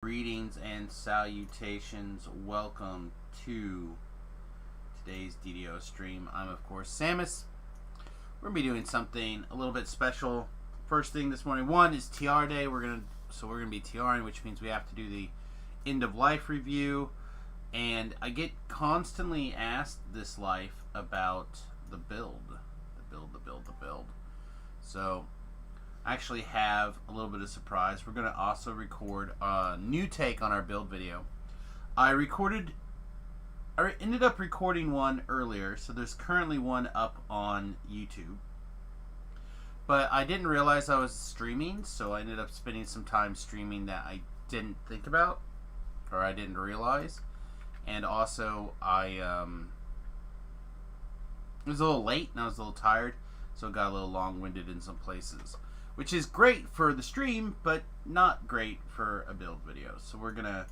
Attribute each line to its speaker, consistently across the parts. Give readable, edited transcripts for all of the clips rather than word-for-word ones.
Speaker 1: Greetings and salutations. Welcome to today's DDO stream. I'm of course Samus. We're gonna be doing something a little bit special. First thing this morning, one is TR day. We're gonna be TRing, which means we have to do the end of life review. And I get constantly asked this life about the build. So I actually have a little bit of surprise. We're going to also record a new take on our build video. I ended up recording one earlier, so there's currently one up on YouTube. But I didn't realize I was streaming, so I ended up spending some time streaming that I didn't think about, or I didn't realize. And also, it was a little late and I was a little tired, so it got a little long-winded in some places, which is great for the stream, but not great for a build video. So we're gonna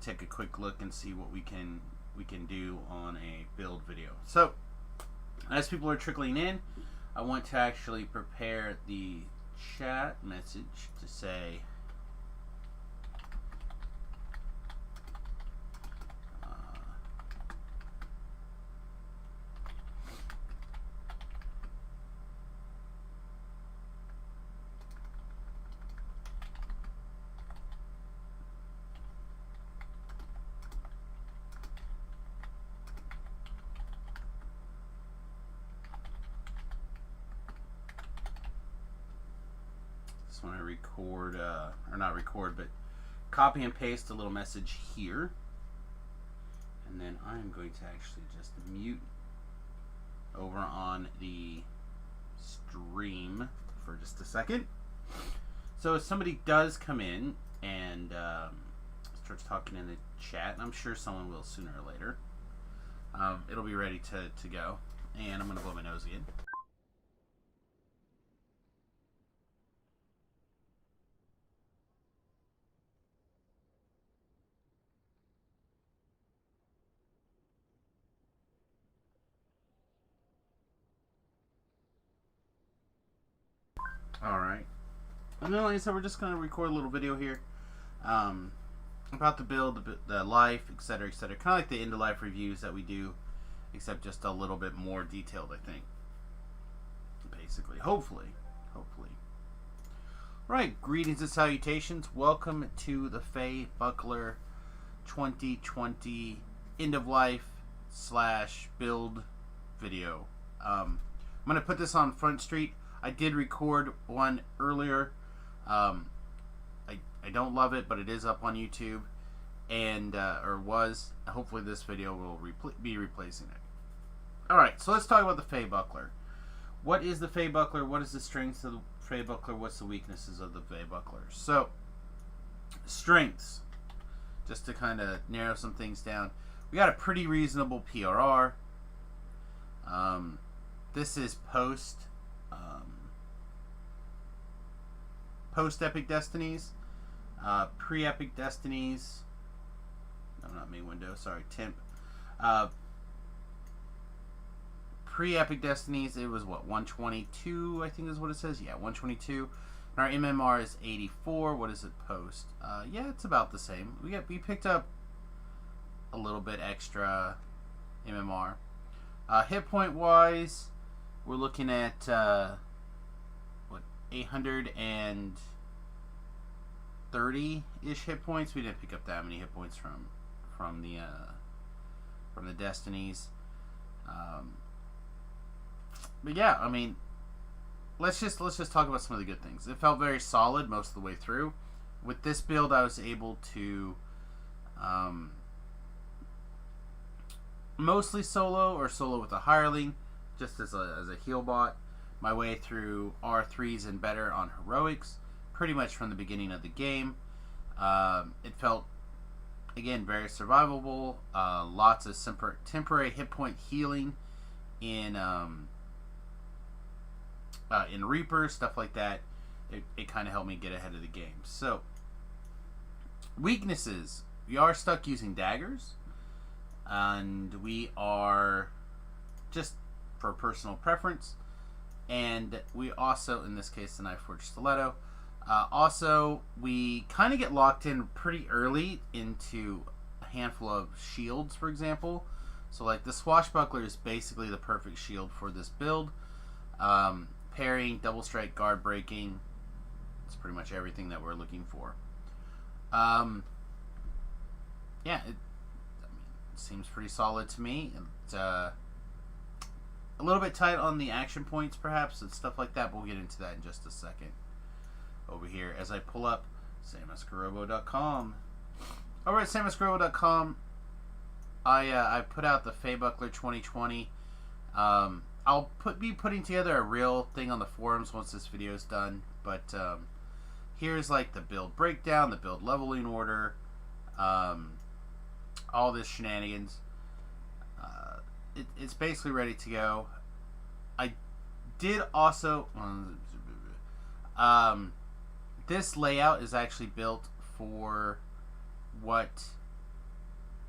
Speaker 1: take a quick look and see what we can do on a build video. So as people are trickling in, I want to actually prepare the chat message to say when I record, or not record, but copy and paste a little message here. And then I'm going to actually just mute over on the stream for just a second. So if somebody does come in and starts talking in the chat, and I'm sure someone will sooner or later, it'll be ready to go. And I'm going to blow my nose again. Alright. And then, like I said, we're just going to record a little video here about the build, the life, etc., etc. Kind of like the end of life reviews that we do, except just a little bit more detailed, I think. Basically. Hopefully. Right. Greetings and salutations. Welcome to the feybuckler 2020 end of life / build video. I'm going to put this on Front Street. I did record one earlier. I don't love it, but it is up on YouTube, and or was. Hopefully, this video will be replacing it. All right, so let's talk about the feybuckler. What is the feybuckler? What is the strengths of the feybuckler? What's the weaknesses of the feybuckler? So, strengths. Just to kind of narrow some things down, we got a pretty reasonable PRR. This is post Epic Destinies, pre-Epic Destinies. No, not main window. Sorry, temp. Pre-Epic Destinies, it was what, 122? I think is what it says. Yeah, 122. And our MMR is 84. What is it post? Yeah, it's about the same. We picked up a little bit extra MMR. Hit point wise, we're looking at 830-ish hit points. We didn't pick up that many hit points from the Destinies. But yeah, I mean, let's just talk about some of the good things. It felt very solid most of the way through. With this build, I was able to mostly solo or solo with a hireling, just as a heal bot, my way through R3s and better on heroics, pretty much from the beginning of the game. It felt, again, very survivable. Lots of temporary hit point healing in Reaper, stuff like that. It kind of helped me get ahead of the game. So, weaknesses. We are stuck using daggers, and we are just for personal preference. And we also, in this case, the Knife Forge Stiletto. Also, we kind of get locked in pretty early into a handful of shields, for example. So like the swashbuckler is basically the perfect shield for this build. Parrying, double strike, guard breaking. It's pretty much everything that we're looking for. Yeah, it seems pretty solid to me. It's a little bit tight on the action points, perhaps, and stuff like that, but we'll get into that in just a second. Over here, as I pull up samusgarobo.com. Over at samusgarobo.com, I put out the feybuckler 2020. I'll be putting together a real thing on the forums once this video is done, but here's like the build breakdown, the build leveling order, all this shenanigans. It's basically ready to go. I did also this layout is actually built for what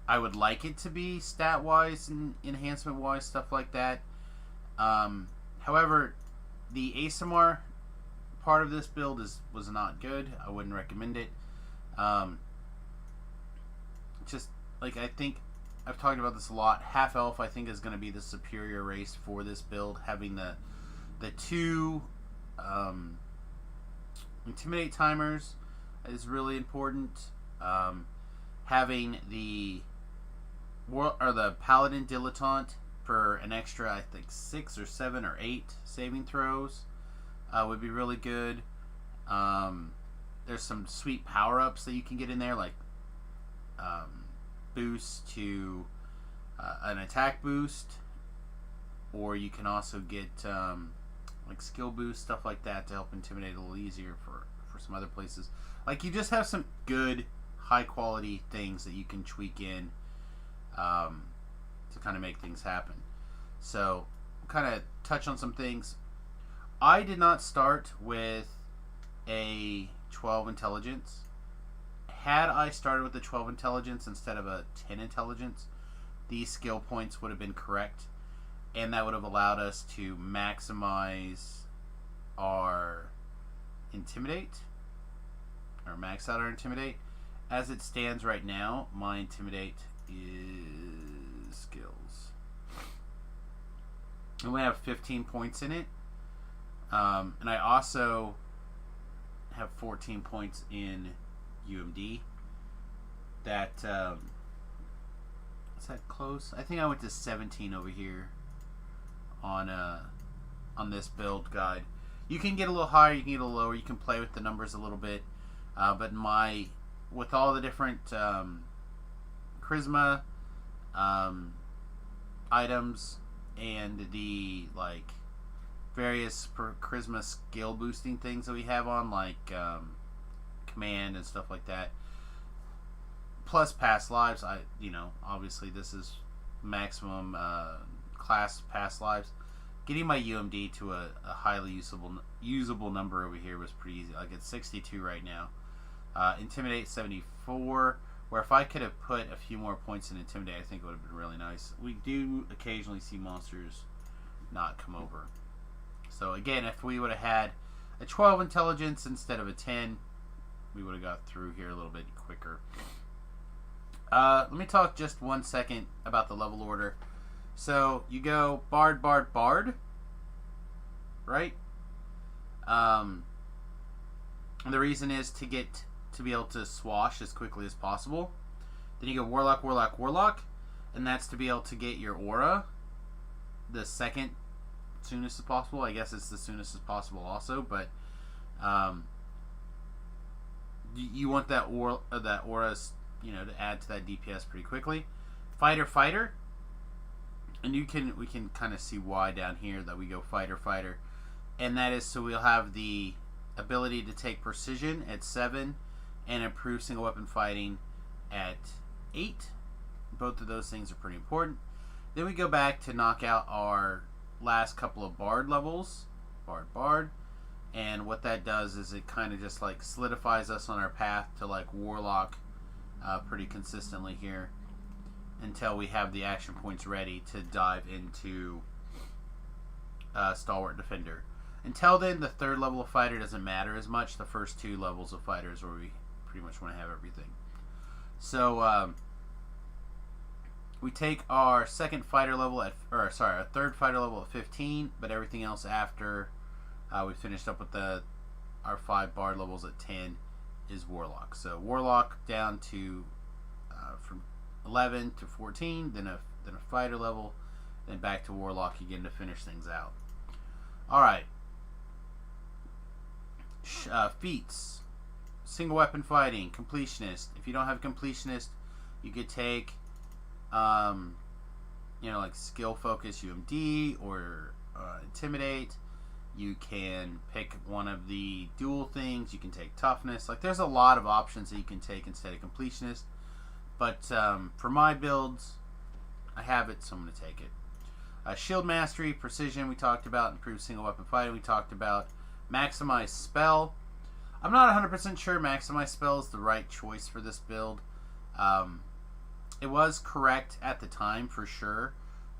Speaker 1: I would like it to be stat wise and enhancement wise, stuff like that. However, the ASMR part of this build was not good. I wouldn't recommend it. Just like, I think I've talked about this a lot. Half elf I think is going to be the superior race for this build. Having the two intimidate timers is really important. Having the paladin dilettante for an extra, I think 6 or 7 or 8 saving throws would be really good. There's some sweet power-ups that you can get in there, like boost to an attack boost, or you can also get like skill boost, stuff like that, to help intimidate a little easier for some other places. Like, you just have some good high quality things that you can tweak in to kind of make things happen. So kind of touch on some things. I did not start with a 12 intelligence. Had I started with a 12 intelligence instead of a 10 intelligence, these skill points would have been correct, and that would have allowed us to maximize our intimidate, or max out our intimidate. As it stands right now, my intimidate is skills. And we have 15 points in it. And I also have 14 points in UMD. That is that close? I think I went to 17 over here on this build guide. You can get a little higher, you can get a little lower, you can play with the numbers a little bit. But with all the different charisma items and the like various charisma skill boosting things that we have on, like command and stuff like that, plus past lives, obviously this is maximum class past lives. Getting my UMD to a highly usable number over here was pretty easy. Like, it's 62 right now. Intimidate 74, where if I could have put a few more points in Intimidate, I think it would have been really nice. We do occasionally see monsters not come over. So again, if we would have had a 12 intelligence instead of a 10, we would have got through here a little bit quicker. Let me talk just 1 second about the level order. So you go Bard, Bard, Bard, right? And the reason is to be able to swash as quickly as possible. Then you go Warlock, Warlock, Warlock, and that's to be able to get your aura the second soonest as possible. I guess it's the soonest as possible also, but you want that aura, to add to that DPS pretty quickly. Fighter, Fighter. And we can kind of see why down here that we go Fighter, Fighter. And that is so we'll have the ability to take precision at 7 and improve single weapon fighting at 8. Both of those things are pretty important. Then we go back to knock out our last couple of Bard levels. Bard, Bard. And what that does is it kind of just like solidifies us on our path to like Warlock pretty consistently here, until we have the action points ready to dive into Stalwart Defender. Until then, the third level of fighter doesn't matter as much. The first two levels of fighter is where we pretty much want to have everything. So we take our second fighter level at, or sorry, our third fighter level at 15, but everything else after we finished up with our 5 bard levels at 10 is warlock. So warlock down to from 11 to 14, then a fighter level, then back to warlock again to finish things out. All right. Feats. Single weapon fighting, completionist. If you don't have completionist, you could take like skill focus UMD or intimidate. You can pick one of the dual things. You can take toughness. Like, there's a lot of options that you can take instead of completionist. But for my builds, I have it, so I'm going to take it. Shield mastery, precision, we talked about. Improved single weapon fighting, we talked about. Maximize spell. I'm not 100% sure maximize spell is the right choice for this build. It was correct at the time for sure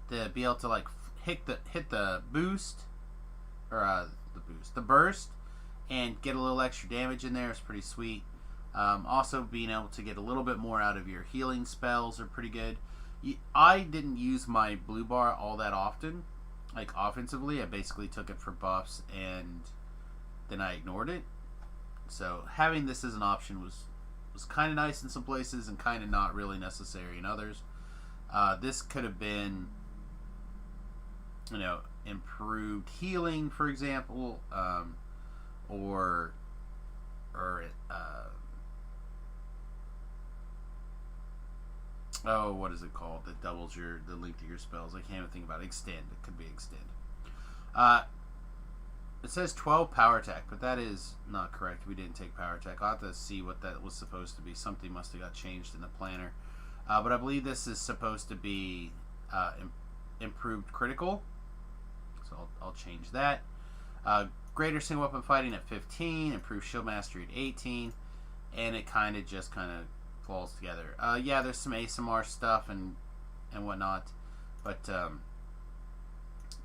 Speaker 1: to be able to like hit the boost or the burst and get a little extra damage in there is pretty sweet. Also being able to get a little bit more out of your healing spells are pretty good. I didn't use my blue bar all that often, like offensively. I basically took it for buffs and then I ignored it. So having this as an option was kind of nice in some places and kind of not really necessary in others. This could have been, improved healing, for example, or what is it called that doubles the length of your spells? I can't even think about it. Extend. It could be extend. It says 12 power attack, but that is not correct. We didn't take power attack. I'll have to see what that was supposed to be. Something must have got changed in the planner. But I believe this is supposed to be improved critical. So I'll change that. Greater single weapon fighting at 15. Improved shield mastery at 18. And it kind of falls together. Yeah, there's some ASMR stuff and whatnot. But the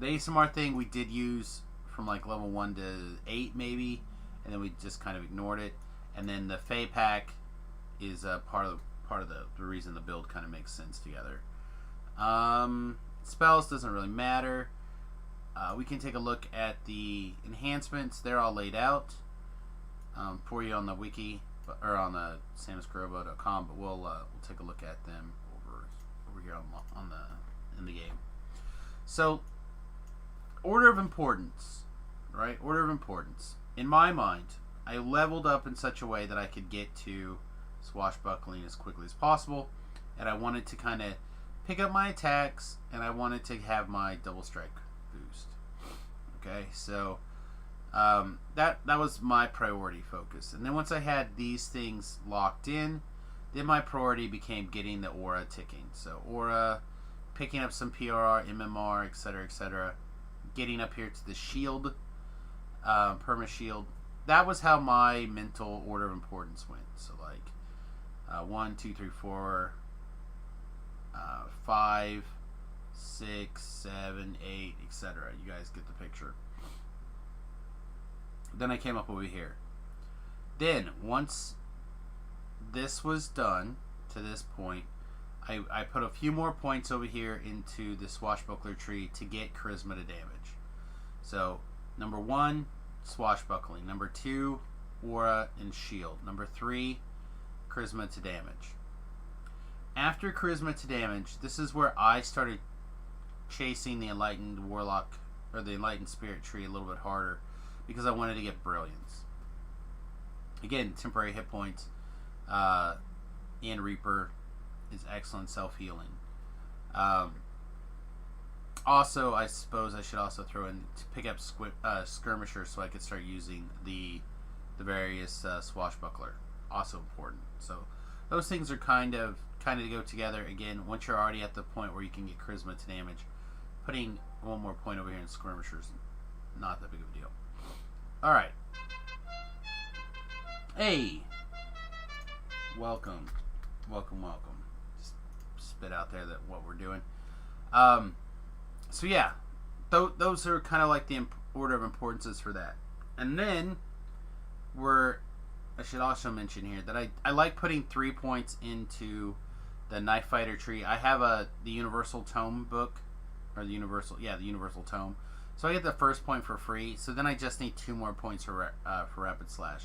Speaker 1: ASMR thing we did use from like level 1 to 8 maybe, and then we just kind of ignored it. And then the Fey pack is part of the reason the build kind of makes sense together. Spells doesn't really matter. We can take a look at the enhancements. They're all laid out for you on the wiki or on the samuskurobo.com, but we'll take a look at them over here in the game. So, order of importance. Right? Order of importance. In my mind, I leveled up in such a way that I could get to swashbuckling as quickly as possible, and I wanted to kind of pick up my attacks, and I wanted to have my double strike boost. Okay, so that was my priority focus. And then once I had these things locked in, then my priority became getting the aura ticking. So aura, picking up some PRR, MMR, etc., getting up here to the shield, perma shield. That was how my mental order of importance went. So like 1, 2, 3, 4, 5, 6, 7, 8, etc. You guys get the picture. Then I came up over here. Then once this was done to this point, I put a few more points over here into the swashbuckler tree to get charisma to damage. So number 1, swashbuckling. Number 2, aura and shield. Number 3, charisma to damage. After charisma to damage, this is where I started chasing the enlightened warlock or the enlightened spirit tree a little bit harder because I wanted to get brilliance. Again, temporary hit points and Reaper is excellent self-healing. Also, I suppose I should also throw in to pick up skirmisher so I could start using the various swashbuckler. Also important. So those things are kind of go together. Again, once you're already at the point where you can get charisma to damage, putting one more point over here in skirmisher is not that big of a deal. All right. Hey, welcome. Just spit out there that what we're doing. So yeah, those are kind of like the order of importance is for that. And then I should also mention here that I like putting 3 points into the Knife Fighter tree. I have the Universal Tome book, or the Universal Tome. So I get the first point for free. So then I just need 2 more points for Rapid Slash.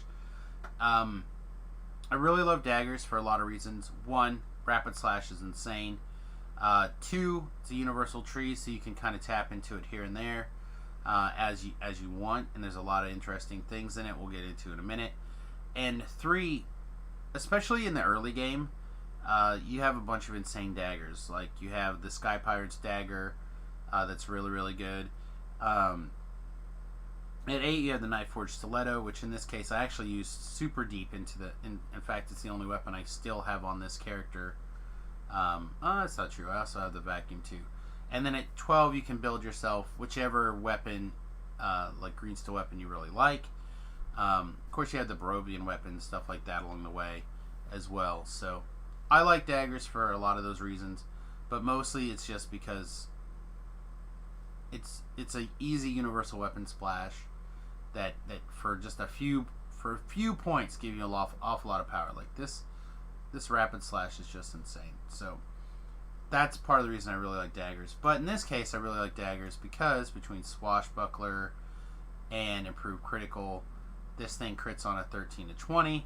Speaker 1: I really love daggers for a lot of reasons. 1, Rapid Slash is insane. 2, it's a universal tree, so you can kind of tap into it here and there as you want, and there's a lot of interesting things in it we'll get into in a minute. And 3, especially in the early game, you have a bunch of insane daggers. Like you have the Sky Pirate's dagger that's really, really good. At 8, you have the Night Forged Stiletto, which in this case I actually used super deep into in fact, it's the only weapon I still have on this character. That's not true. I also have the Vacuum too. And then at 12, you can build yourself whichever weapon, like green steel weapon you really like. Of course, you have the Barovian weapons, stuff like that along the way as well. So I like daggers for a lot of those reasons, but mostly it's just because it's a easy universal weapon splash that for just a few points give you an awful lot of power. Like this Rapid Slash is just insane. So that's part of the reason I really like daggers. But in this case, I really like daggers because between Swashbuckler and Improved Critical, this thing crits on a 13 to 20.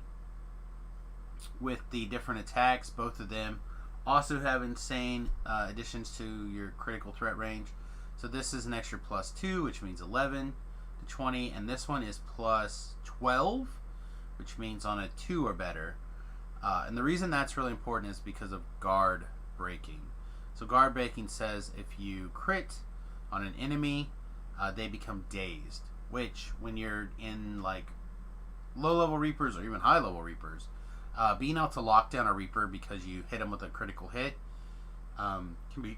Speaker 1: With the different attacks, both of them also have insane additions to your critical threat range. So this is an extra +2, which means 11 to 20, and this one is +12, which means on a 2 or better. And the reason that's really important is because of guard breaking. So guard breaking says if you crit on an enemy, they become dazed, which when you're in like low-level Reapers or even high-level Reapers, being able to lock down a Reaper because you hit him with a critical hit can be...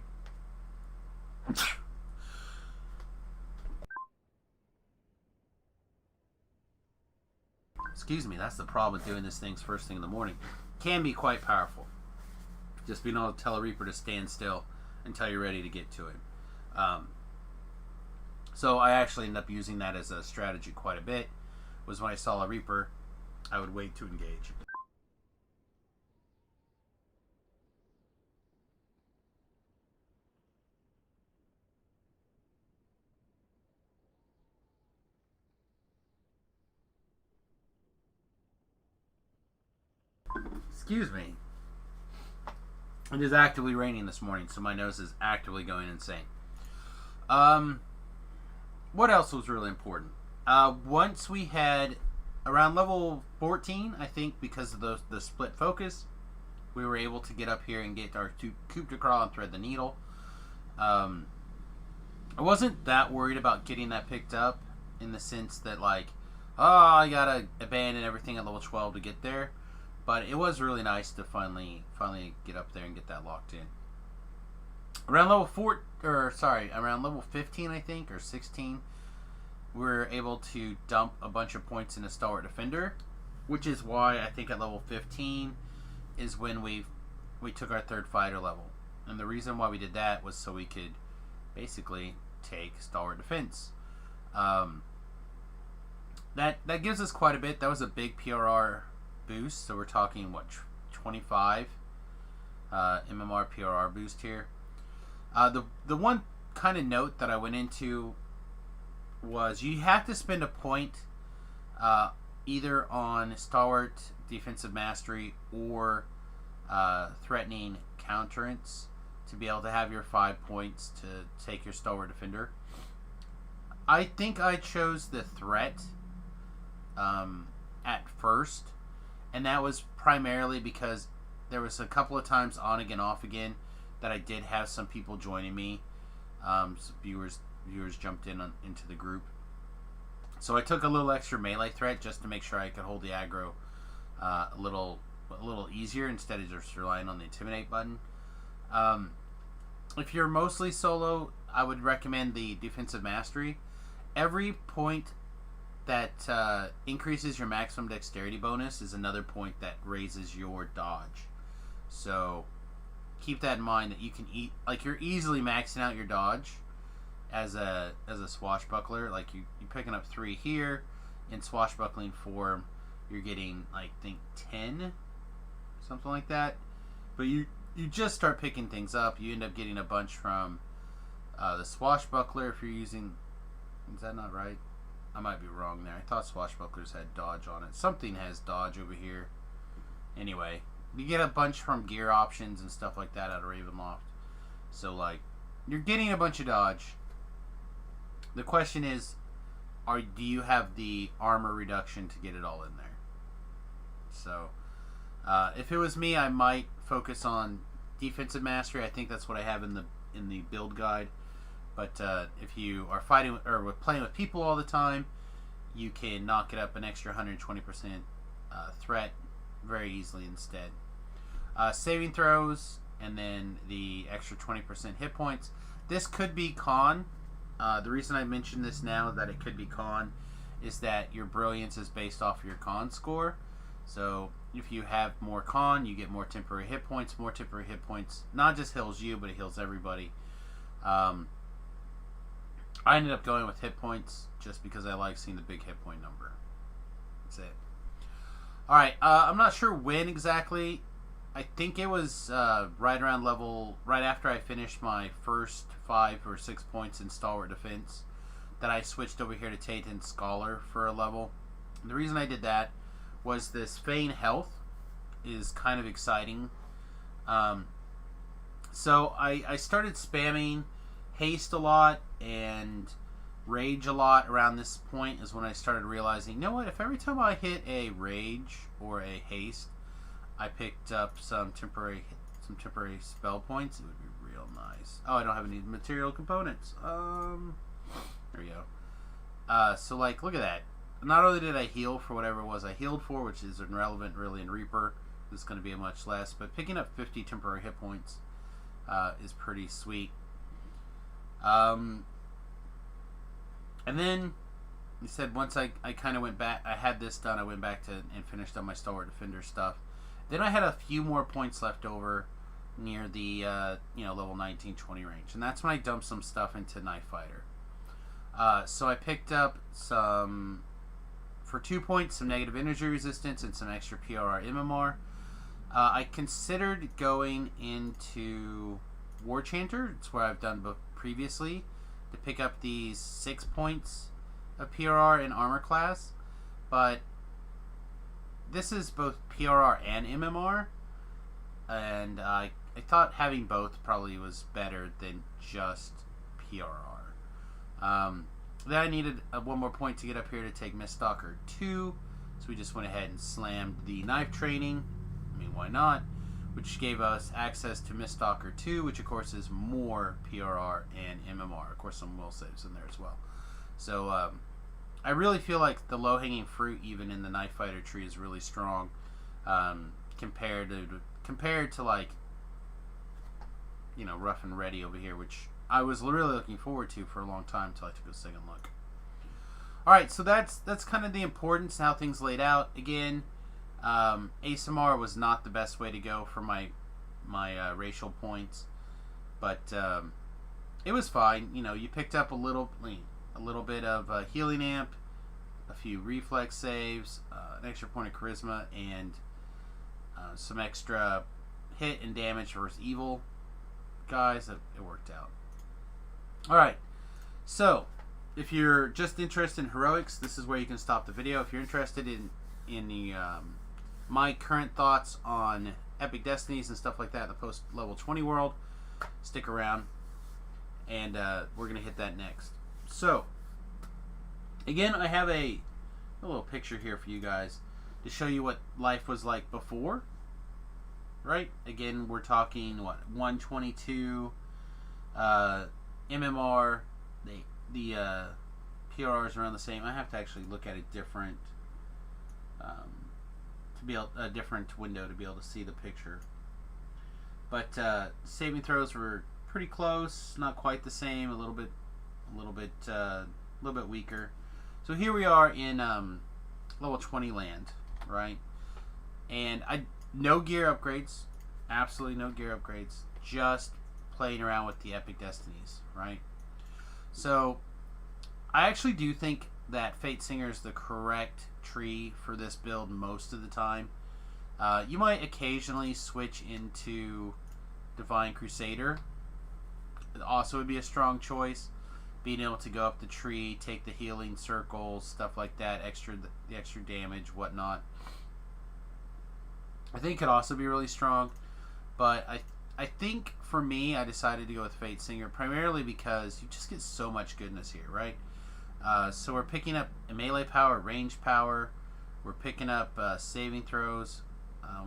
Speaker 1: Excuse me, that's the problem with doing this things first thing in the morning. Can be quite powerful. Just being able to tell a Reaper to stand still until you're ready to get to him. So I actually ended up using that as a strategy quite a bit. Was when I saw a Reaper, I would wait to engage. Excuse me. It is actively raining this morning, so my nose is actively going insane. What else was really important? Once we had around level 14, I think, because of the split focus, we were able to get up here and get our coup de grace and thread the needle. I wasn't that worried about getting that picked up in the sense that like, oh, I gotta abandon everything at level 12 to get there. But it was really nice to finally get up there and get that locked in. Around level 15, I think, or 16, we were able to dump a bunch of points in a Stalwart Defender, which is why I think at level 15 is when we took our 3rd fighter level. And the reason why we did that was so we could basically take Stalwart Defense. That gives us quite a bit. That was a big PRR boost, so we're talking what, 25 MMR PRR boost here. The one kind of note that I went into was you have to spend a point either on Stalwart Defensive Mastery or Threatening Counterance to be able to have your 5 points to take your Stalwart Defender. I think I chose the threat at first, and that was primarily because there was a couple of times on again, off again that I did have some people joining me. Some viewers jumped into the group. So I took a little extra melee threat just to make sure I could hold the aggro a little easier instead of just relying on the Intimidate button. If you're mostly solo, I would recommend the Defensive Mastery. Every point that increases your maximum dexterity bonus is another point that raises your dodge. So keep that in mind, that you can you're easily maxing out your dodge, as a swashbuckler. Like you're picking up 3 here. In swashbuckling form, you're getting, like, I think 10, something like that. But you just start picking things up. You end up getting a bunch from the swashbuckler if you're using. Is that not right? I might be wrong there. I thought swashbucklers had dodge on it. Something has dodge over here. Anyway, you get a bunch from gear options and stuff like that out of Ravenloft. So, like, you're getting a bunch of dodge. The question is, do you have the armor reduction to get it all in there? So, if it was me, I might focus on defensive mastery. I think that's what I have in the build guide. But if you are fighting or playing with people all the time, you can knock it up an extra 120% threat very easily instead. Saving throws, and then the extra 20% hit points. This could be con. The reason I mention this now that it could be con is that your brilliance is based off of your con score. So if you have more con, you get more temporary hit points. More temporary hit points not just heals you, but it heals everybody. I ended up going with hit points just because I like seeing the big hit point number. That's it. Alright, I'm not sure when exactly. I think it was right after I finished my first 5 or 6 points in Stalwart Defense that I switched over here to Tayton Scholar for a level. And the reason I did that was this Feign Health is kind of exciting. So I started spamming Haste a lot and Rage a lot around this point is when I started realizing, you know what, if every time I hit a Rage or a Haste, I picked up some temporary spell points, it would be real nice. Oh, I don't have any material components. There we go. So, like, look at that. Not only did I heal for whatever it was I healed for, which is irrelevant really in Reaper, it's going to be a much less, but picking up 50 temporary hit points is pretty sweet. And then you said once I kind of went back, I had this done, I went back and finished up my Stalwart Defender stuff. Then I had a few more points left over near the level 19-20 range, and that's when I dumped some stuff into Knife Fighter. So I picked up some, for 2 points, some negative energy resistance and some extra PRR MMR. I considered going into War Chanter. It's where I've done previously, to pick up these 6 points of PRR in armor class, but this is both PRR and MMR, and I thought having both probably was better than just PRR. Then I needed one more point to get up here to take Miststalker 2, so we just went ahead and slammed the knife training. I mean, why not? Which gave us access to Miststalker 2, which of course is more PRR and MMR. Of course, some will saves in there as well. So I really feel like the low-hanging fruit, even in the Knife Fighter tree, is really strong compared to like, you know, Rough and Ready over here, which I was really looking forward to for a long time until I took a second look. All right, so that's kind of the importance, how things laid out. Again, ASMR was not the best way to go for my racial points, but it was fine. You know, you picked up a little bit of healing amp, a few reflex saves, an extra point of charisma, and some extra hit and damage versus evil guys. It worked out. All right, so if you're just interested in heroics, this is where you can stop the video. If you're interested in the my current thoughts on Epic Destinies and stuff like that in the post level 20 world, stick around, and we're gonna hit that next. So again, I have a little picture here for you guys to show you what life was like before. Right? Again, we're talking what, 122 MMR. The PRRs are around the same. I have to actually look at a different a different window to be able to see the picture. But saving throws were pretty close, not quite the same, a little bit weaker. So here we are in level 20 land, right? And no gear upgrades, absolutely no gear upgrades, just playing around with the Epic Destinies, right? So I actually do think that Fate Singer is the correct tree for this build most of the time. You might occasionally switch into Divine Crusader. It also would be a strong choice. Being able to go up the tree, take the healing circles, stuff like that, the extra damage, whatnot. I think it could also be really strong, but I think for me, I decided to go with Fate Singer primarily because you just get so much goodness here, right? So we're picking up melee power, range power. We're picking up saving throws.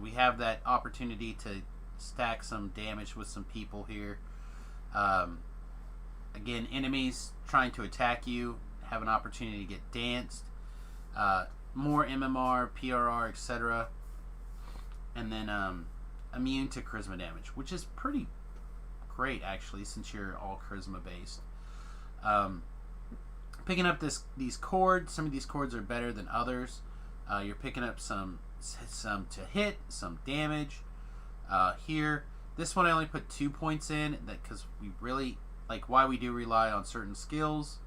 Speaker 1: We have that opportunity to stack some damage with some people here. Again, enemies trying to attack you have an opportunity to get danced. More MMR, PRR, etc. And then immune to charisma damage, which is pretty great actually, since you're all charisma based. Picking up these chords. Some of these chords are better than others. You're picking up some to hit, some damage. Here, this one I only put 2 points in, that because we really like why we do rely on certain skills.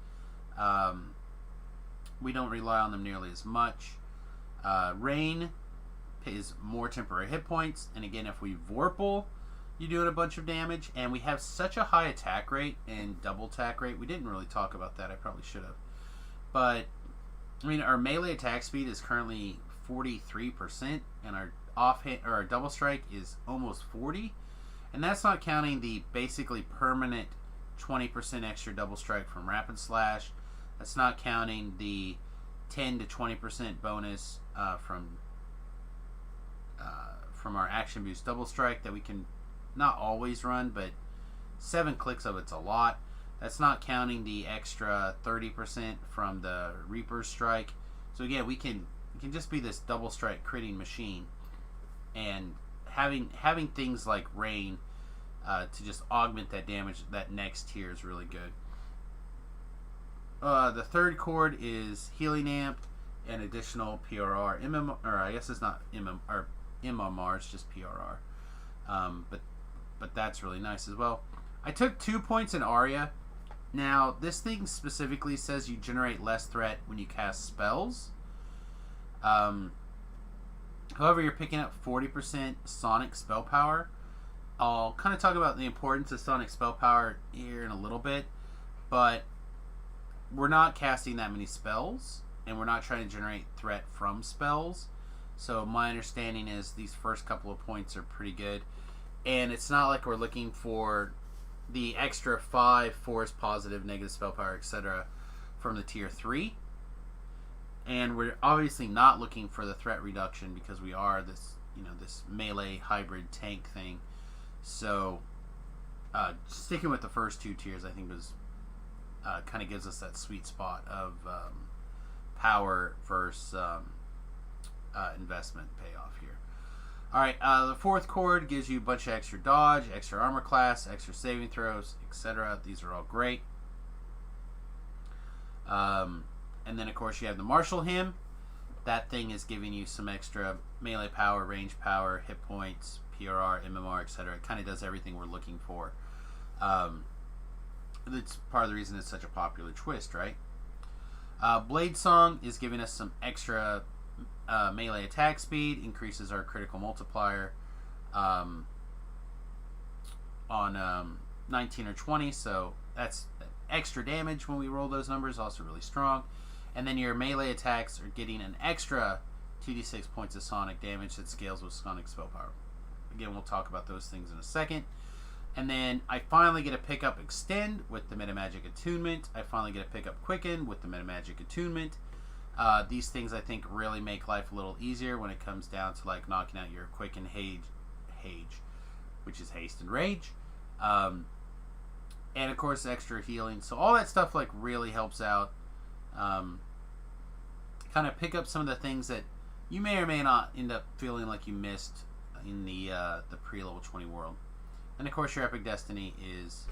Speaker 1: We don't rely on them nearly as much. Rain is more temporary hit points, and again, if we Vorpal, you're doing a bunch of damage, and we have such a high attack rate and double attack rate. We didn't really talk about that. I probably should have. But I mean, our melee attack speed is currently 43%, and our offhand or our double strike is almost 40%, and that's not counting the basically permanent 20% extra double strike from Rapid Slash. That's not counting the 10 to 20% bonus from our action boost double strike that we can not always run, but 7 clicks of it's a lot. That's not counting the extra 30% from the Reaper's strike. So again, we can just be this double strike critting machine, and having things like rain to just augment that damage, that next tier is really good. The third chord is Healing Amp and additional PRR. Or I guess it's not MMR, it's just PRR. But that's really nice as well. I took 2 points in Aria. Now, this thing specifically says you generate less threat when you cast spells. However, you're picking up 40% Sonic spell power. I'll kind of talk about the importance of Sonic spell power here in a little bit, but we're not casting that many spells, and we're not trying to generate threat from spells. So my understanding is these first couple of points are pretty good, and it's not like we're looking for the extra 5 force positive, negative spell power, etc. from the tier 3. And we're obviously not looking for the threat reduction because we are this, this melee hybrid tank thing. So sticking with the first 2 tiers, I think was kind of gives us that sweet spot of power versus investment payoff here. Alright, the fourth chord gives you a bunch of extra dodge, extra armor class, extra saving throws, etc. These are all great. And then, of course, you have the Martial Hymn. That thing is giving you some extra melee power, range power, hit points, PRR, MMR, etc. It kind of does everything we're looking for. That's part of the reason it's such a popular twist, right? Blade Song is giving us some extra melee attack speed, increases our critical multiplier on 19 or 20, so that's extra damage when we roll those numbers, also really strong. And then your melee attacks are getting an extra 2d6 points of sonic damage that scales with sonic spell power. Again, we'll talk about those things in a second. And then I finally get to pick up Extend with the Metamagic Attunement. I finally get to pick up Quicken with the Metamagic Attunement. These things I think really make life a little easier when it comes down to like knocking out your Quicken Hage, which is Haste and Rage. And of course extra healing. So all that stuff like really helps out. Kind of pick up some of the things that you may or may not end up feeling like you missed in the pre-level 20 world. And of course your Epic Destiny is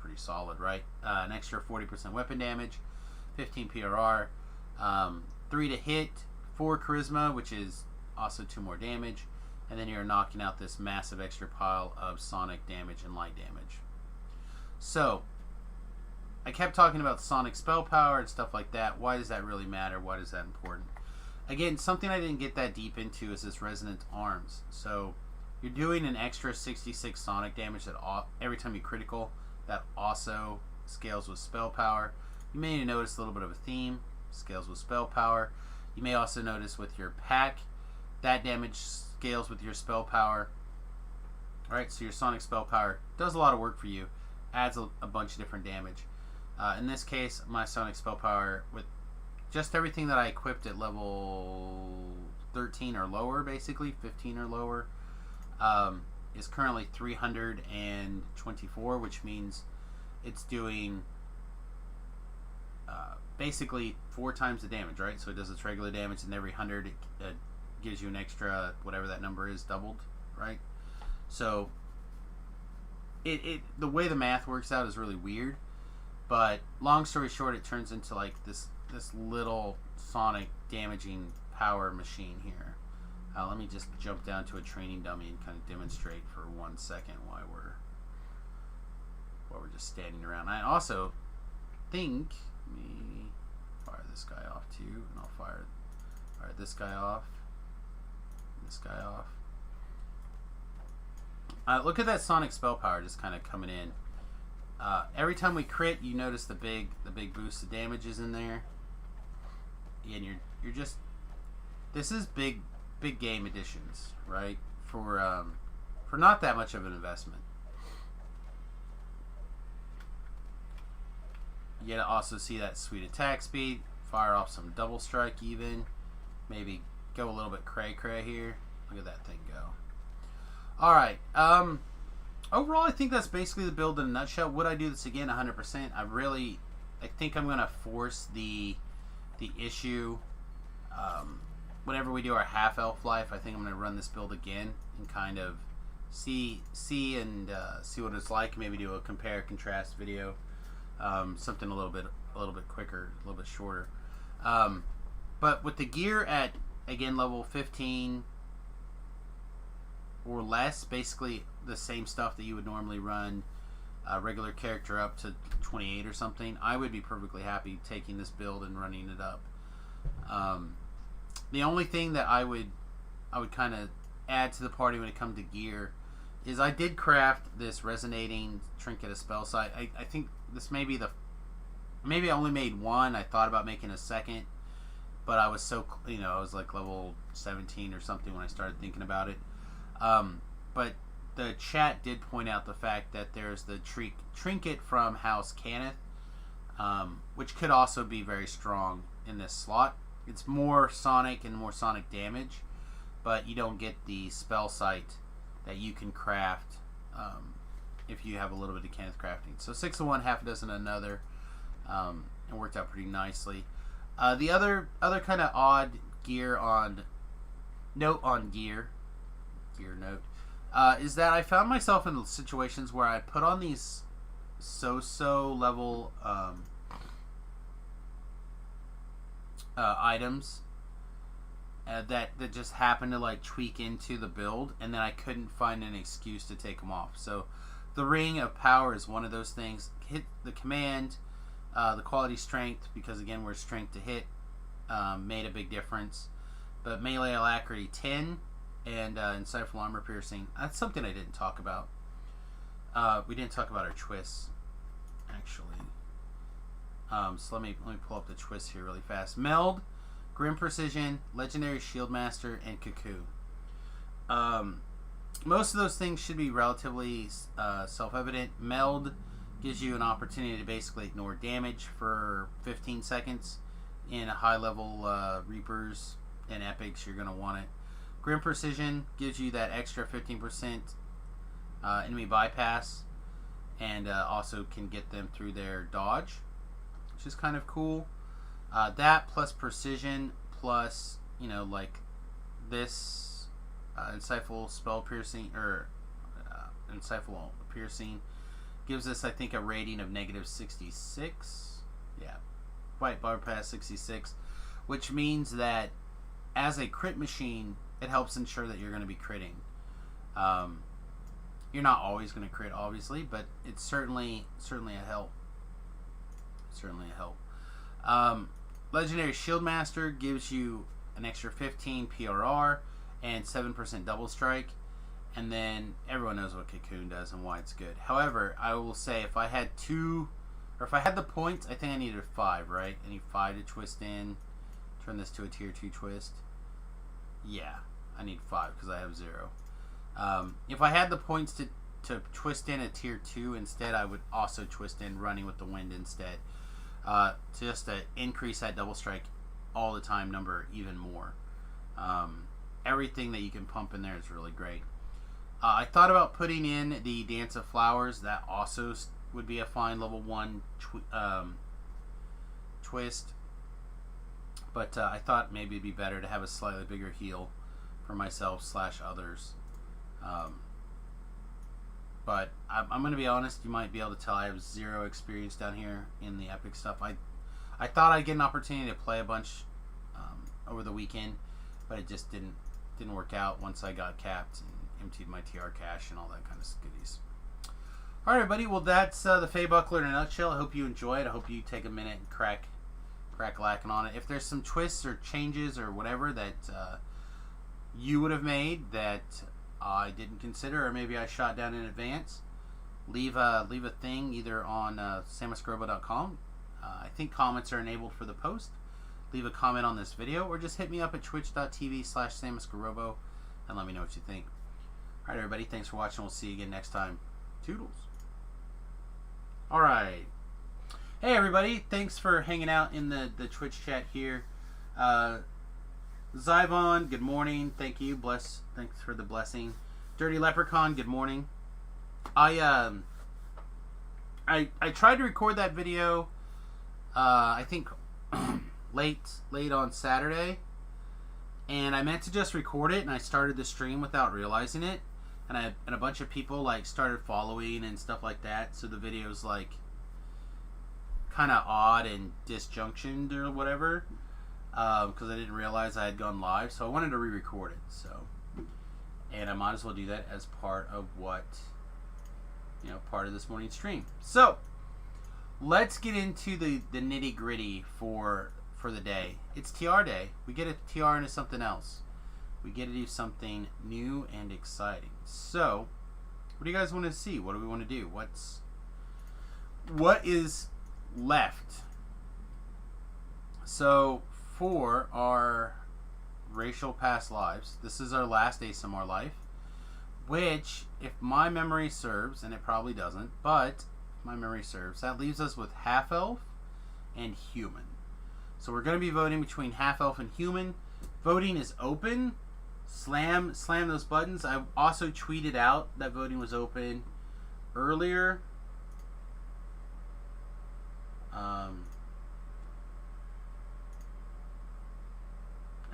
Speaker 1: pretty solid, right? An extra 40% weapon damage, 15 PRR, 3 to hit, 4 charisma, which is also 2 more damage, and then you're knocking out this massive extra pile of sonic damage and light damage. So I kept talking about sonic spell power and stuff like that. Why does that really matter? Why is that important? Again, something I didn't get that deep into is this resonant arms. So you're doing an extra 66 sonic damage that every time you critical. That also scales with spell power. You may notice a little bit of a theme. Scales with spell power. You may also notice with your pack, that damage scales with your spell power. Alright, so your sonic spell power does a lot of work for you. Adds a bunch of different damage. In this case, my sonic spell power, with just everything that I equipped at level 13 or lower, basically 15 or lower, is currently 324, which means it's doing basically 4 times the damage, right? So it does its regular damage, and every 100 it gives you an extra, whatever that number is, doubled, right? So the way the math works out is really weird, but long story short, it turns into like this little sonic damaging power machine here. Let me just jump down to a training dummy and kind of demonstrate for 1 second why we're just standing around. I also think, let me fire this guy off too, and I'll fire this guy off, this guy off. Look at that sonic spell power just kind of coming in. Every time we crit, you notice the big boost of damage is in there, and you're just, this is big game additions, right? For not that much of an investment. You also see that sweet attack speed. Fire off some double strike even. Maybe go a little bit cray here. Look at that thing go. Alright. Overall, I think that's basically the build in a nutshell. Would I do this again 100%? I think I'm going to force the issue. Whenever we do our half elf life, I think I'm going to run this build again and kind of see what it's like. Maybe do a compare contrast video. Something a little bit quicker, a little bit shorter. But with the gear at, again, level 15 or less, basically the same stuff that you would normally run a regular character up to 28 or something, I would be perfectly happy taking this build and running it up. The only thing that I would kind of add to the party when it comes to gear is I did craft this resonating trinket of spell sight. I think this may be maybe I only made one. I thought about making a second, but I was so, I was like level 17 or something when I started thinking about it. But the chat did point out the fact that there's the trinket from House Cannith, which could also be very strong in this slot. It's more sonic and more sonic damage, but you don't get the spell sight that you can craft if you have a little bit of Cannith crafting. So 6 of one, half a dozen of another. It worked out pretty nicely. The other kind of odd gear note is that I found myself in situations where I put on these so-so level items that just happened to like tweak into the build, and then I couldn't find an excuse to take them off. So the Ring of Power is one of those things. Hit the command, the quality strength, because again we're strength to hit, made a big difference. But melee alacrity 10 and insightful armor piercing. That's something I didn't talk about. We didn't talk about our twists actually. So let me pull up the twists here really fast. Meld, Grim Precision, Legendary Shieldmaster, and Cuckoo. Most of those things should be relatively self-evident. Meld gives you an opportunity to basically ignore damage for 15 seconds. In a high-level Reapers and Epics, you're going to want it. Grim Precision gives you that extra 15% enemy bypass, and also can get them through their dodge, which is kind of cool. That plus Precision plus, like this insightful spell piercing, or insightful piercing, gives us, I think, a rating of -66. Yeah, white bypass 66, which means that as a crit machine, it helps ensure that you're going to be critting. You're not always going to crit, obviously, but it's certainly a help. certainly a help. Legendary Shieldmaster gives you an extra 15 PRR and 7% double strike. And then everyone knows what Cocoon does and why it's good. However, I will say if I had if I had the points, I think I needed 5, right? I need 5 to twist in, turn this to a tier 2 twist. Yeah, I need 5 because I have 0. If I had the points to twist in a tier 2 instead, I would also twist in Running with the Wind instead. Just to increase that double strike all the time number even more. Everything that you can pump in there is really great. I thought about putting in the Dance of Flowers. That also would be a fine level 1 twist. But I thought maybe it'd be better to have a slightly bigger heal for myself / others. But I'm going to be honest, you might be able to tell I have 0 experience down here in the epic stuff. I thought I'd get an opportunity to play a bunch over the weekend, but it just didn't work out once I got capped and emptied my TR cache and all that kind of goodies. Alright everybody, well that's the feybuckler in a nutshell. I hope you enjoy it. I hope you take a minute and crack lacking on it. If there's some twists or changes or whatever that you would have made that I didn't consider, or maybe I shot down in advance, leave a thing either on samusgarobo.com. I think comments are enabled for the post. Leave a comment on this video, or just hit me up at twitch.tv/samusgarobo and let me know what you think. Alright everybody, thanks for watching. We'll see you again next time. Toodles. Alright. Hey everybody, thanks for hanging out in the Twitch chat here. Zyvon, good morning. Thank you. Thanks for the blessing. Dirty Leprechaun, good morning. I tried to record that video I think late on Saturday, and I meant to just record it, and I started the stream without realizing it, and a bunch of people like started following and stuff like that, so the video's like kind of odd and disjunctioned or whatever, because I didn't realize I had gone live, so I wanted to re-record it. And I might as well do that as part of part of this morning's stream. So let's get into the nitty gritty for the day. It's TR day. We get a TR into something else. We get to do something new and exciting. So what do you guys want to see? What do we want to do? What is left? So for our racial past lives, this is our last ASMR life, which, if my memory serves, and it probably doesn't, but if my memory serves, that leaves us with half-elf and human. So we're going to be voting between half-elf and human. Voting is open. Slam those buttons. I also tweeted out that voting was open earlier.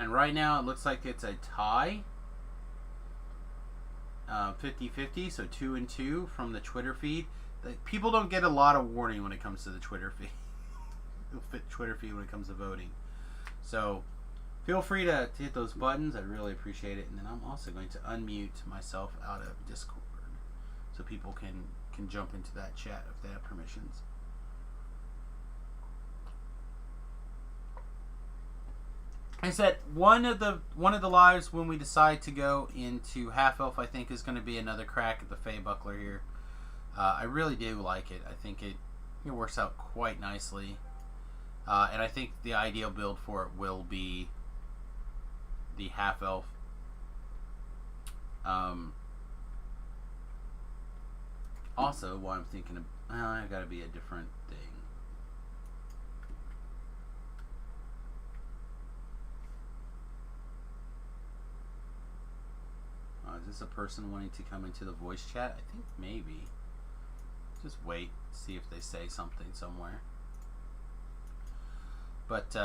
Speaker 1: And right now it looks like it's a tie. 50-50, so 2 and 2 from the Twitter feed. People don't get a lot of warning when it comes to the Twitter feed. Twitter feed when it comes to voting. So feel free to hit those buttons. I really appreciate it. And then I'm also going to unmute myself out of Discord so people can jump into that chat if they have permissions. I said one of the lives when we decide to go into half elf, I think, is going to be another crack at the feybuckler here. I really do like it. I think it works out quite nicely, and I think the ideal build for it will be the half elf. Also, what I'm thinking of, I've got to be a different thing. Is this a person wanting to come into the voice chat? I think maybe. Just wait, see if they say something somewhere. But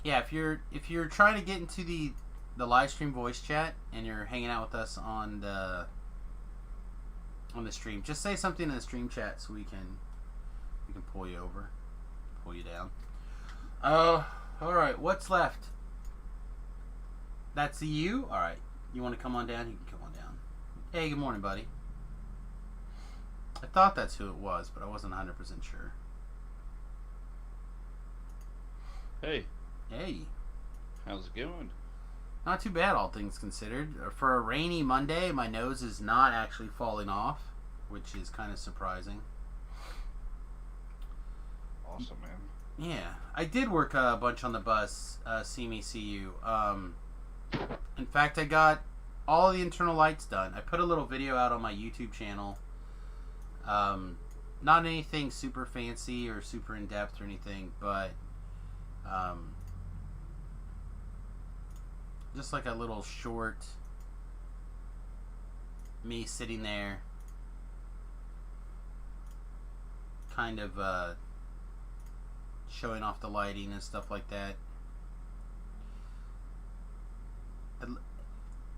Speaker 1: yeah, if you're trying to get into the live stream voice chat and you're hanging out with us on the stream, just say something in the stream chat so we can pull you over, pull you down. All right, what's left? That's you. All right. You want to come on down? You can come on down. Hey, good morning, buddy. I thought that's who it was, but I wasn't 100% sure.
Speaker 2: Hey,
Speaker 1: Hey,
Speaker 2: how's it going?
Speaker 1: not too bad, all things considered. For a rainy Monday, my nose is not actually falling off, which is kind of surprising.
Speaker 2: Awesome, man.
Speaker 1: Yeah, I did work a bunch on the bus, see me, see you. In fact, I got all the internal lights done. I put a little video out on my YouTube channel. Um, Not anything super fancy or super in depth or anything, but um, just like a little short me sitting there, kind of showing off the lighting and stuff like that.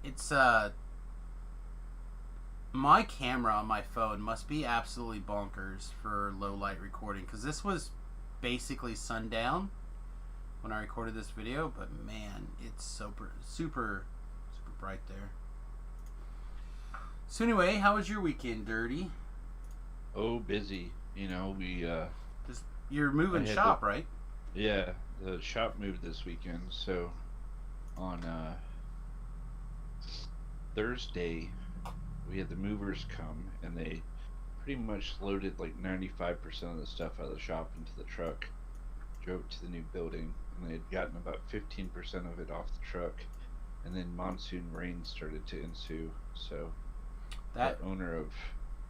Speaker 1: It's my camera on my phone must be absolutely bonkers for low light recording, because this was basically sundown when I recorded this video, but man, it's super bright there. So anyway, how was your weekend, Dirty?
Speaker 2: Oh, busy.
Speaker 1: Just you're
Speaker 2: I
Speaker 1: moving
Speaker 2: had
Speaker 1: shop, right?
Speaker 2: yeah, the shop moved this weekend, so on Thursday we had the movers come and they pretty much loaded like 95% of the stuff out of the shop into the truck, drove to the new building, and they had gotten about 15% of it off the truck, and then monsoon rain started to ensue, so the
Speaker 1: That
Speaker 2: owner of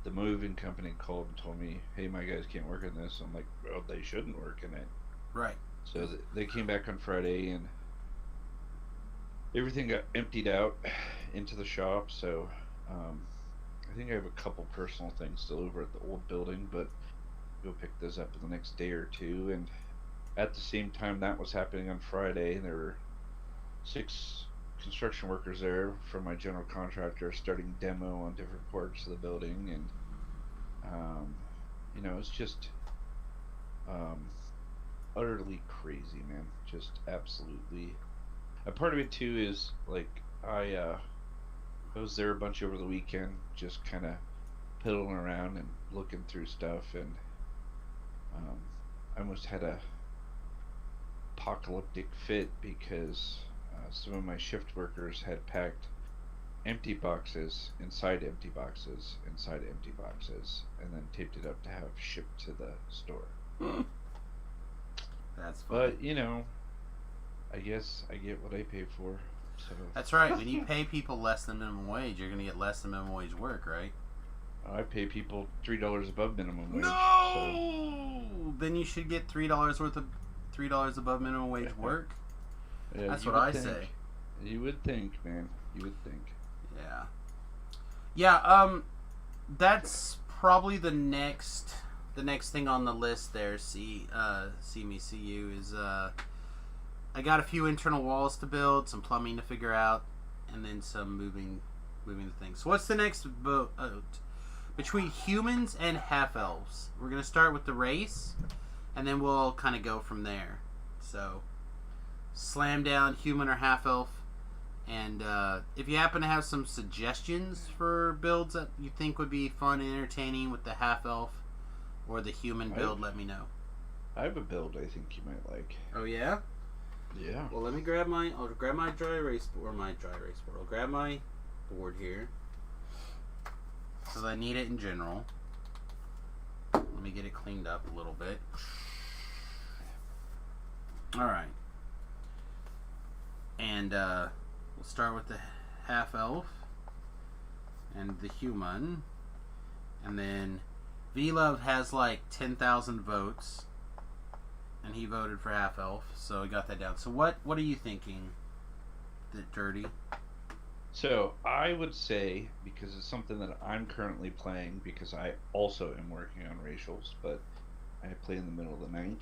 Speaker 2: the moving company called and told me, "Hey, my guys can't work in this." I'm like, "Well, they shouldn't work in it."
Speaker 1: right.
Speaker 2: So they came back on Friday, and everything got emptied out into the shop. So I think I have a couple personal things still over at the old building, but go pick those up in the next day or two. And at the same time that was happening on Friday, there were 6 construction workers there from my general contractor starting demo on different parts of the building, and um, it's just um, utterly crazy, man. Just absolutely. A part of it too is like I was there a bunch over the weekend, just kind of piddling around and looking through stuff, and um, I almost had a apocalyptic fit because some of my shift workers had packed empty boxes inside empty boxes inside empty boxes and then taped it up to have shipped to the store.
Speaker 1: That's funny.
Speaker 2: But, I guess I get what I pay for. So
Speaker 1: That's right. When you pay people less than minimum wage, you're gonna get less than minimum wage work, right?
Speaker 2: I pay people $3 above minimum wage. So
Speaker 1: No. Then you should get $3 worth of $3 above minimum wage work.
Speaker 2: yeah,
Speaker 1: That's
Speaker 2: you
Speaker 1: what
Speaker 2: would
Speaker 1: I
Speaker 2: think.
Speaker 1: say.
Speaker 2: You would think, man. You would think.
Speaker 1: Yeah. Yeah. That's probably the next thing on the list. There, see me, see you is I got a few internal walls to build, some plumbing to figure out, and then some moving the things. So what's the next boat? Between humans and half elves, we're gonna start with the race, and then we'll kind of go from there. So, slam down human or half elf, and if you happen to have some suggestions for builds that you think would be fun and entertaining with the half elf or the human build, let me know.
Speaker 2: I have a build I think you might like.
Speaker 1: Oh yeah.
Speaker 2: Yeah.
Speaker 1: Well, let me I'll grab my dry erase board. I'll grab my board here, because I need it in general. Let me get it cleaned up a little bit. All right. And we'll start with the half elf and the human, and then V-Love has like 10,000 votes, and he voted for half elf, so I got that down. So what are you thinking, Dirty?
Speaker 2: So I would say, because it's something that I'm currently playing, because I also am working on racials, but I play in the middle of the night.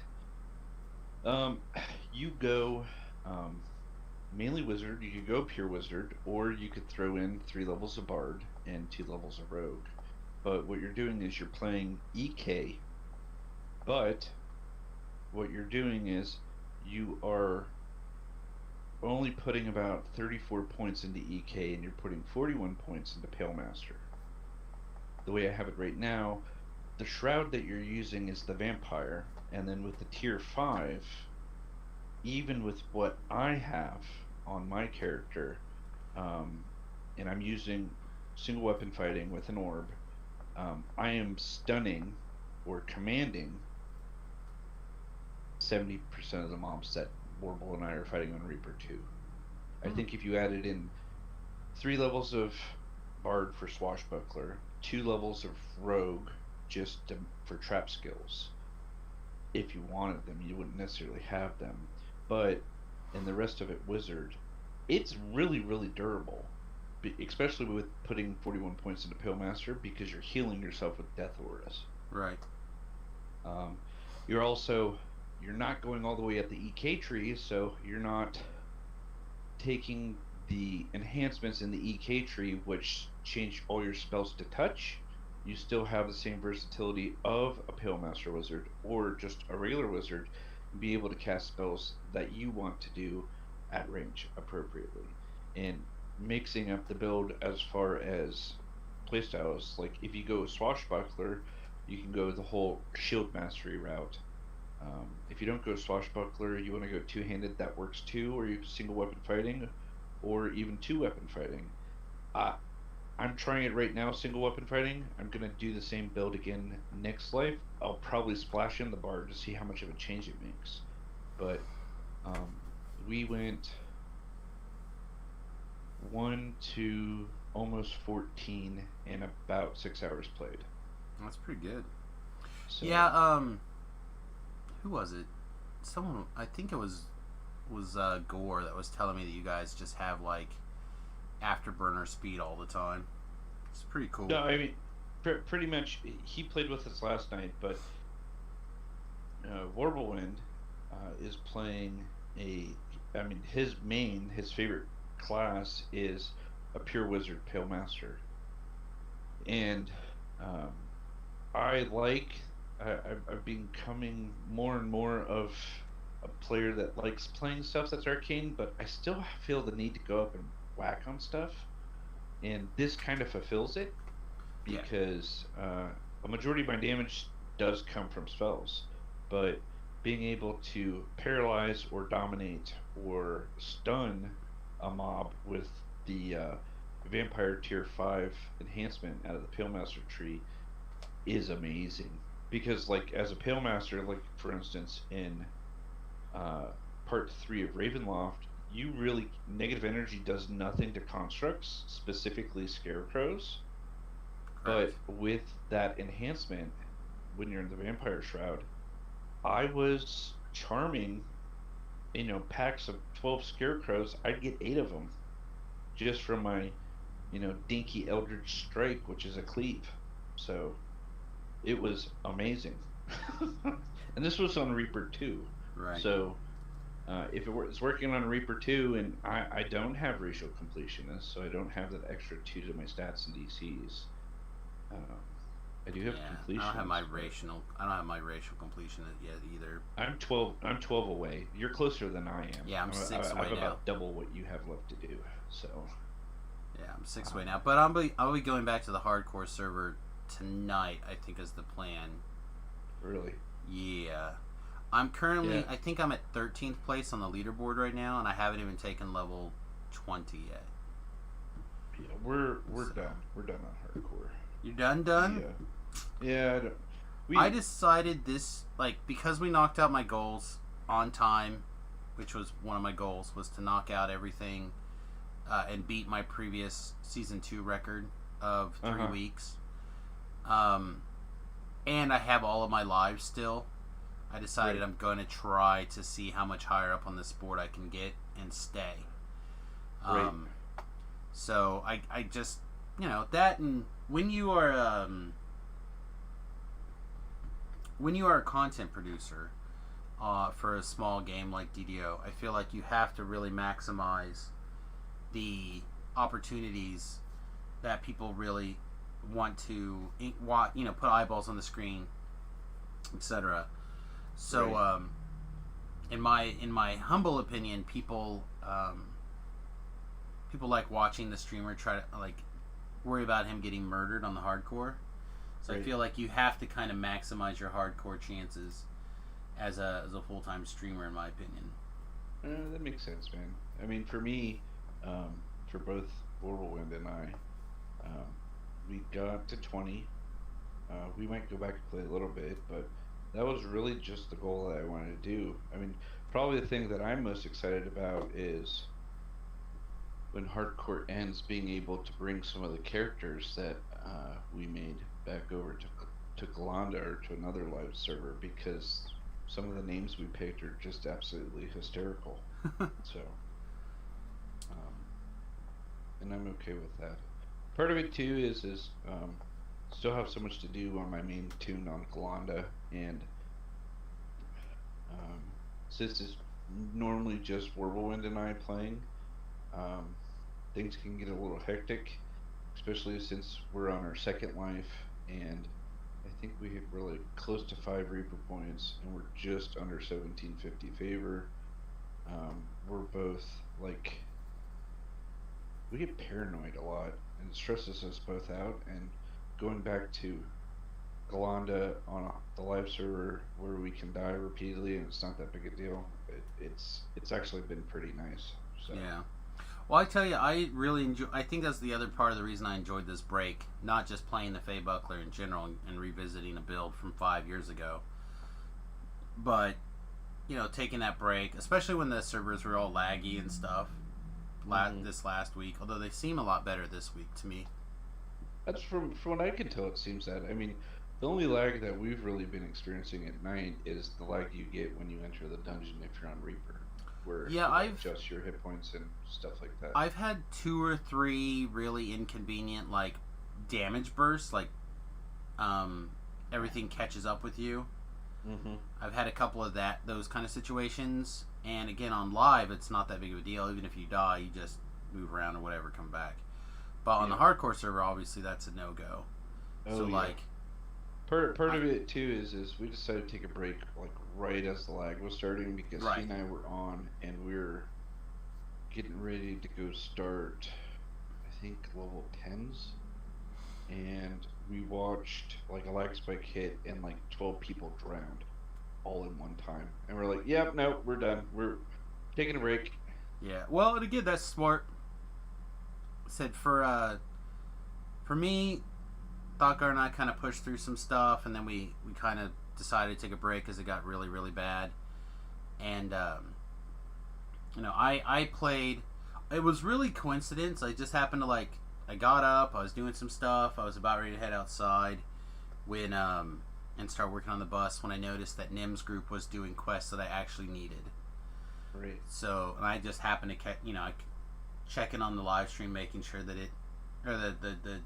Speaker 2: You go mainly wizard. You could go pure wizard, or you could throw in 3 levels of bard and 2 levels of rogue. But what you're doing is you're playing EK, but what you're doing is you are only putting about 34 points into EK, and you're putting 41 points into Pale Master. The way I have it right now, the shroud that you're using is the vampire, and then with the tier 5, even with what I have on my character, um, and I'm using single weapon fighting with an orb, I am stunning or commanding 70% of the mobs that Warble and I are fighting on Reaper 2. I
Speaker 1: Hmm.
Speaker 2: think if you added in 3 levels of Bard for Swashbuckler, 2 levels of Rogue just for trap skills, if you wanted them, you wouldn't necessarily have them. But, and the rest of it Wizard, it's really, really durable. Especially with putting 41 points into Pillmaster because you're healing yourself with Death Auras.
Speaker 1: Right.
Speaker 2: Um, you're not going all the way at the EK tree, so you're not taking the enhancements in the EK tree, which change all your spells to touch. You still have the same versatility of a Pillmaster Wizard or just a regular wizard, and be able to cast spells that you want to do at range appropriately. And mixing up the build as far as playstyles, like if you go Swashbuckler, you can go the whole shield mastery route. If you don't go Swashbuckler, you want to go two-handed, that works too, or you single weapon fighting, or even two weapon fighting. Uh, I'm trying it right now, single weapon fighting. I'm gonna do the same build again next life. I'll probably splash in the bar to see how much of a change it makes. But um, we went 1 to almost 14 in about 6 hours played.
Speaker 1: That's pretty good.
Speaker 2: So
Speaker 1: Yeah. Who was it? Someone. I think it was Gore that was telling me that you guys just have like afterburner speed all the time. It's pretty cool.
Speaker 2: no, I mean, pretty much he played with us last night, but Warblewind is playing a. I mean, his favorite class is a pure wizard, pale master, and um, I like. I'm becoming more and more of a player that likes playing stuff that's arcane, but I still feel the need to go up and whack on stuff, and this kind of fulfills it
Speaker 1: Yeah.
Speaker 2: because a majority of my damage does come from spells, but being able to paralyze or dominate or stun a mob with the vampire tier 5 enhancement out of the Palemaster tree is amazing. Because, like, as a Palemaster, like, for instance, in uh, part 3 of Ravenloft, you really, negative energy does nothing to constructs, specifically scarecrows.
Speaker 1: Correct.
Speaker 2: But with that enhancement, when you're in the Vampire Shroud, I was charming, packs of 12 scarecrows. I'd get 8 of them just from my, dinky Eldritch Strike, which is a cleave. So it was amazing. And this was on Reaper 2.
Speaker 1: Right.
Speaker 2: So if it's working on Reaper 2, and I don't have racial completionist, so I don't have that extra 2 to my stats and DCs. I do have completion.
Speaker 1: I don't have my racial completion yet either.
Speaker 2: I'm 12 away. You're closer than I am.
Speaker 1: Yeah, I'm 6 away
Speaker 2: I've
Speaker 1: now.
Speaker 2: about double what you have left to do. So.
Speaker 1: Yeah, I'm 6 away now. But I'll be going back to the hardcore server tonight. I think is the plan.
Speaker 2: Really?
Speaker 1: Yeah. I'm currently.
Speaker 2: Yeah.
Speaker 1: I think I'm at 13th place on the leaderboard right now, and I haven't even taken level 20 yet.
Speaker 2: Yeah, we're done. We're done on hardcore.
Speaker 1: You done?
Speaker 2: Yeah.
Speaker 1: I decided this, like, because we knocked out my goals on time, which was one of my goals, was to knock out everything and beat my previous season 2 record of 3 weeks. And I have all of my lives still. I decided I'm going to try to see how much higher up on this board I can get and stay. So I just, that, and when you are a content producer for a small game like DDO, I feel like you have to really maximize the opportunities that people really want to, put eyeballs on the screen, etc. So, in my humble opinion, people like watching the streamer try to worry about him getting murdered on the hardcore. So I feel like you have to kind of maximize your hardcore chances as a full-time streamer, in my opinion.
Speaker 2: That makes sense, man. I mean, for me, for both Whirlwind and I, um, we got to 20. We might go back and play a little bit, but that was really just the goal that I wanted to do. I mean, probably the thing that I'm most excited about is when Hardcore ends, being able to bring some of the characters that we made back over to Galanda or to another live server, because some of the names we picked are just absolutely hysterical. So, um, and I'm okay with that. Part of it too is still have so much to do on my main tune on Galanda, and um, since it's normally just Whirlwind and I playing, um, things can get a little hectic, especially since we're on our second life, and I think we're like close to 5 Reaper points, and we're just under 1750 favor. We're both like, we get paranoid a lot, and it stresses us both out. And going back to Galanda on the live server where we can die repeatedly and it's not that big a deal, it's actually been pretty nice. So
Speaker 1: Yeah. Well, I tell you, I really enjoy. I think that's the other part of the reason I enjoyed this break. Not just playing the feybuckler in general and revisiting a build from 5 years ago, but taking that break, especially when the servers were all laggy and stuff. This last week, although they seem a lot better this week to me.
Speaker 2: that's from what I can tell. It seems that, I mean, the only lag that we've really been experiencing at night is the lag you get when you enter the dungeon if you're on Reaper, where
Speaker 1: Yeah,
Speaker 2: I've adjust your hit points and stuff like that.
Speaker 1: I've had 2 or 3 really inconvenient like damage bursts, like everything catches up with you. I've had a couple of those kind of situations, and again on live, it's not that big of a deal. Even if you die, you just move around or whatever, come back. But on the hardcore server, obviously that's a no go. So like,
Speaker 2: part of it too is we decided to take a break like right as the lag was starting, because he and I were on and we were getting ready to go start, I think level 10s, and we watched like a lag spike hit and like 12 people drowned all in one time, and we're like, yep, no, we're done, we're taking a break.
Speaker 1: Yeah, well, and again, that's smart. Said for me, Thakar and I kind of pushed through some stuff, and then we kind of decided to take a break because it got really, really bad. And I played. It was really coincidence. I just happened to I got up, I was doing some stuff, I was about ready to head outside when and start working on the bus when I noticed that Nim's group was doing quests that I actually needed.
Speaker 2: Right.
Speaker 1: So, and I just happened to checking on the live stream, making sure that the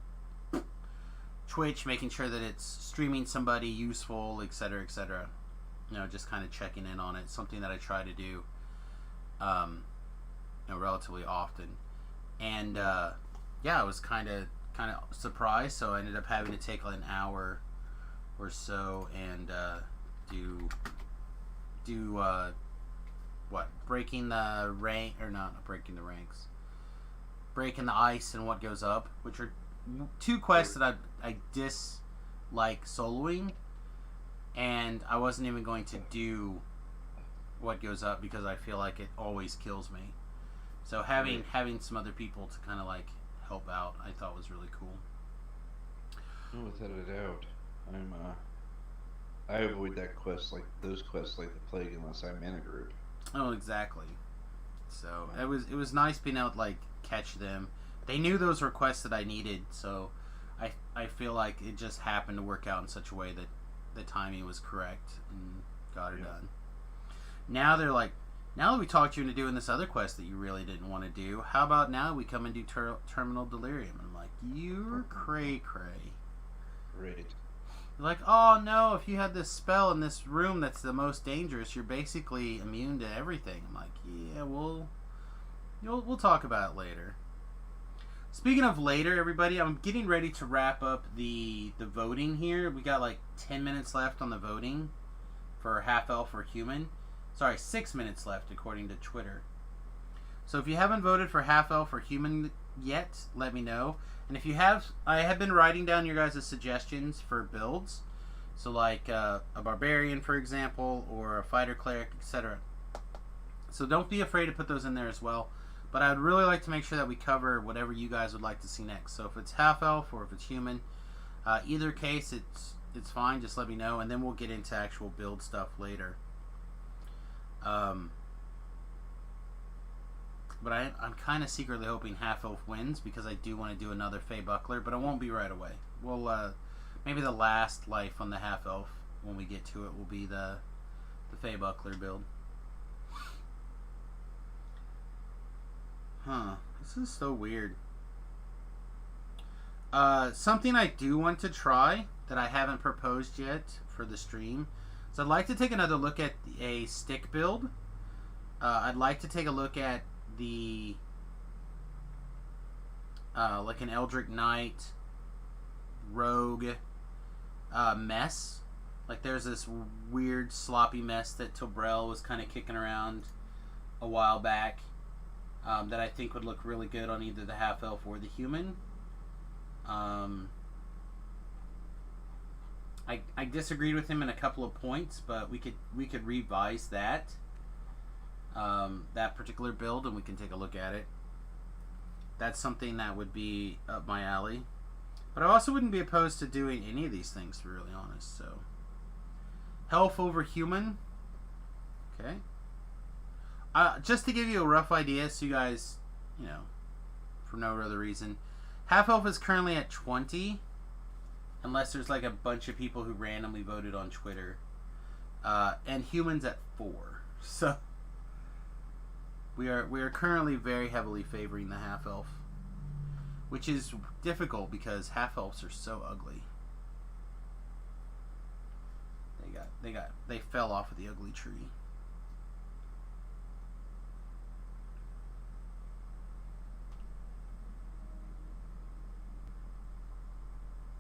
Speaker 1: Twitch, making sure that it's streaming somebody useful, etc., etc. Just kind of checking in on it. Something that I try to do, relatively often. And I was kind of surprised, so I ended up having to take like an hour or so and do breaking the rank, or not breaking the ranks, breaking the ice and what goes up, which are 2 quests that I dislike soloing, and I wasn't even going to do what goes up because I feel like it always kills me. So having some other people to kind of help out, I thought was really cool.
Speaker 2: Without a doubt, I avoid those quests like the plague unless I'm in a group.
Speaker 1: Oh, exactly. So it was nice being able to catch them. They knew those were quests that I needed, so I feel like it just happened to work out in such a way that the timing was correct and got her done. Now they're like, now that we talked you into doing this other quest that you really didn't want to do, how about now we come and do Terminal Delirium? And I'm like, you're cray.
Speaker 2: Right.
Speaker 1: They're like, oh no, if you had this spell in this room that's the most dangerous, you're basically immune to everything. I'm like, yeah, we'll talk about it later. Speaking of later, everybody, I'm getting ready to wrap up the voting here. We got 10 minutes left on the voting for half elf or human. Sorry, 6 minutes left according to Twitter. So if you haven't voted for half elf or human yet, let me know. And if you have, I have been writing down your guys' suggestions for builds. So a barbarian, for example, or a fighter cleric, etc. So don't be afraid to put those in there as well. But I'd really like to make sure that we cover whatever you guys would like to see next. So if it's half elf or if it's human, either case, it's fine. Just let me know, and then we'll get into actual build stuff later. But I'm kind of secretly hoping half elf wins because I do want to do another feybuckler, but it won't be right away. We'll maybe the last life on the half elf when we get to it will be the feybuckler build. Huh. This is so weird. Something I do want to try that I haven't proposed yet for the stream is I'd like to take another look at a stick build. I'd like to take a look at the like an Eldritch Knight rogue mess. Like there's this weird sloppy mess that Tobrel was kind of kicking around a while back. That I think would look really good on either the half elf or the human. I disagreed with him in a couple of points, but we could revise that that particular build, and we can take a look at it. That's something that would be up my alley. But I also wouldn't be opposed to doing any of these things, to be really honest. So, health over human. Okay. Just to give you a rough idea, so you guys, you know, for no other reason, half elf is currently at 20, unless there's like a bunch of people who randomly voted on Twitter, and humans at 4. So we are currently very heavily favoring the half elf, which is difficult because half elves are so ugly. They fell off of the ugly tree.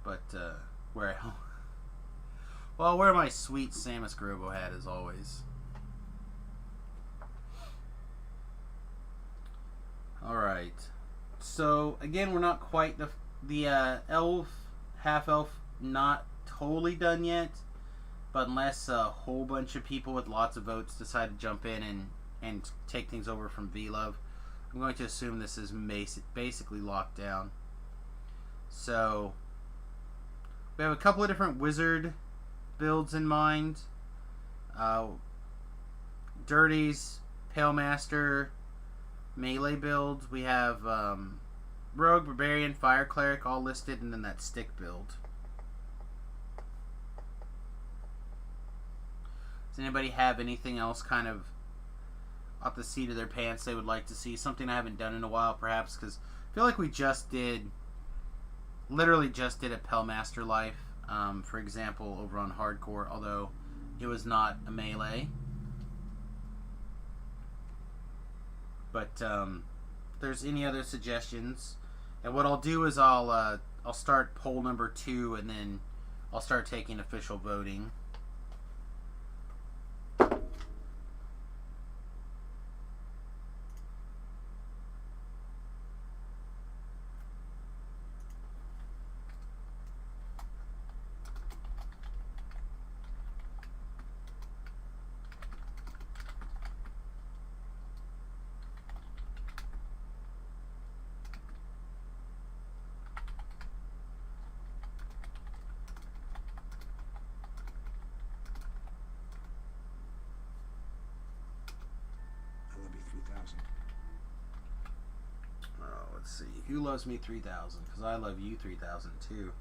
Speaker 1: But, well, I'll wear my sweet Samus Grobo hat as always. Alright. So, again, we're not quite the elf, half elf, not totally done yet. But unless a whole bunch of people with lots of votes decide to jump in and take things over from V-Love, I'm going to assume this is basically locked down. So we have a couple of different wizard builds in mind. Dirty's Pale Master melee build. We have Rogue, Barbarian, Fire Cleric all listed, and then that stick build. Does anybody have anything else kind of off the seat of their pants they would like to see? Something I haven't done in a while, perhaps, because I feel like we literally just did a Pale Master life, for example, over on Hardcore, although it was not a melee. But if there's any other suggestions, and what I'll do is I'll start poll number 2, and then I'll start taking official voting. Who loves me 3000? Because I love you 3000 too.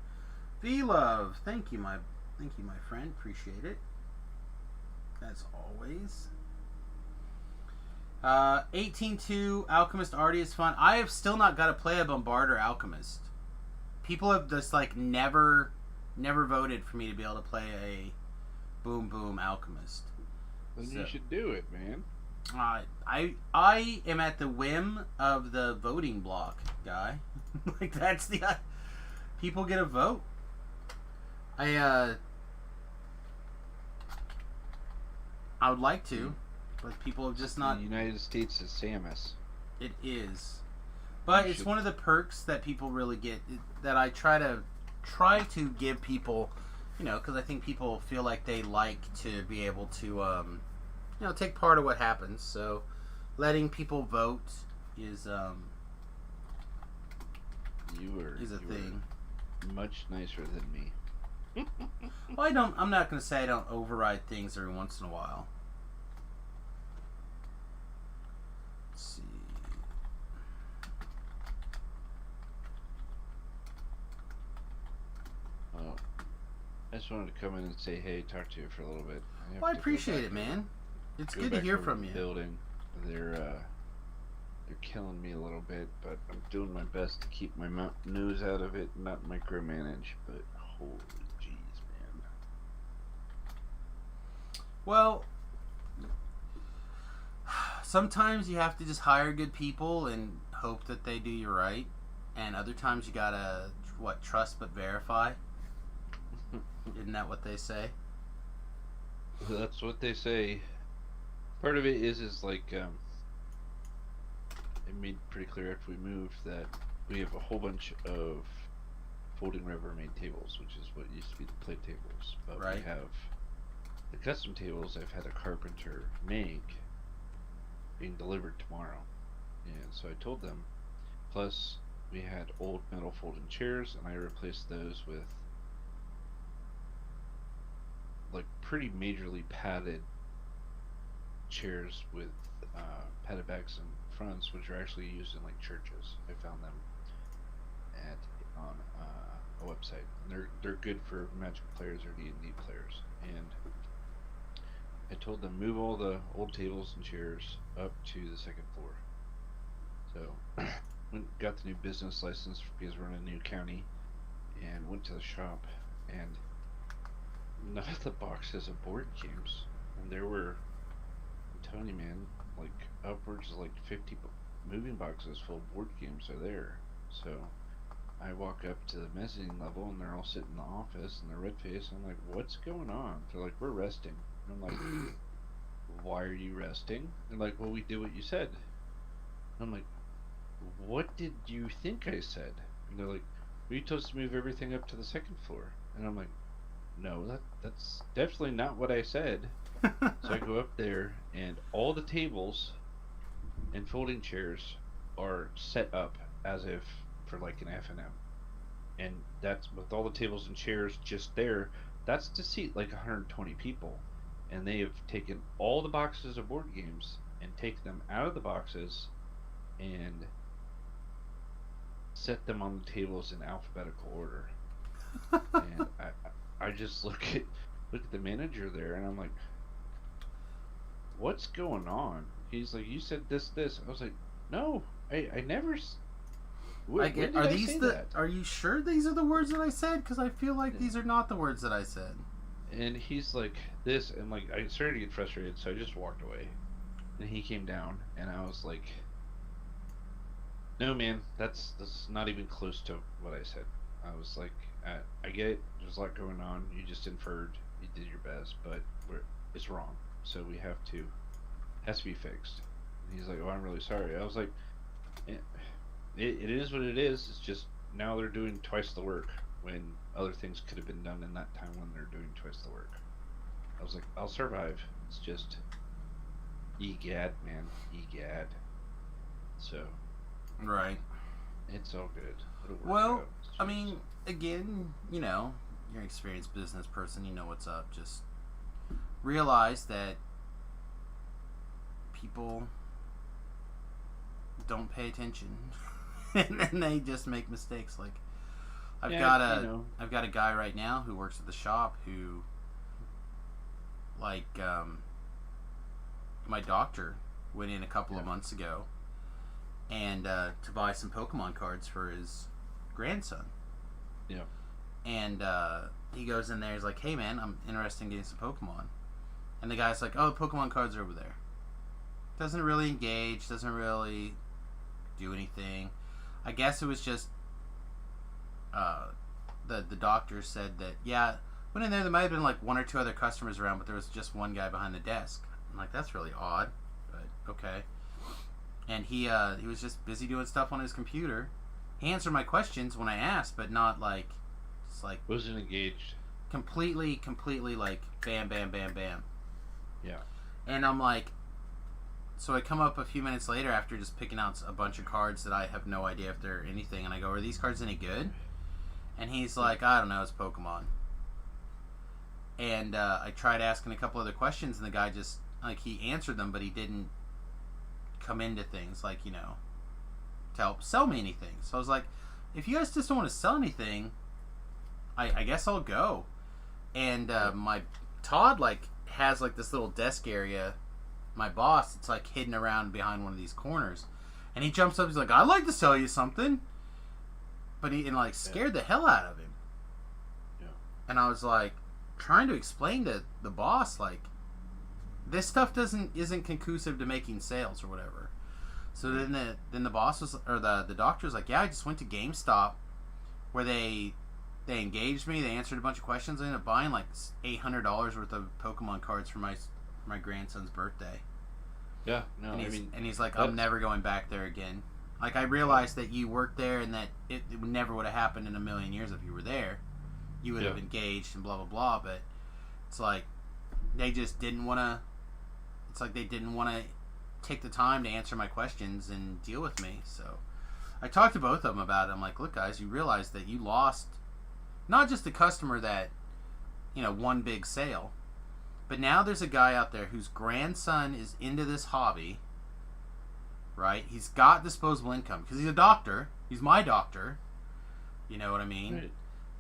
Speaker 1: V-Love, thank you my friend, appreciate it. As always. 18-2 Alchemist Artie is fun. I have still not got to play a Bombarder Alchemist. People have just like never voted for me to be able to play a Boom Boom Alchemist.
Speaker 2: Then you should do it, man.
Speaker 1: I am at the whim of the voting block, guy. Like that's the people get a vote. I would like to, but people have just not.
Speaker 2: The United States is Samus.
Speaker 1: It is, but it's one of the perks that people really get. That I try to give people, you know, because I think people feel like they like to be able to, you know, take part of what happens. So letting people vote is is a thing.
Speaker 2: Much nicer than me.
Speaker 1: Well, I'm not going to say I don't override things every once in a while. Let's see.
Speaker 2: Well, I just wanted to come in and say hey, talk to you for a little bit.
Speaker 1: Well, I appreciate it, man. It's good to hear from you.
Speaker 2: Building, they're killing me a little bit, but I'm doing my best to keep my nose out of it, and not micromanage. But holy jeez, man.
Speaker 1: Well, sometimes you have to just hire good people and hope that they do you right, and other times you gotta trust but verify. Isn't that what they say?
Speaker 2: That's what they say. Part of it is like it made pretty clear after we moved that we have a whole bunch of folding Rubbermaid tables, which is what used to be the plate tables. But
Speaker 1: right.
Speaker 2: We have the custom tables I've had a carpenter make being delivered tomorrow. And so I told them, plus we had old metal folding chairs, and I replaced those with like pretty majorly padded chairs with padded backs and fronts, which are actually used in like churches. I found them on a website, and they're good for Magic players or D&D players. And I told them move all the old tables and chairs up to the second floor. So got the new business license because we're in a new county, and went to the shop, and none of the boxes of board games, and there were, I'm telling you, man, like upwards of like 50 moving boxes full of board games are there. So I walk up to the mezzanine level, and they're all sitting in the office, and they're red faced. I'm like, what's going on? They're like, we're resting. And I'm like, why are you resting? They're like, well, we did what you said. I'm like, what did you think I said? And they're like, well, you told us to move everything up to the second floor. And I'm like, no, that's definitely not what I said. So I go up there, and all the tables and folding chairs are set up as if for like an F&M. And that's with all the tables and chairs just there, that's to seat like 120 people. And they have taken all the boxes of board games and take them out of the boxes and set them on the tables in alphabetical order. And I just look at the manager there, and I'm like, what's going on? He's like, you said this. I was like, no, I never.
Speaker 1: Are you sure these are the words that I said? Because I feel like these are not the words that I said.
Speaker 2: And he's like, this, and like I started to get frustrated, so I just walked away. And he came down, and I was like, no, man, that's not even close to what I said. I was like, I get it. There's a lot going on. You just inferred. You did your best, but it's wrong. So we has to be fixed. And he's like, oh, I'm really sorry. I was like, it is what it is. It's just now they're doing twice the work when other things could have been done in that time when they're doing twice the work. I was like, I'll survive. It's just egad, man, egad. So
Speaker 1: right,
Speaker 2: it's all good.
Speaker 1: Well, I mean, again, you know, you're an experienced business person. You know what's up. Just realize that people don't pay attention, and they just make mistakes. Like I've got a guy right now who works at the shop who, like, my doctor went in a couple of months ago, and to buy some Pokemon cards for his grandson.
Speaker 2: Yeah.
Speaker 1: And he goes in there. He's like, "Hey, man, I'm interested in getting some Pokemon." And the guy's like, "Oh, the Pokemon cards are over there." Doesn't really engage. Doesn't really do anything. I guess it was just the doctor said that, yeah, went in there. There might have been like one or two other customers around, but there was just one guy behind the desk. I'm like, that's really odd, but okay. And he was just busy doing stuff on his computer. He answered my questions when I asked, but not like, just like
Speaker 2: wasn't engaged.
Speaker 1: Completely like bam, bam, bam, bam.
Speaker 2: Yeah.
Speaker 1: And I'm like, So I come up a few minutes later after just picking out a bunch of cards that I have no idea if they're anything, and I go, "Are these cards any good?" And he's like, "I don't know, it's Pokemon." And I tried asking a couple other questions, and the guy just like he answered them, but he didn't come into things like to help sell me anything. So I was like, if you guys just don't want to sell anything, I guess I'll go. And my Todd like has like this little desk area. My boss, it's like hidden around behind one of these corners, and he jumps up. He's like, "I'd like to sell you something," but he like scared the hell out of him.
Speaker 2: Yeah.
Speaker 1: And I was like, trying to explain to the boss like, this stuff isn't conclusive to making sales or whatever. So then the boss was, or the doctor was like, "Yeah, I just went to GameStop, where they engaged me. They answered a bunch of questions. I ended up buying like $800 worth of Pokemon cards for my grandson's birthday."
Speaker 2: Yeah, no,
Speaker 1: and he's like, "I'm never going back there again. Like, I realized that you worked there, and that it never would have happened in a million years if you were there. You would have engaged and blah blah blah. But it's like they just didn't want to. It's like they didn't want to take the time to answer my questions and deal with me. So I talked to both of them about it. I'm like, look, guys, you realize that you lost not just a customer that one big sale, but now there's a guy out there whose grandson is into this hobby. Right? He's got disposable income because he's a doctor. He's my doctor. You know what I mean?
Speaker 2: Right.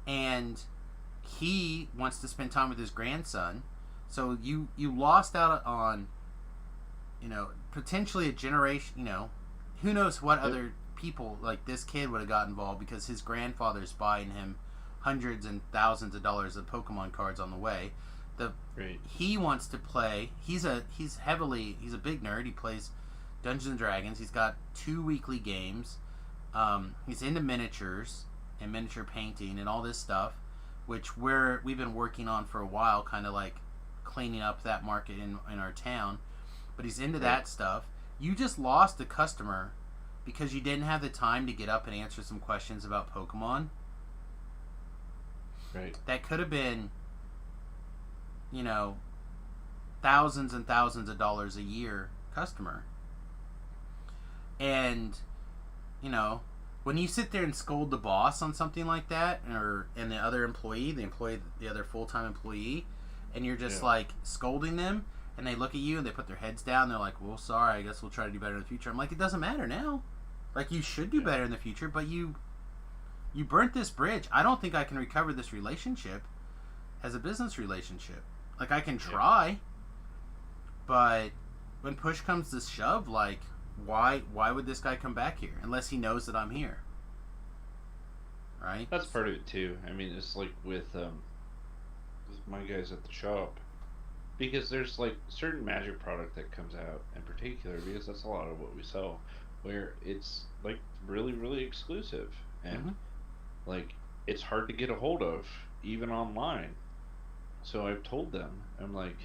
Speaker 1: And he wants to spend time with his grandson. So you lost out on, potentially a generation, who knows what other people like this kid would have got involved because his grandfather's buying him hundreds and thousands of dollars of Pokemon cards on the way. He wants to play. He's a big nerd. He plays Dungeons and Dragons. He's got 2 weekly games. He's into miniatures and miniature painting and all this stuff, which we've been working on for a while, kind of like cleaning up that market in our town. But he's into that stuff. You just lost a customer because you didn't have the time to get up and answer some questions about Pokemon.
Speaker 2: Right.
Speaker 1: That could have been, thousands and thousands of dollars a year customer. And, when you sit there and scold the boss on something like that, and the other employee, the other full-time employee, and you're just like scolding them, and they look at you and they put their heads down, they're like, "Well, sorry, I guess we'll try to do better in the future." I'm like, it doesn't matter now. Like, you should do better in the future, but you burnt this bridge. I don't think I can recover this relationship as a business relationship. Like, I can try, but when push comes to shove, like, why would this guy come back here unless he knows that I'm here? Right?
Speaker 2: That's part of it too. I mean, it's like with my guys at the shop, because there's like certain magic product that comes out in particular, because that's a lot of what we sell, where it's like really, really exclusive, and like it's hard to get a hold of even online. So I've told them, I'm like,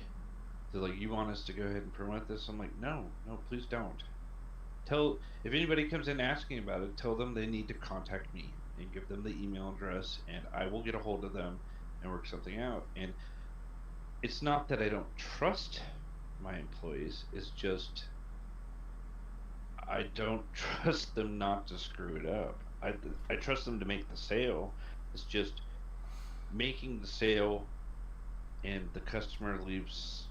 Speaker 2: they're like, "You want us to go ahead and promote this?" I'm like, no, please don't. If anybody comes in asking about it, tell them they need to contact me and give them the email address, and I will get a hold of them and work something out. And it's not that I don't trust my employees, it's just I don't trust them not to screw it up. I trust them to make the sale. It's just making the sale and the customer leaves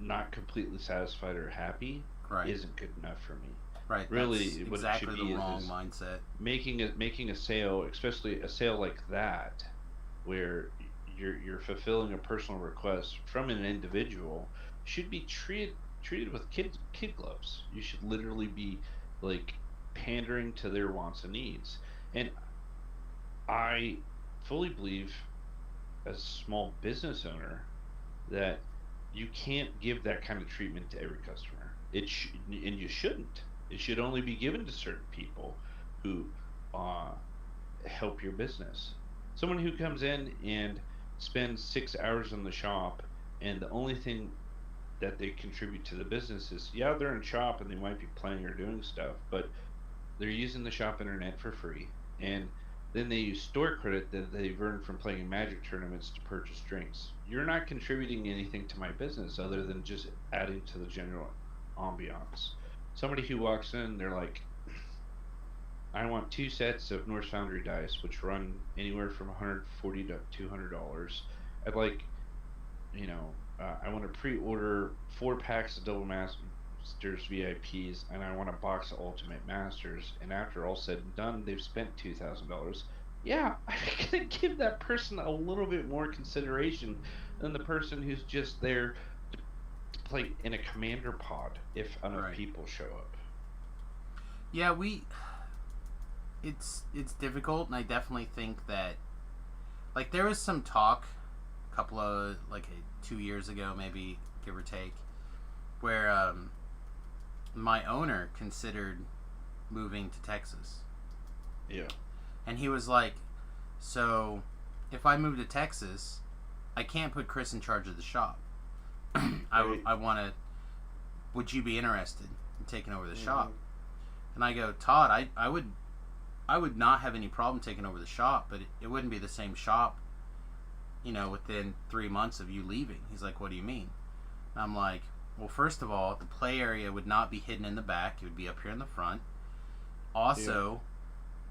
Speaker 2: not completely satisfied or happy isn't good enough for me.
Speaker 1: Right.
Speaker 2: Really,
Speaker 1: that's
Speaker 2: what
Speaker 1: exactly
Speaker 2: it should be
Speaker 1: the wrong
Speaker 2: is
Speaker 1: mindset.
Speaker 2: Making a sale, especially a sale like that, where you're fulfilling a personal request from an individual, should be treated with kid gloves. You should literally be like pandering to their wants and needs. And I fully believe, as a small business owner, that you can't give that kind of treatment to every customer. And you shouldn't. It should only be given to certain people who help your business. Someone who comes in and spends 6 hours in the shop, and the only thing that they contribute to the business is, they're in shop and they might be playing or doing stuff, but they're using the shop internet for free, and then they use store credit that they've earned from playing in Magic tournaments to purchase drinks. You're not contributing anything to my business other than just adding to the general ambiance. Somebody who walks in, they're like, I want 2 sets of Norse Foundry dice, which run anywhere from $140 to $200. I'd like, I want to pre-order 4 packs of Double Masters VIPs, and I want a box of Ultimate Masters. And after all said and done, they've spent $2,000. Yeah, I'm gonna give that person a little bit more consideration than the person who's just there to play in a commander pod if enough
Speaker 1: Right.
Speaker 2: people show up.
Speaker 1: Yeah, it's difficult, and I definitely think that, like, there was some talk a couple of, like, 2 years ago, maybe, give or take, where my owner considered moving to Texas.
Speaker 2: Yeah.
Speaker 1: And he was like, so if I move to Texas, I can't put Chris in charge of the shop. I want to, would you be interested in taking over the shop? And I go, Todd, I would not have any problem taking over the shop, but it wouldn't be the same shop, within 3 months of you leaving. He's like, what do you mean? And I'm like, well, first of all, the play area would not be hidden in the back. It would be up here in the front. Also,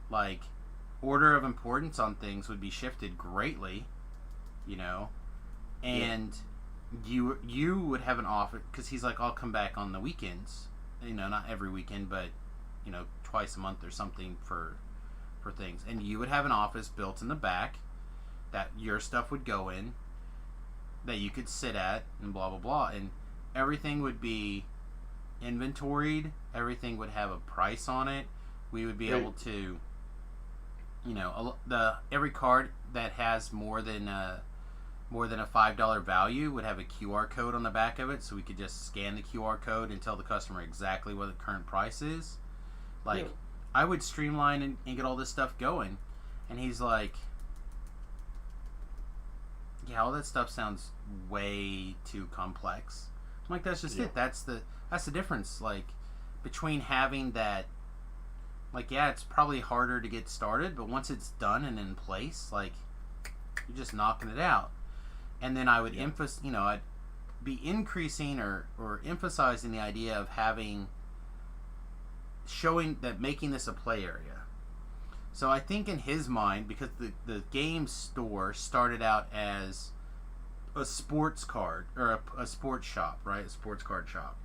Speaker 1: like, order of importance on things would be shifted greatly, and you would have an office, because he's like, I'll come back on the weekends, not every weekend, but twice a month or something for things, and you would have an office built in the back that your stuff would go in, that you could sit at, and blah blah blah, and everything would be inventoried, everything would have a price on it. We would be able to, every card that has more than a $5 value would have a QR code on the back of it, so we could just scan the QR code and tell the customer exactly what the current price is. Like, I would streamline and get all this stuff going. And he's like, yeah, all that stuff sounds way too complex. I'm like, that's just it. That's the difference, like, between having that, like, yeah, it's probably harder to get started, but once it's done and in place, like, you're just knocking it out. And then I would I'd be increasing or emphasizing the idea of making this a play area. So I think in his mind, because the game store started out as a sports card, or a sports shop, right? A sports card shop.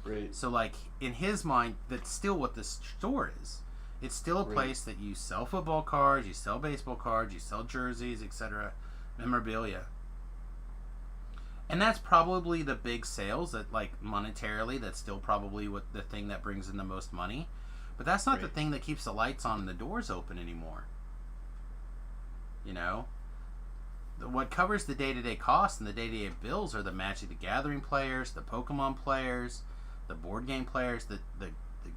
Speaker 2: Right.
Speaker 1: So, like, in his mind, that's still what the store is. It's still a place that you sell football cards, you sell baseball cards, you sell jerseys, etc., memorabilia. And that's probably the big sales that, like, monetarily, that's still probably what the thing that brings in the most money. But that's not the thing that keeps the lights on and the doors open anymore. What covers the day-to-day costs and the day-to-day bills are the Magic the Gathering players, the Pokemon players, the board game players, the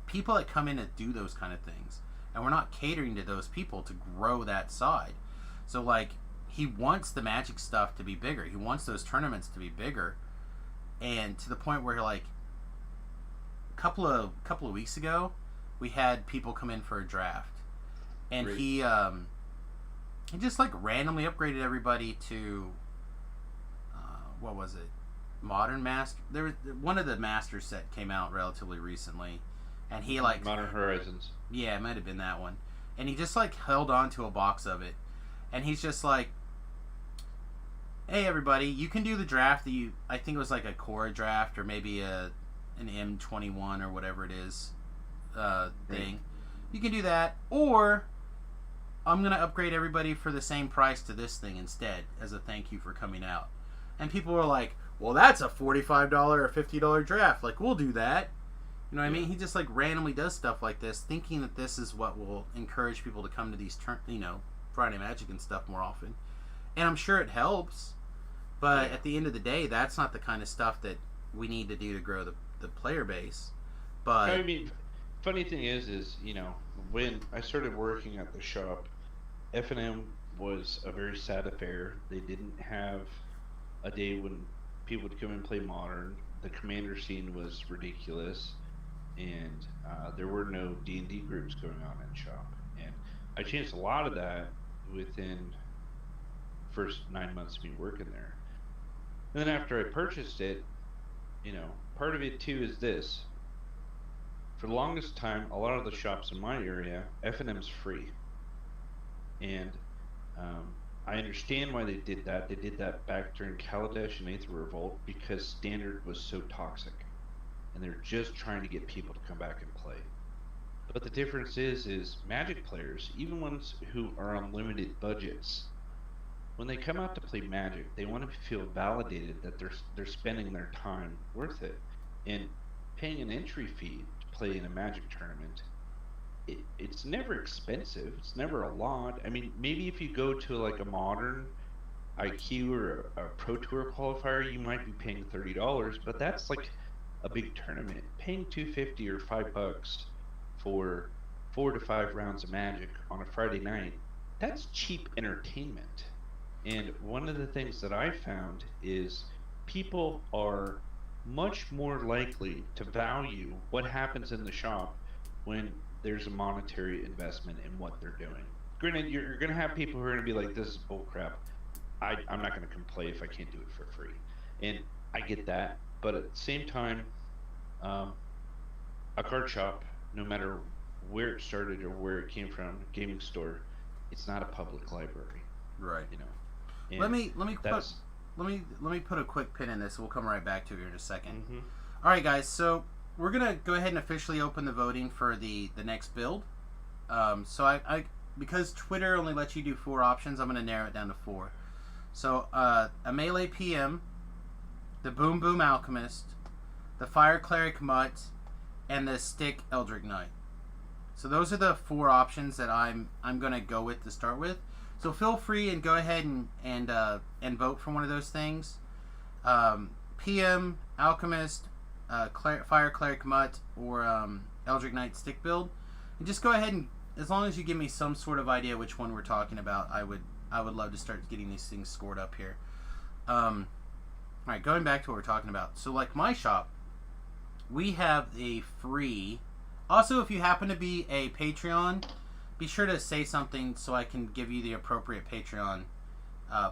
Speaker 1: people that come in to do those kind of things. And we're not catering to those people to grow that side. So, like, he wants the Magic stuff to be bigger. He wants those tournaments to be bigger. And to the point where, like, a couple of weeks ago, we had people come in for a draft. And he just, like, randomly upgraded everybody to, what was it? Modern Master. There was one of the Master set came out relatively recently, and he, like,
Speaker 2: Modern Horizons.
Speaker 1: Yeah, it might have been that one. And he just, like, held on to a box of it, and he's just like, hey everybody, you can do the draft that I think it was like a Cora draft, or maybe an M21 or whatever it is thing. You can do that, or I'm gonna upgrade everybody for the same price to this thing instead, as a thank you for coming out. And people were like, well, that's a $45 or $50 draft, like, we'll do that. You know what I mean? He just, like, randomly does stuff like this, thinking that this is what will encourage people to come to these Friday Magic and stuff more often. And I'm sure it helps, but at the end of the day, that's not the kind of stuff that we need to do to grow the player base. But
Speaker 2: I mean, funny thing is when I started working at the shop, F&M was a very sad affair. They didn't have a day when people would come and play Modern. The Commander scene was ridiculous, and there were no D&D groups going on in shop. And I changed a lot of that within the first 9 months of me working there. And then after I purchased it, Part of it too is this. For the longest time, a lot of the shops in my area, F&M's free. And I understand why they did that. They did that back during Kaladesh and Aether Revolt because Standard was so toxic. And they're just trying to get people to come back and play. But the difference is Magic players, even ones who are on limited budgets, when they come out to play Magic, they want to feel validated that they're spending their time worth it. And paying an entry fee to play in a Magic tournament, it's never expensive. It's never a lot. I mean, maybe if you go to like a modern IQ or a Pro Tour qualifier, you might be paying $30, but that's like a big tournament. Paying $250 or $5 for 4 to 5 rounds of Magic on a Friday night, that's cheap entertainment. And one of the things that I found is people are much more likely to value what happens in the shop when there's a monetary investment in what they're doing. Granted, you're going to have people who are going to be like, this is bullcrap. I'm not going to come play if I can't do it for free. And I get that. But at the same time, a card shop, no matter where it started or where it came from, gaming store, it's not a public library.
Speaker 1: Right.
Speaker 2: And
Speaker 1: let me put a quick pin in this. We'll come right back to it here in a second.
Speaker 2: Mm-hmm.
Speaker 1: All right, guys. So we're gonna go ahead and officially open the voting for the next build. So I because Twitter only lets you do 4 options, I'm gonna narrow it down to 4. So a melee PM, the Boom Boom Alchemist, the Fire Cleric Mutt, and the Stick Eldritch Knight. So those are the 4 options that I'm gonna go with to start with. So feel free and go ahead and vote for one of those things. PM, Alchemist, Fire Cleric Mutt, or Eldritch Knight Stick build. And just go ahead and, as long as you give me some sort of idea which one we're talking about, I would love to start getting these things scored up here. Alright, going back to what we're talking about. So like my shop, we have a free... Also, if you happen to be a Patreon, be sure to say something so I can give you the appropriate Patreon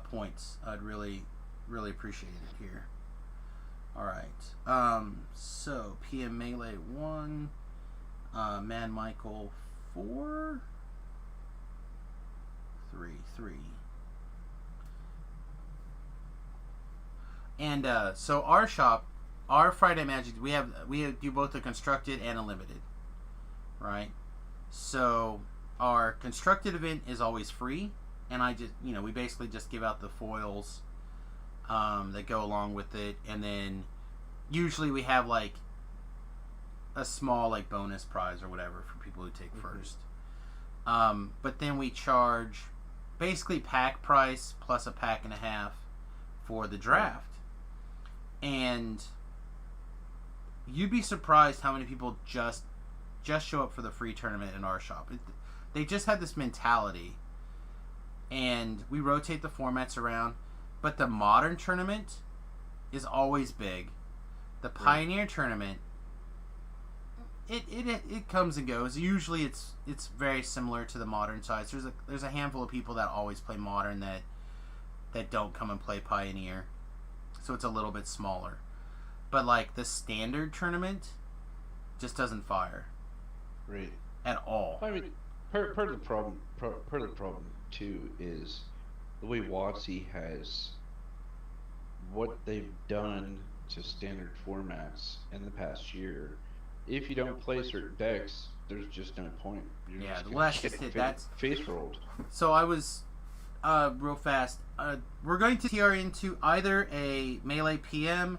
Speaker 1: points. I'd really, really appreciate it here. Alright. So, PM Melee 1. Man Michael 4. 3. And so our shop, our Friday Magic, we do both a constructed and a limited, right? So our constructed event is always free, and we basically just give out the foils that go along with it, and then usually we have like a small like bonus prize or whatever for people who take first. But then we charge basically pack price plus a pack and a half for the draft. And you'd be surprised how many people just show up for the free tournament in our shop. They just have this mentality. And we rotate the formats around. But the modern tournament is always big. The Pioneer tournament, it comes and goes. Usually it's very similar to the modern size. There's a handful of people that always play modern that don't come and play Pioneer. So it's a little bit smaller. But like the standard tournament just doesn't fire.
Speaker 2: Right.
Speaker 1: At all.
Speaker 2: I mean, part of the problem too is the way WotC has what they've done to standard formats in the past year. If you don't play certain decks, there's just no point.
Speaker 1: The last that's
Speaker 2: face rolled.
Speaker 1: So I was real fast. We're going to TR into either a melee PM,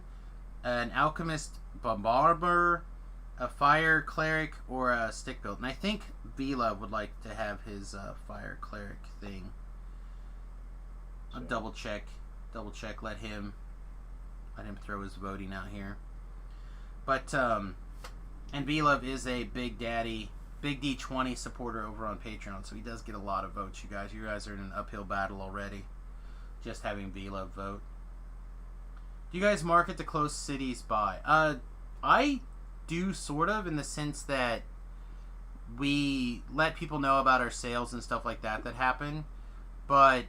Speaker 1: an alchemist bombarder, a fire cleric, or a stick build. And I think Vila would like to have his fire cleric thing. I'll double check. Let him throw his voting out here. But and Vila is a Big D20 supporter over on Patreon, so he does get a lot of votes. You guys are in an uphill battle already, just having Vila vote. Do you guys market to close cities by? I do, sort of, in the sense that we let people know about our sales and stuff like that happen. But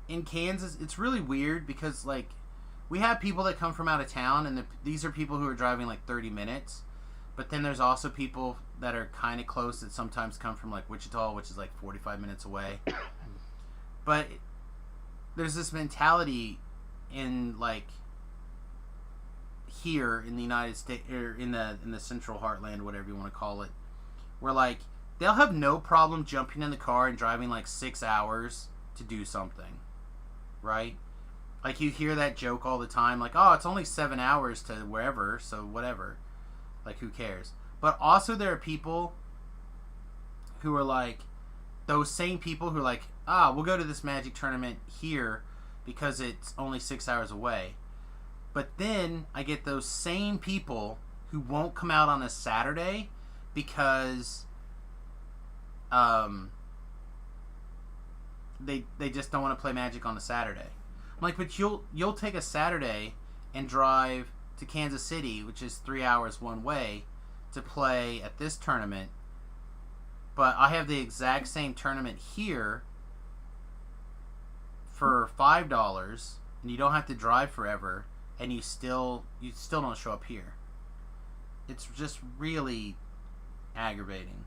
Speaker 1: in Kansas, it's really weird because, like, we have people that come from out of town, and these are people who are driving like 30 minutes. But then there's also people that are kind of close that sometimes come from like Wichita, which is like 45 minutes away. But there's this mentality in like here in the United States, or in the central heartland, whatever you want to call it, where like they'll have no problem jumping in the car and driving like 6 hours to do something, right? Like you hear that joke all the time, like, oh, it's only 7 hours to wherever, so whatever, like who cares? But also there are people who are like, those same people who are like, we'll go to this Magic tournament here because it's only 6 hours away. But then I get those same people who won't come out on a Saturday because they just don't want to play Magic on a Saturday. I'm like, but you'll take a Saturday and drive to Kansas City, which is 3 hours one way, to play at this tournament. But I have the exact same tournament here for $5, and you don't have to drive forever, and you still don't show up here. It's just really aggravating.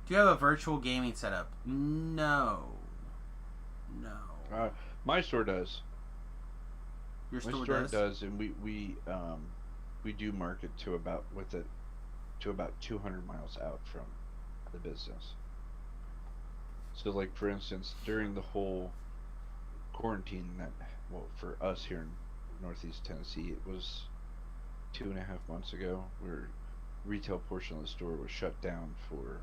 Speaker 1: Do you have a virtual gaming setup? No.
Speaker 2: My store does.
Speaker 1: Your store
Speaker 2: My store
Speaker 1: does?
Speaker 2: does, and we do market to about 200 miles out from the business. So, like for instance, during the whole quarantine for us here in Northeast Tennessee, it was 2.5 months ago, where retail portion of the store was shut down for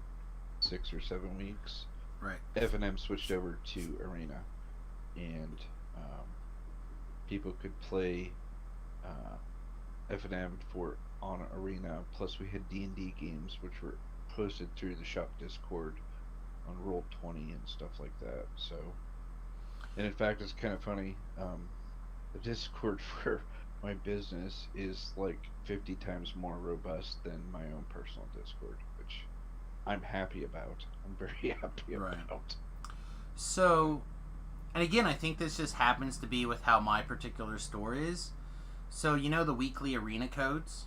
Speaker 2: 6 or 7 weeks.
Speaker 1: Right.
Speaker 2: F&M switched over to Arena, and people could play F&M on Arena. Plus, we had D&D games, which were posted through the shop Discord on Roll20 and stuff like that. So, and in fact, it's kind of funny. The Discord for my business is like 50 times more robust than my own personal Discord, which I'm happy about. I'm very happy about.
Speaker 1: So, and again, I think this just happens to be with how my particular store is. So, you know the weekly arena codes?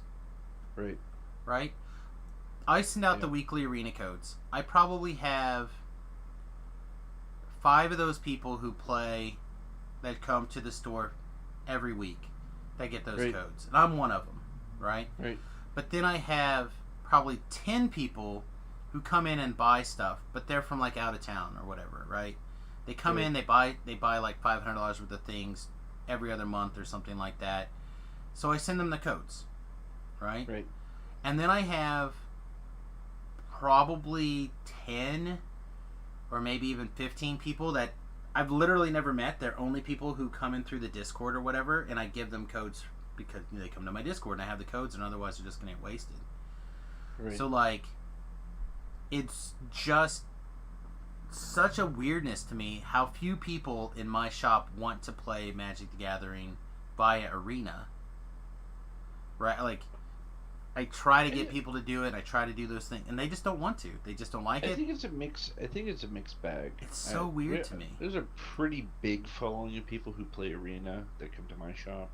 Speaker 1: Right? I send out the weekly arena codes. I probably have 5 of those people who play, that come to the store every week, that get those codes. And I'm one of them, right? But then I have probably 10 people who come in and buy stuff, but they're from like out of town or whatever, right? They come in, they buy like $500 worth of things every other month or something like that. So I send them the codes, right? And then I have probably 10 or maybe even 15 people that I've literally never met. They're only people who come in through the Discord or whatever, and I give them codes because they come to my Discord and I have the codes, and otherwise they're just going to get wasted. So, like, it's just such a weirdness to me how few people in my shop want to play Magic the Gathering via Arena. Right? Like, I try to get people to do it. I try to do those things, and they just don't want to. They just don't like it.
Speaker 2: I think it's a mixed bag.
Speaker 1: It's so weird to me.
Speaker 2: There's a pretty big following of people who play Arena that come to my shop,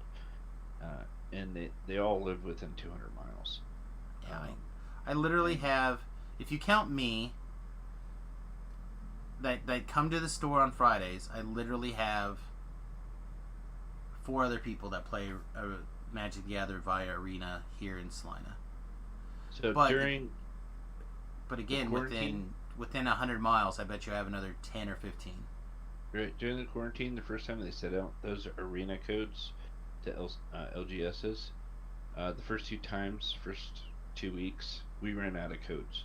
Speaker 2: and they all live within 200 miles.
Speaker 1: Yeah, I literally have, if you count me, that come to the store on Fridays, I literally have 4 other people that play Magic the Gathering via Arena here in Salina.
Speaker 2: So
Speaker 1: but again, within 100 miles, I bet you have another 10 or 15.
Speaker 2: Right. During the quarantine, the first time they set out those Arena codes to LGSs, the first 2 weeks, we ran out of codes.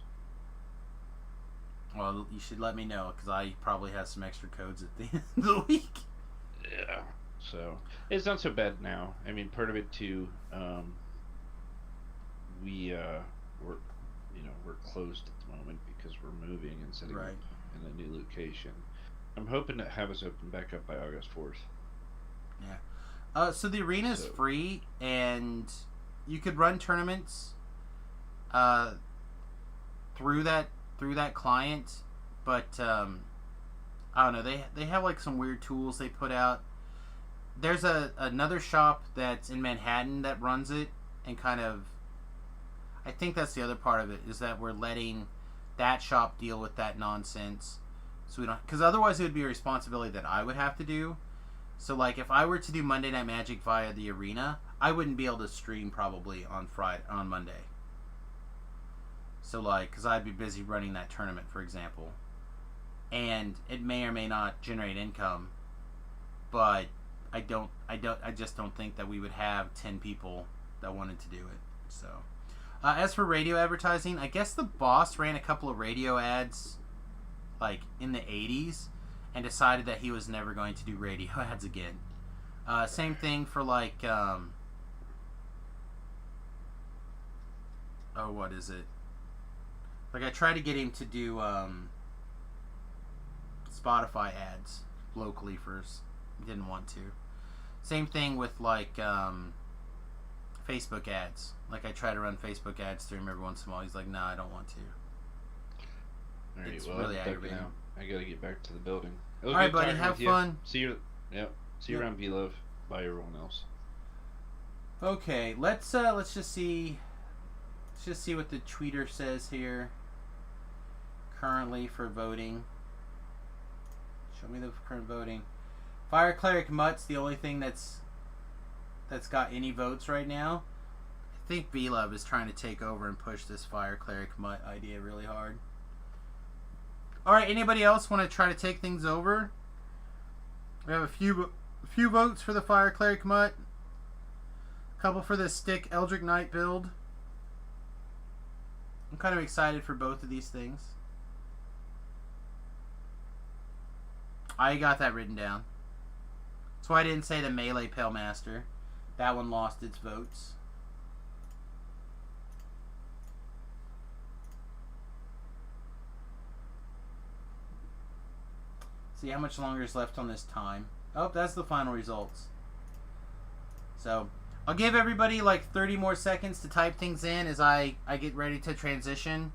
Speaker 1: Well, you should let me know, because I probably have some extra codes at the end of the week.
Speaker 2: Yeah. So it's not so bad now. I mean, part of it too. We're closed at the moment because we're moving and setting up in a new location. I'm hoping to have us open back up by August 4th.
Speaker 1: Yeah. So the arena is free, and you could run tournaments through that client, but I don't know. They have like some weird tools they put out. there's another shop that's in Manhattan that runs it, and kind of, I think that's the other part of it, is that we're letting that shop deal with that nonsense, so we don't, because otherwise it would be a responsibility that I would have to do. So like if I were to do Monday Night Magic via the arena, I wouldn't be able to stream probably on Monday. So like, because I'd be busy running that tournament, for example, and it may or may not generate income, but I just don't think that we would have 10 people that wanted to do it. So as for radio advertising, I guess the boss ran a couple of radio ads like in the 80s and decided that he was never going to do radio ads again. Same thing for like what is it? Like I tried to get him to do Spotify ads locally first. He didn't want to. Same thing with like Facebook ads. Like I try to run Facebook ads through him every once in a while. He's like, "No, I don't want to."
Speaker 2: Alright,
Speaker 1: It's
Speaker 2: well,
Speaker 1: really
Speaker 2: I'm
Speaker 1: aggravating.
Speaker 2: now. I gotta get back to the building.
Speaker 1: All right, buddy. Have fun.
Speaker 2: See you. Yep. See you
Speaker 1: Yep.
Speaker 2: around, B-Love. Bye, everyone else.
Speaker 1: Okay, let's just see. Let's just see what the tweeter says here. Currently for voting. Show me the current voting. Fire Cleric Mutt's the only thing that's got any votes right now. I think B-Love is trying to take over and push this Fire Cleric Mutt idea really hard. Alright, anybody else want to try to take things over? We have a few votes for the Fire Cleric Mutt. A couple for the Stick Eldritch Knight build. I'm kind of excited for both of these things. I got that written down. That's why I didn't say the Melee Pale Master. That one lost its votes. See how much longer is left on this time. Oh, that's the final results. So, I'll give everybody like 30 more seconds to type things in as I get ready to transition.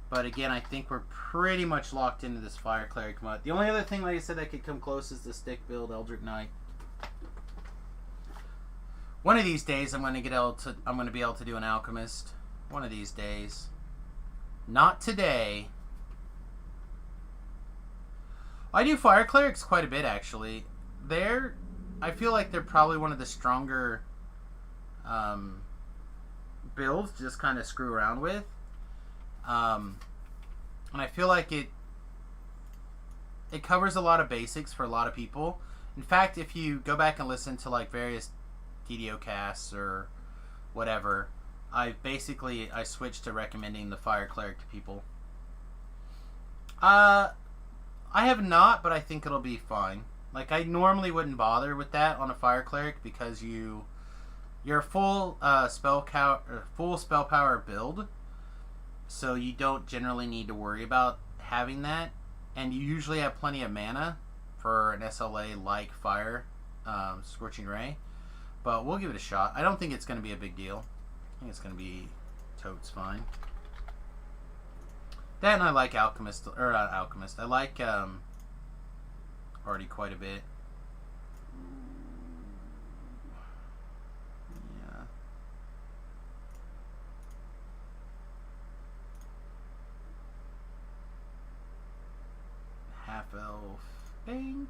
Speaker 1: But again, I think we're pretty much locked into this Fire Cleric Mutt. The only other thing, like I said, that could come close is the stick build Eldritch Knight. One of these days, I'm going to be able to do an Alchemist. One of these days. Not today. I do Fire Clerics quite a bit, actually. I feel like they're probably one of the stronger builds to just kind of screw around with. And I feel like it covers a lot of basics for a lot of people. In fact, if you go back and listen to like various DDO casts or whatever, I switched to recommending the Fire Cleric to people. I have not, but I think it'll be fine. Like I normally wouldn't bother with that on a Fire Cleric because you're full spell power build. So you don't generally need to worry about having that. And you usually have plenty of mana for an SLA like Fire, Scorching Ray. But we'll give it a shot. I don't think it's going to be a big deal. I think it's going to be totes fine. That and I like Alchemist, or not Alchemist. I like already quite a bit. Yeah. Half Elf Bank.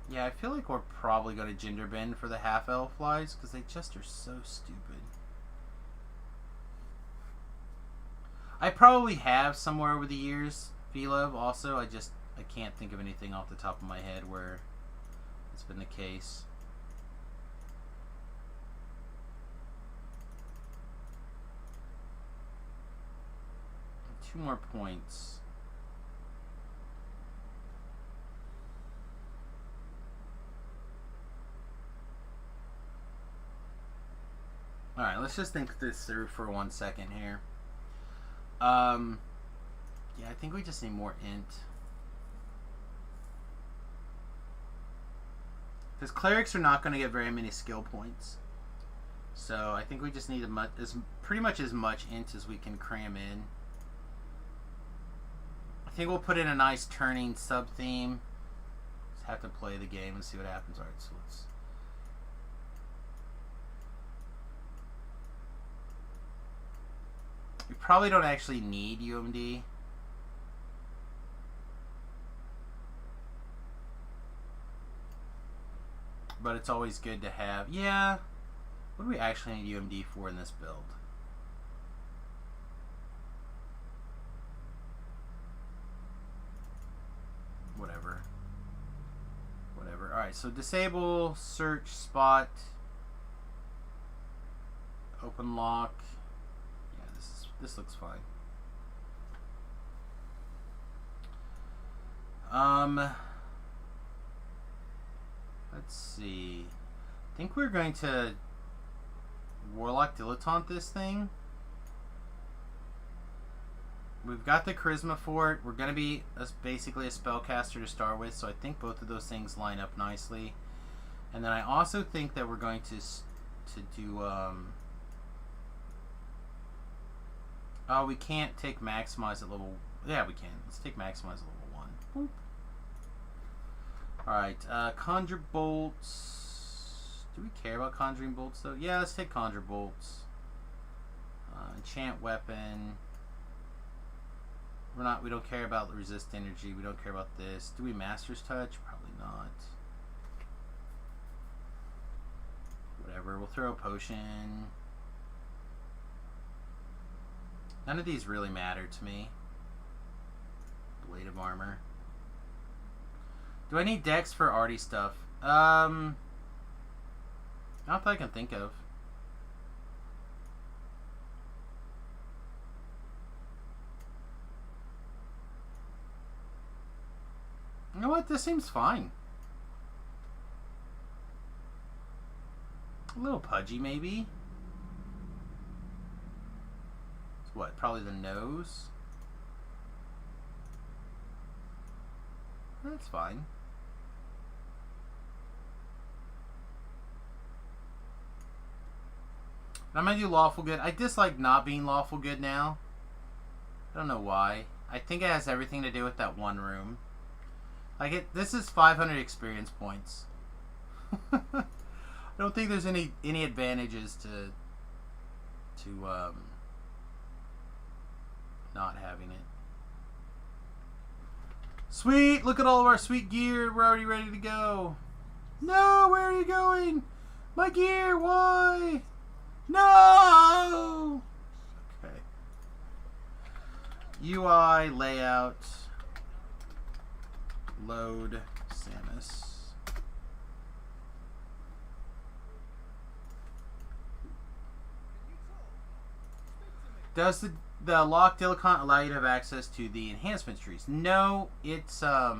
Speaker 1: Yeah, I feel like we're probably going to gender bend for the half elf flies because they just are so stupid. I probably have somewhere over the years, V-Love also. I can't think of anything off the top of my head where it's been the case. Two more points. Alright, let's just think this through for 1 second here. Yeah, I think we just need more int. Because clerics are not going to get very many skill points. So I think we just need pretty much as much int as we can cram in. I think we'll put in a nice turning sub-theme have to play the game and see what happens. Alright, so let's... You probably don't actually need UMD. But it's always good to have. Yeah. What do we actually need UMD for in this build? Whatever. Whatever. Alright, so disable, search, spot, open lock. Yeah, this looks fine. Let's see. I think we're going to Warlock Dilettante this thing. We've got the charisma for it. We're going to be basically a spellcaster to start with, so I think both of those things line up nicely. And then I also think that we're going to do... Oh, we can't take maximize at level... Yeah, we can. Let's take maximize at level 1. Boop. Alright, Conjure Bolts. Do we care about Conjuring Bolts, though? Yeah, let's take Conjure Bolts. Enchant Weapon. We don't care about the Resist Energy. We don't care about this. Do we Master's Touch? Probably not. Whatever, we'll throw a Potion. None of these really matter to me. Blade of Armor. Do I need Dex for arty stuff? Not that I can think of. You know what? This seems fine. A little pudgy, maybe. It's what? Probably the nose. That's fine. I might do lawful good. I dislike not being lawful good now. I don't know why. I think it has everything to do with that one room. Like this is 500 experience points. I don't think there's any advantages to not having it. Sweet! Look at all of our sweet gear. We're already ready to go. No! Where are you going? My gear! Why? No! Okay. UI, layout, load, Samus. Does the locked Dilettante allow you to have access to the enhancement trees? No, it's a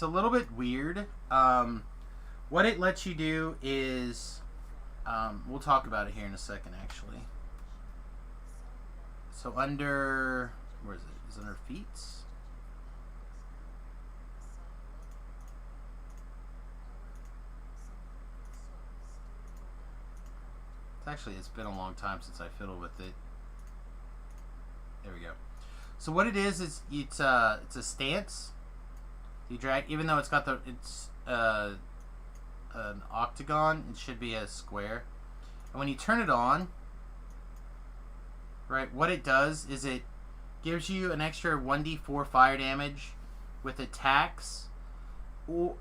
Speaker 1: little bit weird. What it lets you do is, we'll talk about it here in a second, actually. So under, where is it? Is it under feats? It's been a long time since I fiddled with it. There we go. So what it is it's a stance. You drag, even though it's an octagon, it should be a square. And when you turn it on, right, what it does is it gives you an extra 1d4 fire damage with attacks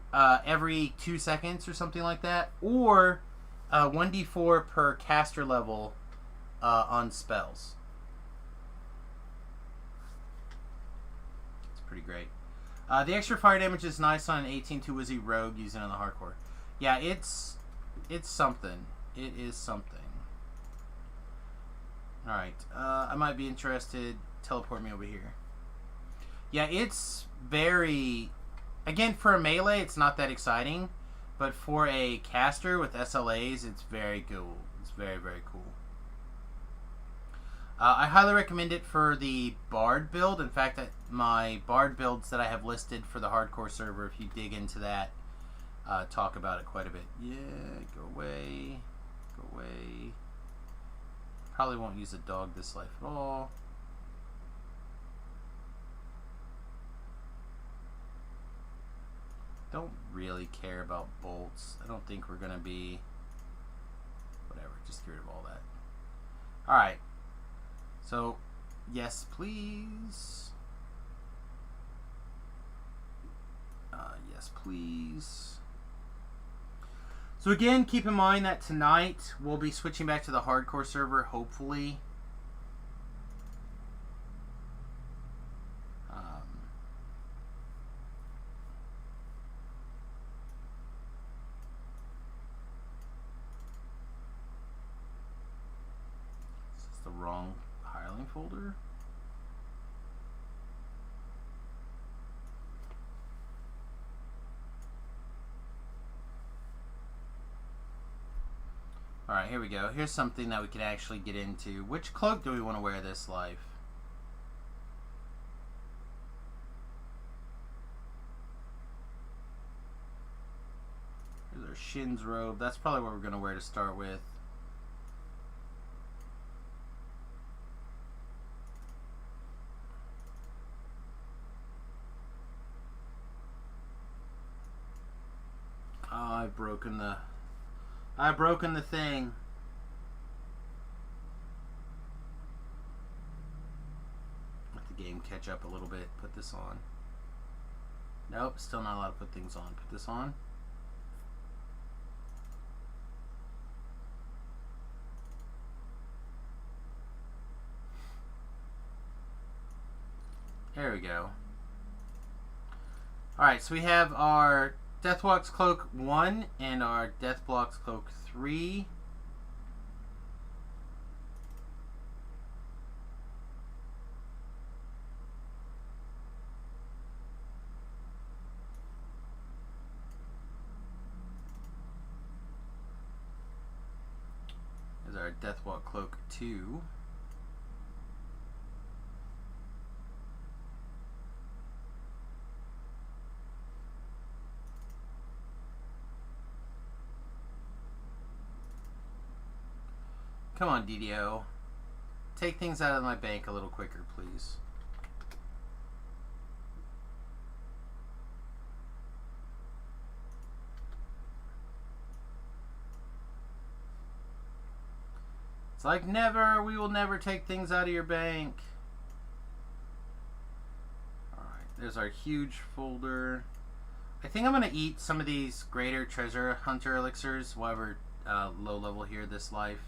Speaker 1: every 2 seconds or something like that, or 1d4 per caster level on spells. It's pretty great. The extra fire damage is nice on an 18-2 Wizzy Rogue using it on the hardcore. Yeah, it's something. It is something. Alright, I might be interested. Teleport me over here. Yeah, it's very... Again, for a melee, it's not that exciting. But for a caster with SLAs, it's very cool. It's very, very cool. I highly recommend it for the Bard build. In fact, my Bard builds that I have listed for the hardcore server, if you dig into that, talk about it quite a bit. Yeah, go away. Go away. Probably won't use a dog this life at all. Don't really care about bolts. I don't think we're going to be... Whatever, just get rid of all that. Alright. So, yes, please. Yes, please. So again, keep in mind that tonight we'll be switching back to the hardcore server, hopefully. This is the wrong hireling folder. Alright, here we go. Here's something that we can actually get into. Which cloak do we want to wear this life? Here's our Shin's robe. That's probably what we're going to wear to start with. Oh, I've broken the thing. Let the game catch up a little bit. Put this on. Nope, still not allowed to put things on. Put this on. There we go. Alright, so we have our Deathwalk's Cloak 1 and our Deathblock's Cloak 3. There's our Deathwalk Cloak 2. Come on, DDO. Take things out of my bank a little quicker, please. It's like never, we will never take things out of your bank. Alright, there's our huge folder. I think I'm going to eat some of these greater treasure hunter elixirs while we're low level here this life.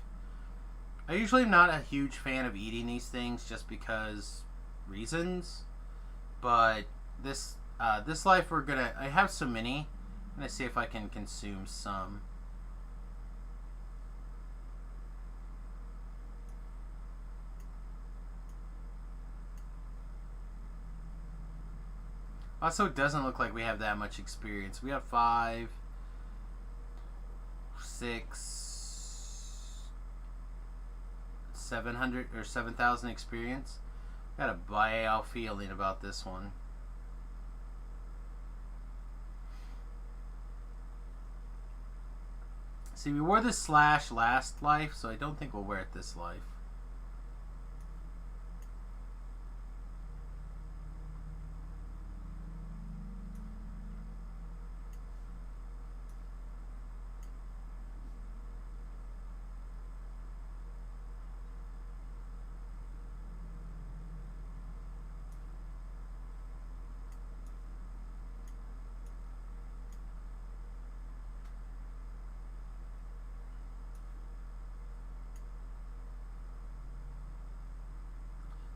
Speaker 1: I usually am not a huge fan of eating these things just because reasons, but this life I have so many. I'm gonna see if I can consume some. Also, it doesn't look like we have that much experience. We have 5, 6, 700 or 7,000 experience. Got a bile feeling about this one. See, we wore this slash last life, so I don't think we'll wear it this life.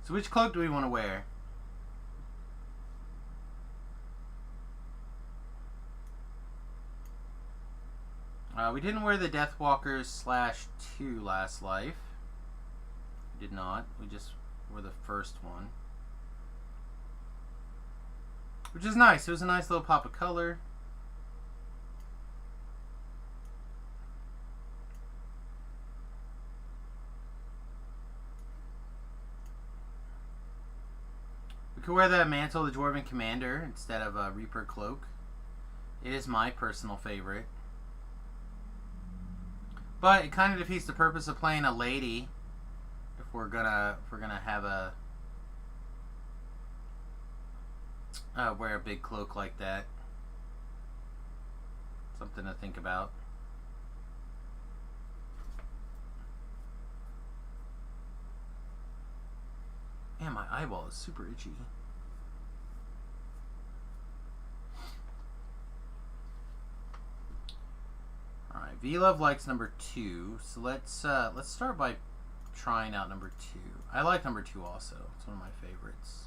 Speaker 1: So which cloak do we want to wear? We didn't wear the Deathwalkers /2 last life. We did not. We just wore the first one. Which is nice. It was a nice little pop of color. We could wear the Mantle of the Dwarven Commander instead of a Reaper Cloak. It is my personal favorite. But it kind of defeats the purpose of playing a lady if we're gonna have a wear a big cloak like that. Something to think about. Man, my eyeball is super itchy. Alright, V-Love likes number 2, so let's start by trying out number 2. I like number 2 also. It's one of my favorites.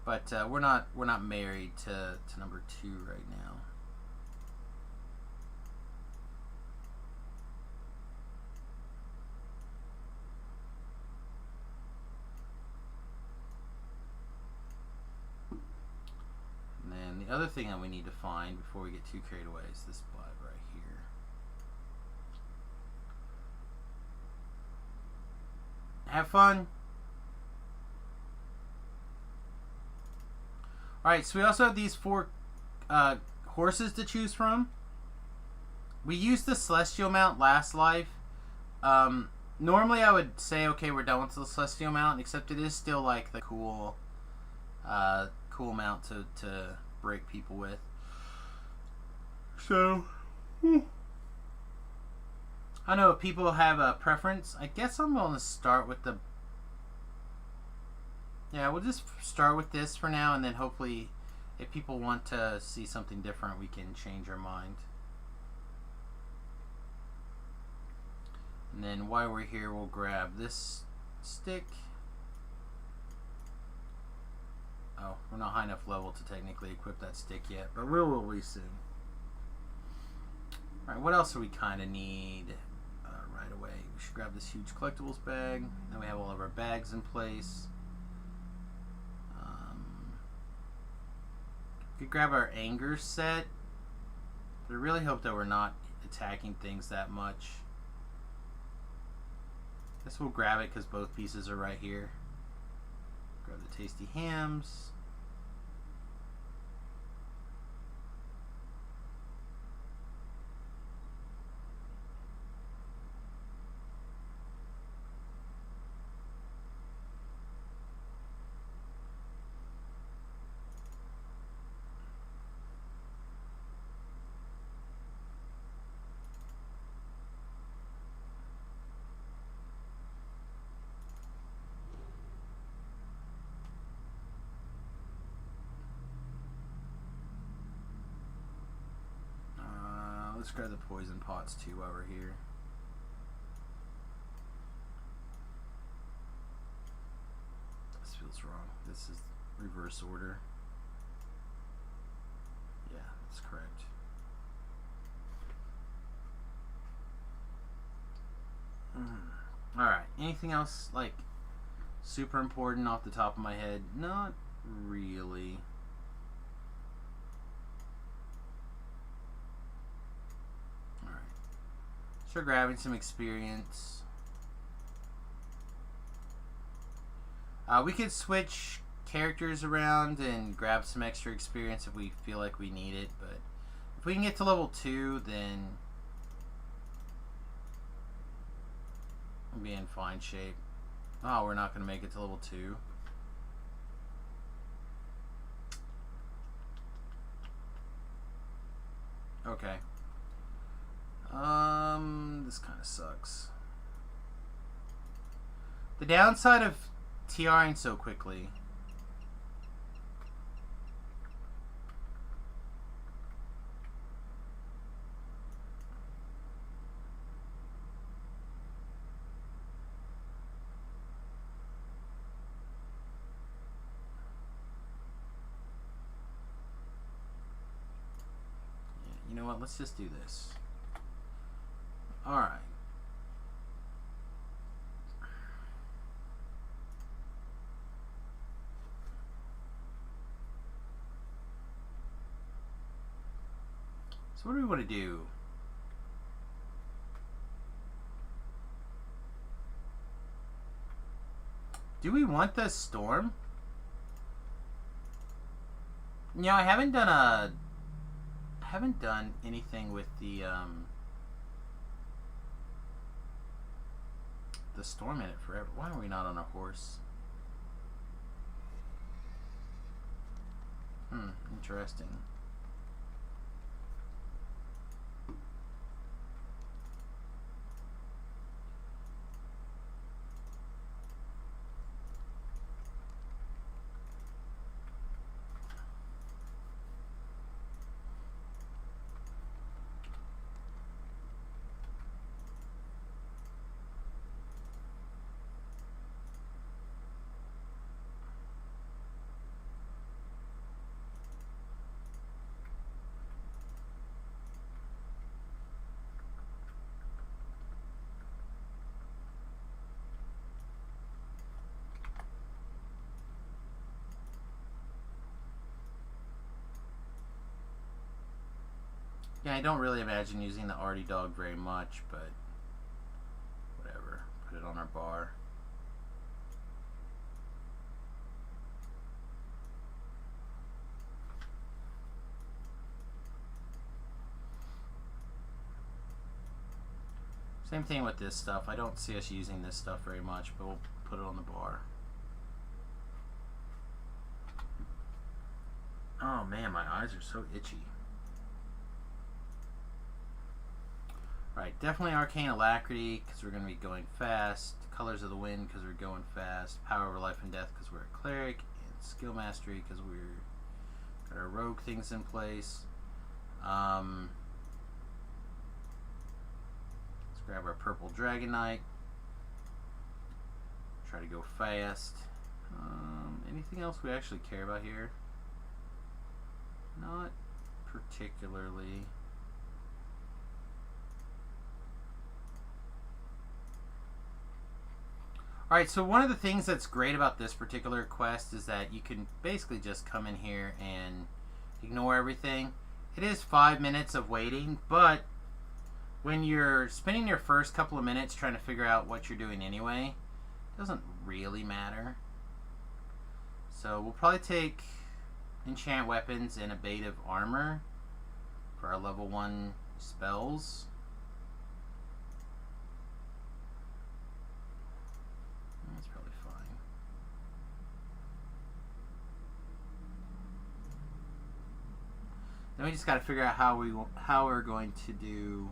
Speaker 1: But we're not married to number 2 right now. And then the other thing that we need to find before we get too carried away is this bud right here. Have fun. Alright, so we also have these 4 horses to choose from. We used the Celestial mount last life. Normally I would say, okay, we're done with the Celestial mount, except it is still like the cool mount to break people with. So, I know if people have a preference. I guess I'm going to start with the... Yeah, we'll just start with this for now, and then hopefully if people want to see something different, we can change our mind. And then while we're here, we'll grab this stick. Oh, we're not high enough level to technically equip that stick yet, but we will be soon. Alright, what else do we kind of need right away? We should grab this huge collectibles bag. Then we have all of our bags in place. We could grab our anger set. But I really hope that we're not attacking things that much. Guess we'll grab it because both pieces are right here. Grab the tasty hams. Let's grab the poison pots too while we're here. This feels wrong. This is reverse order. Yeah, that's correct. Alright, anything else like super important off the top of my head? Not really. Start grabbing some experience. We could switch characters around and grab some extra experience if we feel like we need it, but if we can get to level 2, then we'll be in fine shape. Oh, we're not going to make it to level 2. Okay. This kind of sucks. The downside of TRing so quickly. Yeah, you know what? Let's just do this. Alright. So what do we want to do? Do we want the storm? You know, I haven't done anything with the storm in it forever. Why are we not on a horse? Interesting. Yeah, I don't really imagine using the arty dog very much, but whatever. Put it on our bar. Same thing with this stuff. I don't see us using this stuff very much, but we'll put it on the bar. Oh man, my eyes are so itchy. Alright, definitely Arcane Alacrity, because we're going to be going fast. Colors of the Wind, because we're going fast. Power over Life and Death, because we're a Cleric. And Skill Mastery, because we're got our rogue things in place. Let's grab our Purple Dragon Knight. Try to go fast. Anything else we actually care about here? Not particularly. Alright, so one of the things that's great about this particular quest is that you can basically just come in here and ignore everything. It is 5 minutes of waiting, but when you're spending your first couple of minutes trying to figure out what you're doing anyway, it doesn't really matter. So we'll probably take enchant weapons and ablative armor for our level 1 spells. That's probably fine. Then we just got to figure out how we're going to do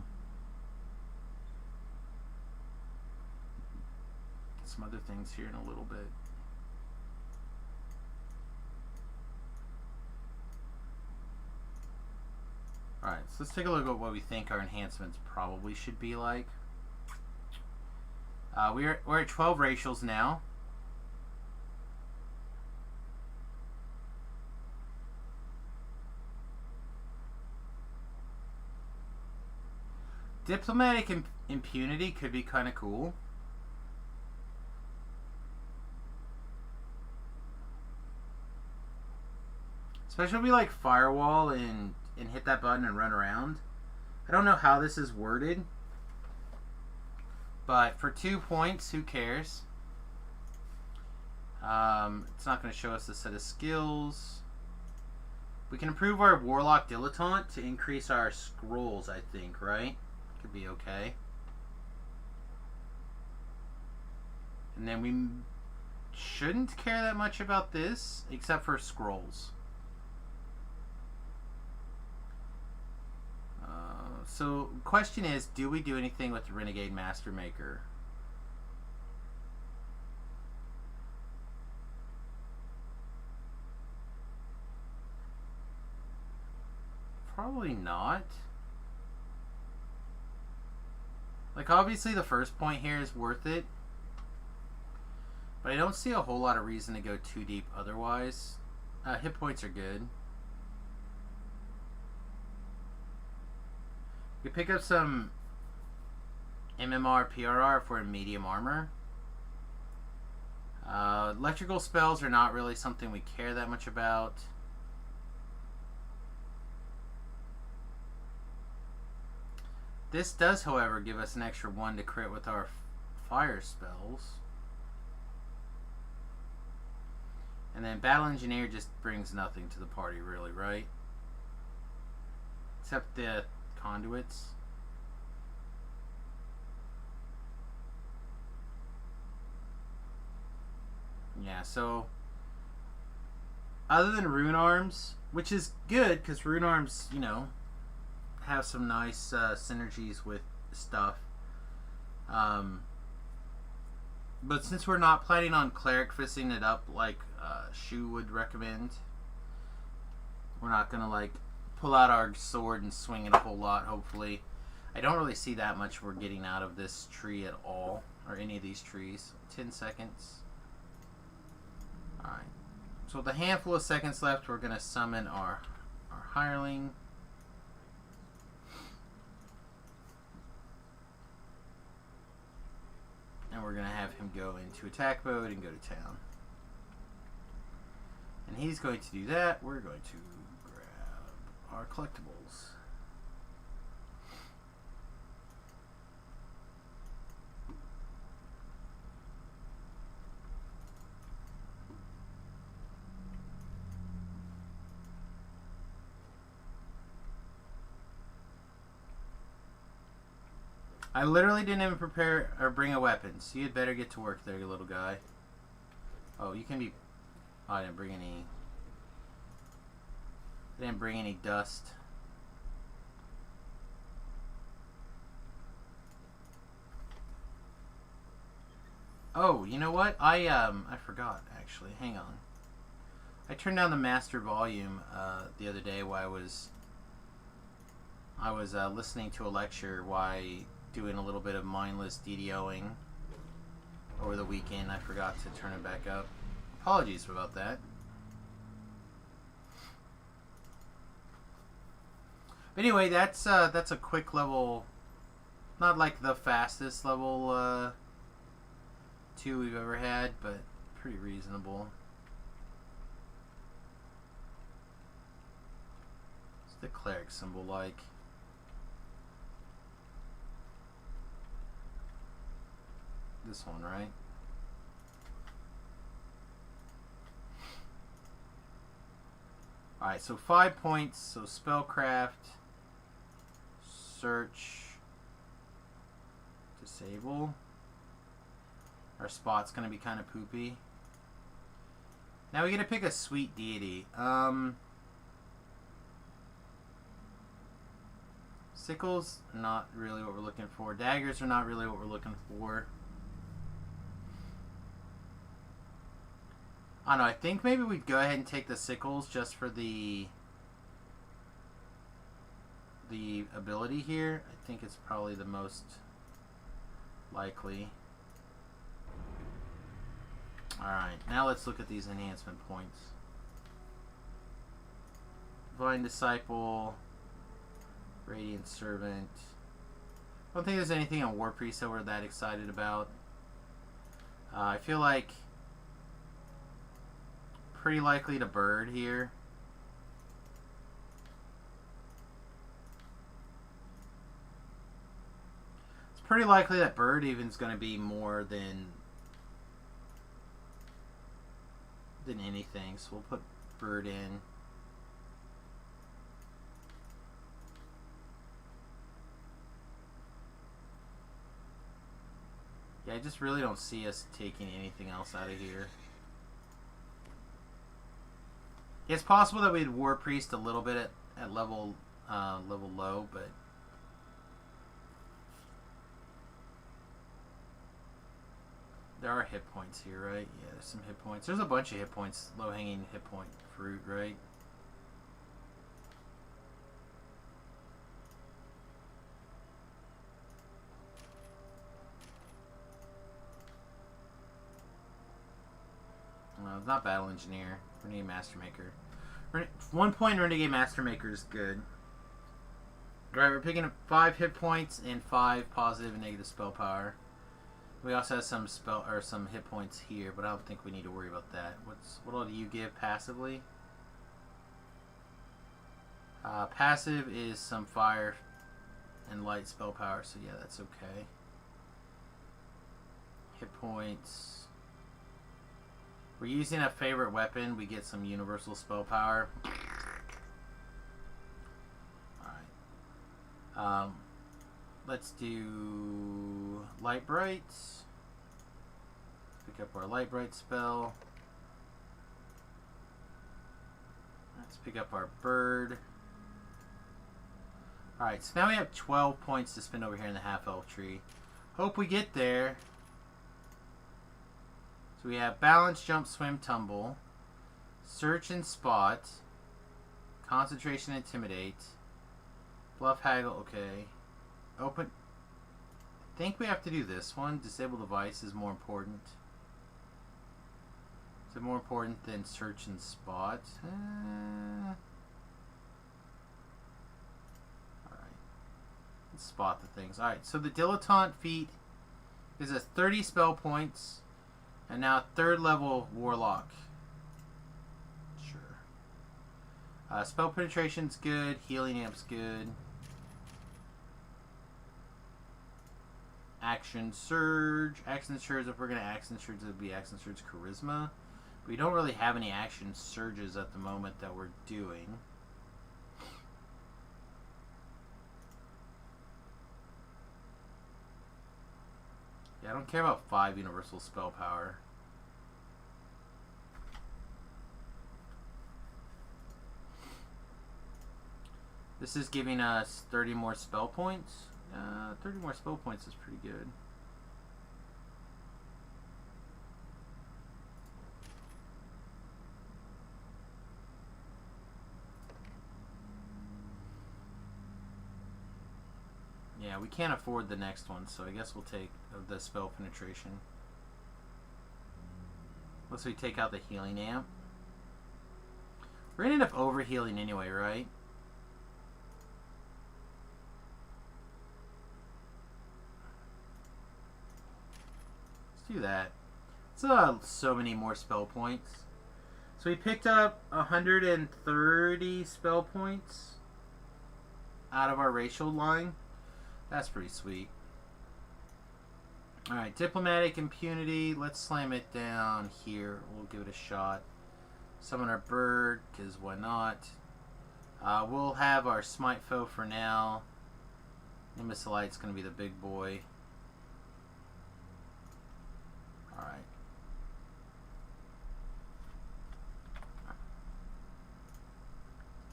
Speaker 1: some other things here in a little bit. Alright, so let's take a look at what we think our enhancements probably should be like. We're at 12 racials now. Diplomatic impunity could be kind of cool. Especially if we like firewall and hit that button and run around. I don't know how this is worded, but for 2 points, who cares? It's not going to show us a set of skills. We can improve our Warlock Dilettante to increase our scrolls, I think, right? Could be okay. And then we shouldn't care that much about this, except for scrolls. So, question is, do we do anything with the Renegade Master Maker? Probably not. Like, obviously the first point here is worth it, but I don't see a whole lot of reason to go too deep otherwise. Hit points are good. You pick up some MMR, PRR for medium armor. Electrical spells are not really something we care that much about. This does, however, give us an extra 1 to crit with our fire spells. And then Battle Engineer just brings nothing to the party, really, right? Except the conduits. Yeah, so other than Rune Arms, which is good because Rune Arms, you know, have some nice synergies with stuff. But since we're not planning on Cleric fisting it up like Shu would recommend, we're not gonna like pull out our sword and swing it a whole lot, hopefully. I don't really see that much we're getting out of this tree at all, or any of these trees. 10 seconds. Alright. So with a handful of seconds left, we're going to summon our hireling. And we're going to have him go into attack mode and go to town. And he's going to do that. We're going to our collectibles. I literally didn't even prepare or bring a weapon, so you had better get to work there, you little guy. Oh, you can be... Oh, I didn't bring any... I didn't bring any dust. Oh, you know what? I forgot, actually. Hang on. I turned down the master volume the other day while I was listening to a lecture while doing a little bit of mindless DDOing over the weekend. I forgot to turn it back up. Apologies about that. But anyway, that's a quick level, not like the fastest level 2 we've ever had, but pretty reasonable. What's the cleric symbol like? This one, right? Alright, so 5 points. So spellcraft, search, disable. Our spot's gonna be kind of poopy. Now we get to pick a sweet deity. Sickles, not really what we're looking for. Daggers are not really what we're looking for. I don't know, I think maybe we'd go ahead and take the sickles just for the ability here. I think it's probably the most likely. Alright, now let's look at these enhancement points. Divine Disciple, Radiant Servant. I don't think there's anything on War Priest that we're that excited about. I feel like pretty likely to bird here. It's pretty likely that bird even is going to be more than anything, so we'll put bird in. Yeah, I just really don't see us taking anything else out of here. It's possible that we'd War Priest a little bit at level low, but there are hit points here, right? Yeah, there's some hit points. There's a bunch of hit points, low-hanging hit point fruit, right? No, it's not Battle Engineer. Renegade Master Maker. 1 point Renegade Master Maker is good. Alright, we're picking up 5 hit points and 5 positive and negative spell power. We also have some some hit points here, but I don't think we need to worry about that. What all do you give passively? Passive is some fire and light spell power, so yeah, that's okay. Hit points. We're using a favorite weapon. We get some universal spell power. Alright. Let's do Light Bright. Pick up our Light Bright spell. Let's pick up our bird. Alright, so now we have 12 points to spend over here in the half-elf tree. Hope we get there. So we have balance, jump, swim, tumble, search and spot, concentration, intimidate, bluff, haggle, okay. Open. I think we have to do this one. Disable device is more important. Is it more important than search and spot? Alright. Let's spot the things. Alright, so the Dilettante feat is a 30 spell points. And now 3rd level Warlock. Sure. Spell penetration's good. Healing amp's good. Action Surge. Action Surge, if we're going to Action Surge, it would be Action Surge Charisma. We don't really have any Action Surges at the moment that we're doing. Yeah, I don't care about 5 universal spell power. This is giving us 30 more spell points. 30 more spell points is pretty good. Yeah, we can't afford the next one, so I guess we'll take the spell penetration. Unless we take out the healing amp. We're gonna end up overhealing anyway, right? Let's do that. It's so many more spell points. So we picked up 130 spell points out of our racial line. That's pretty sweet. Alright, diplomatic impunity. Let's slam it down here. We'll give it a shot. Summon our bird, because why not? We'll have our smite foe for now. Nimbisalite's going to be the big boy. Alright.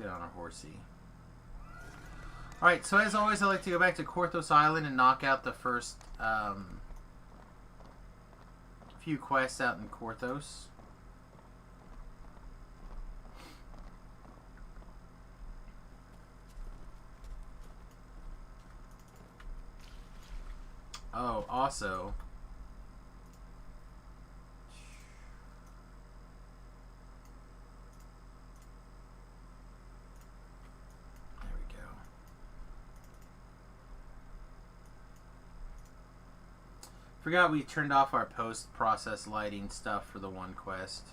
Speaker 1: Get on our horsey. Alright, so as always, I like to go back to Korthos Island and knock out the first few quests out in Korthos. Oh, also... Forgot we turned off our post-process lighting stuff for the one quest.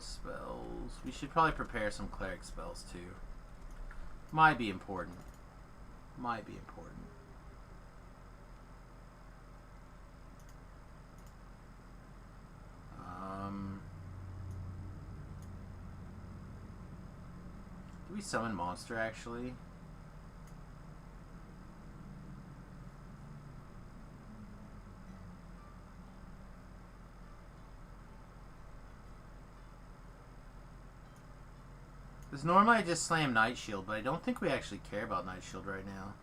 Speaker 1: Spells. We should probably prepare some cleric spells too. Might be important. Might be important. Do we summon monster actually? Because normally I just slam Night Shield, but I don't think we actually care about Night Shield right now.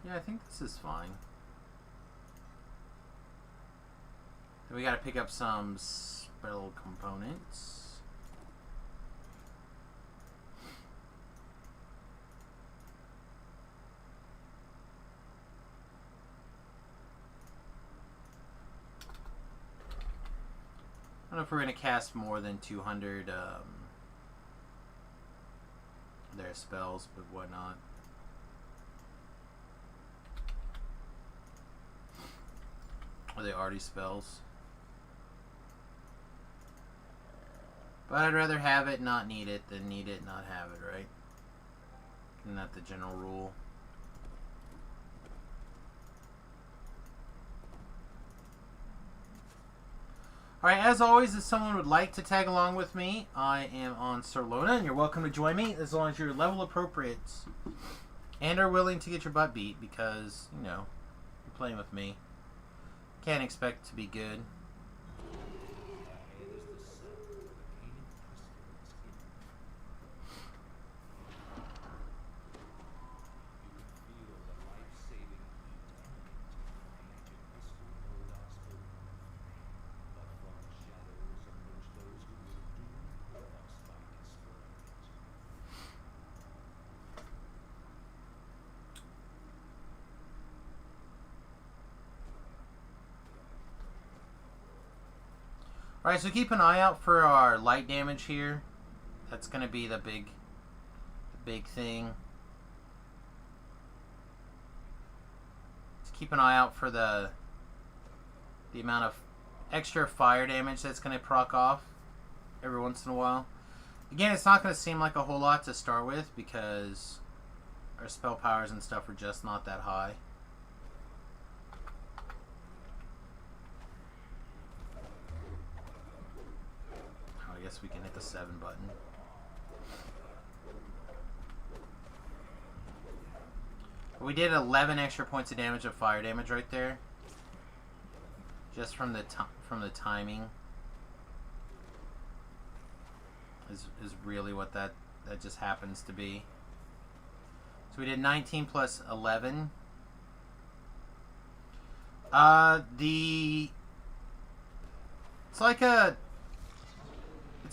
Speaker 1: Yeah, I think this is fine. Then we gotta pick up some spell components. I don't know if we're gonna cast more than 200 their spells, but why not? Are they already spells? But I'd rather have it, not need it, than need it, not have it, right? Isn't that the general rule? Alright, as always, if someone would like to tag along with me, I am on Sir Lona, and you're welcome to join me as long as you're level appropriate and are willing to get your butt beat because, you know, you're playing with me. Can't expect to be good. Alright, so keep an eye out for our light damage here. That's going to be the big thing. Just keep an eye out for the amount of extra fire damage that's going to proc off every once in a while. Again, it's not going to seem like a whole lot to start with because our spell powers and stuff are just not that high. Oh, I guess we can hit the 7 button. We did 11 extra points of damage of fire damage right there, just from the timing. Is really what that just happens to be. So we did 19 plus 11. It's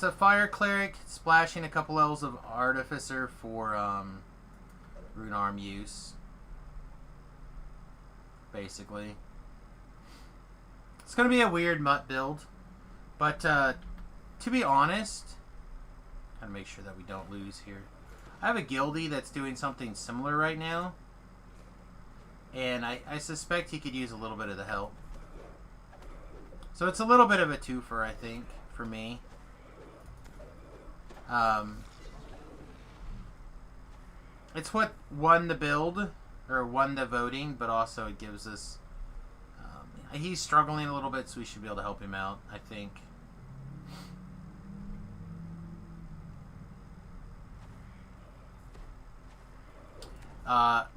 Speaker 1: a fire cleric splashing a couple levels of artificer for rune arm use. Basically, it's gonna be a weird mutt build, but to be honest, gotta make sure that we don't lose here. I have a guildie that's doing something similar right now, and I suspect he could use a little bit of the help. So it's a little bit of a twofer, I think, for me. It's what won the build, or won the voting, but also it gives us... he's struggling a little bit, so we should be able to help him out, I think.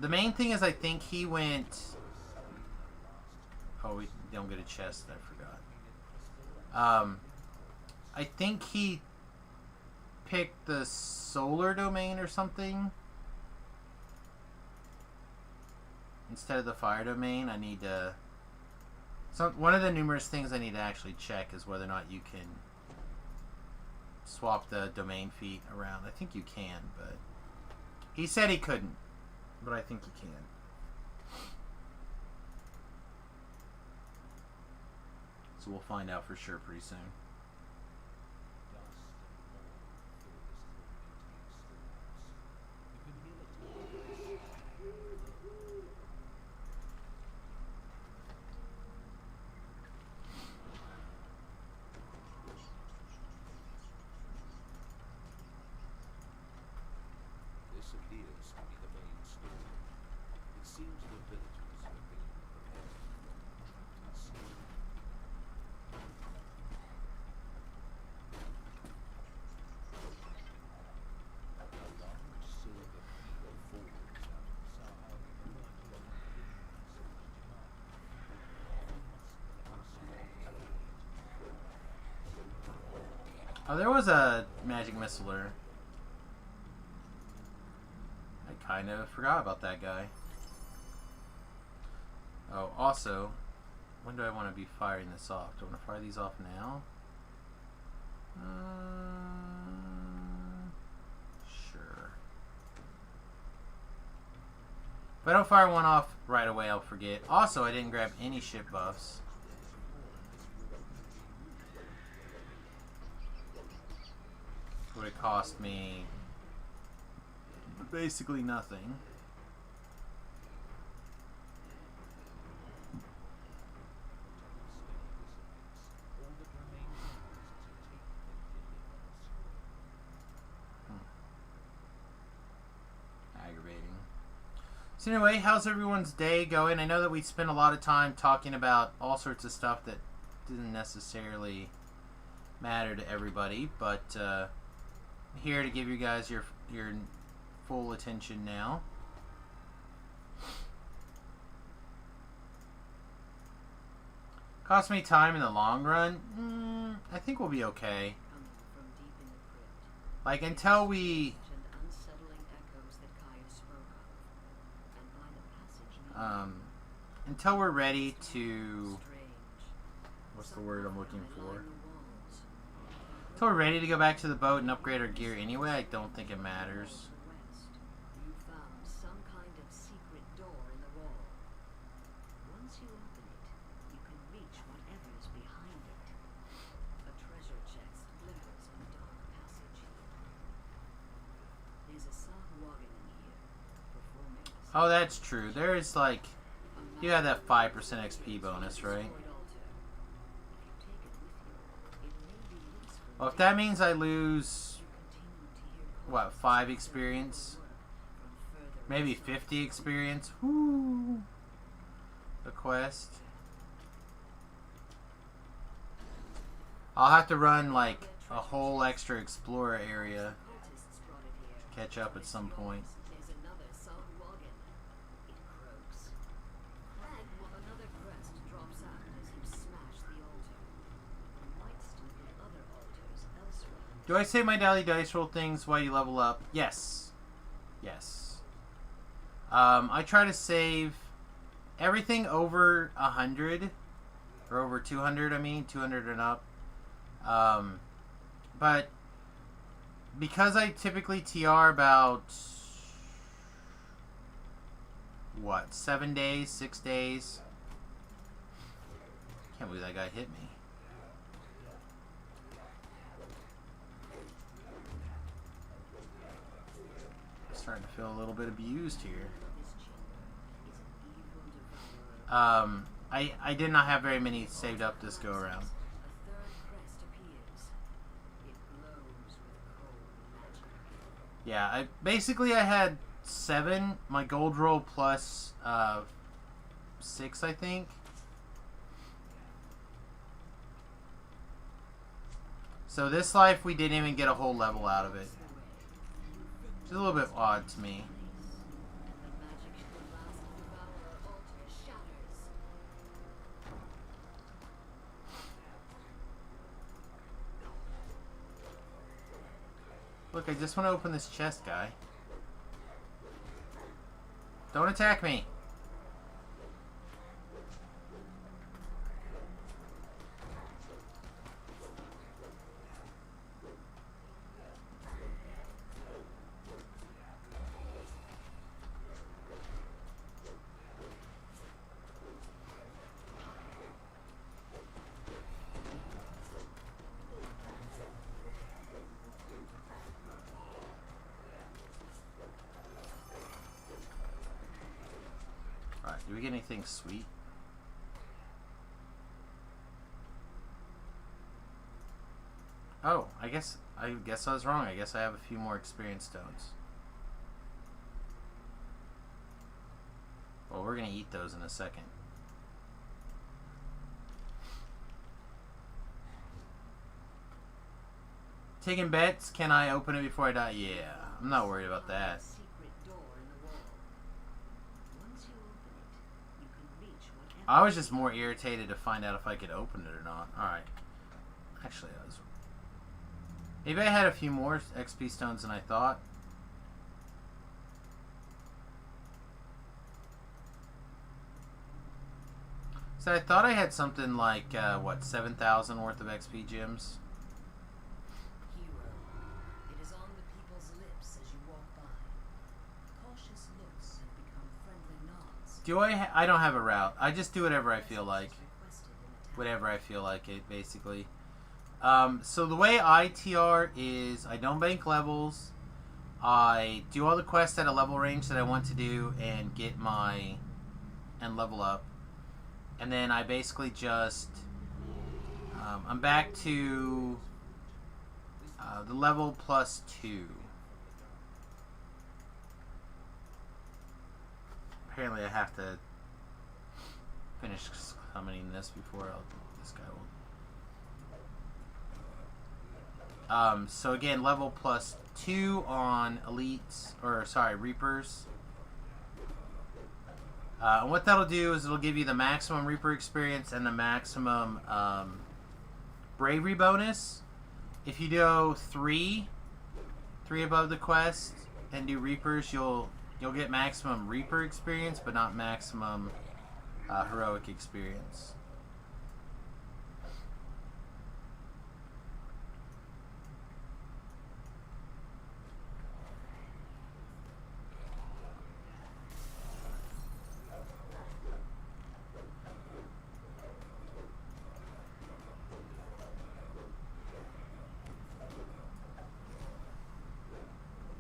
Speaker 1: The main thing is I think he went... Oh, we don't get a chest, I forgot. I think he picked the solar domain or something instead of the fire domain. I need to... one of the numerous things I need to actually check is whether or not you can swap the domain feet around. I think you can, but... He said he couldn't, but I think you can. So we'll find out for sure pretty soon. Oh, there was a magic missiler. I kind of forgot about that guy. Oh, also, when do I want to be firing this off? Do I want to fire these off now? Sure. If I don't fire one off right away, I'll forget. Also, I didn't grab any ship buffs. Would have cost me basically nothing. Aggravating. So anyway, how's everyone's day going? I know that we spent a lot of time talking about all sorts of stuff that didn't necessarily matter to everybody, but here to give you guys your full attention now. Cost me time in the long run? I think we'll be okay. Like, until we... until we're ready to... What's the word I'm looking for? Until we're ready to go back to the boat and upgrade our gear anyway, I don't think it matters.
Speaker 3: You found some kind of secret door in the wall. Once you open it, you can reach whatever is behind it. A treasure chest glimmers in a dark passage. There's a Sahuagin in here, performing a...
Speaker 1: Oh, that's true. There is like... You have that 5% XP bonus, right? Well, if that means I lose what, 5 experience? Maybe 50 experience. Woo! The quest. I'll have to run like a whole extra explorer area to catch up at some point. Do I save my daily dice roll things while you level up? Yes. Yes. I try to save everything over 100. Or over 200, I mean. 200 and up. But because I typically TR about, what, 7 days, 6 days? Can't believe that guy hit me. Starting to feel a little bit abused here. I did not have very many saved up this go around. Yeah, I had 7. My gold roll plus 6, I think. So this life we didn't even get a whole level out of it. It's a little bit odd to me. Look, I just want to open this chest, guy. Don't attack me. Do we get anything sweet? Oh, I guess I was wrong. I guess I have a few more experience stones. Well, we're gonna eat those in a second. Taking bets, can I open it before I die? Yeah, I'm not worried about that. I was just more irritated to find out if I could open it or not. Alright. Actually, I was... Maybe I had a few more XP stones than I thought. So I thought I had something like, what, 7,000 worth of XP gems? I don't have a route. I just do whatever I feel like. Whatever I feel like it, basically. So the way I TR is I don't bank levels. I do all the quests at a level range that I want to do and get and level up. And then I basically just, I'm back to the level plus 2. Apparently I have to finish summoning this before this guy will. So again, level plus 2 on elites, or sorry, reapers. And what that'll do is it'll give you the maximum reaper experience and the maximum bravery bonus. If you do 3 above the quest and do reapers, you'll get maximum Reaper experience, but not maximum heroic experience.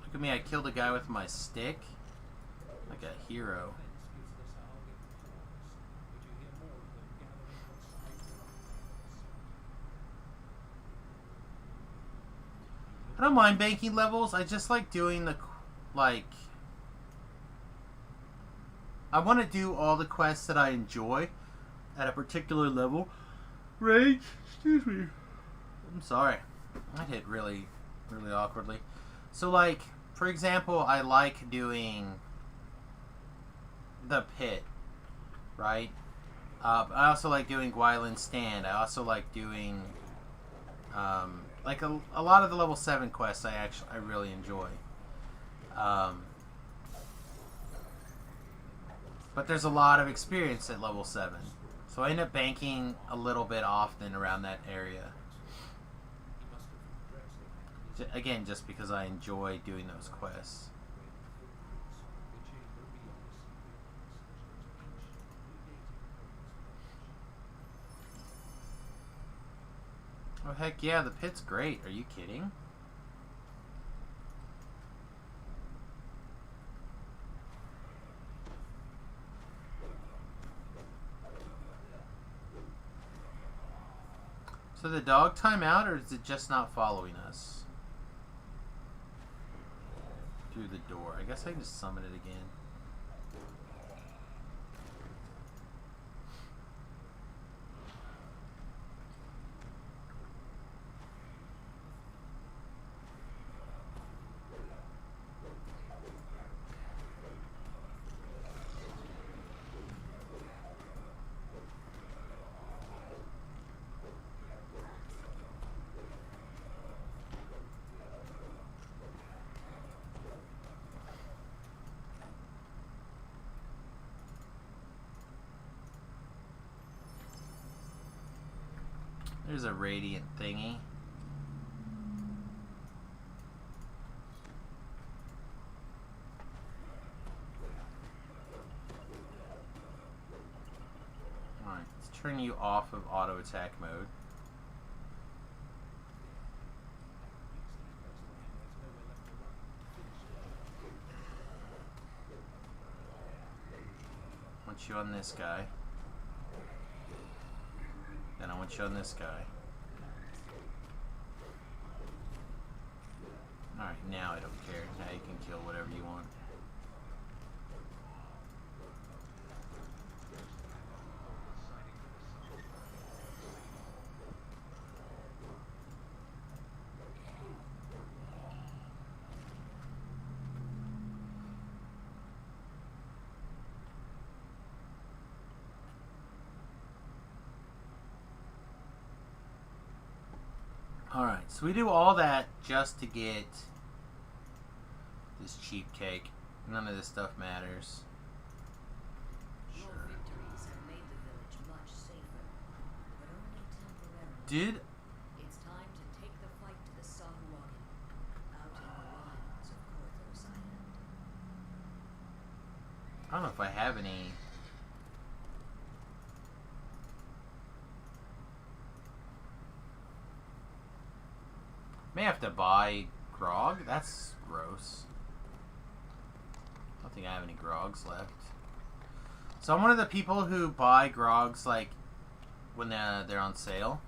Speaker 1: Look at me, I killed a guy with my stick. Like a hero. I don't mind banking levels. I just like doing the, like, I want to do all the quests that I enjoy at a particular level. Range? Excuse me. I'm sorry. I hit really, really awkwardly. So, like, for example, I like doing the pit, right? I also like doing Gwyland's Stand. I also like doing, like, a lot of the level 7 quests I really enjoy. But there's a lot of experience at level 7. So I end up banking a little bit often around that area. Again, just because I enjoy doing those quests. Oh, heck yeah, the pit's great. Are you kidding? So the dog time out, or is it just not following us? Through the door. I guess I can just summon it again. There's a radiant thingy. Alright, let's turn you off of auto attack mode. I want you on this guy. Then I want you on this guy. Alright, now I don't care. Now you can kill whatever you want. Alright, so we do all that just to get this cheap cake. None of this stuff matters.
Speaker 3: Your
Speaker 1: Sure.
Speaker 3: victories have made the village much safer, but only temporarily.
Speaker 1: Did...
Speaker 3: It's time to take the fight to the Sun Wagon, out in the wilds of Korthos Island.
Speaker 1: I don't know if I have any... May have to buy grog? That's gross. I don't think I have any grogs left. So I'm one of the people who buy grogs, like, when they're on sale.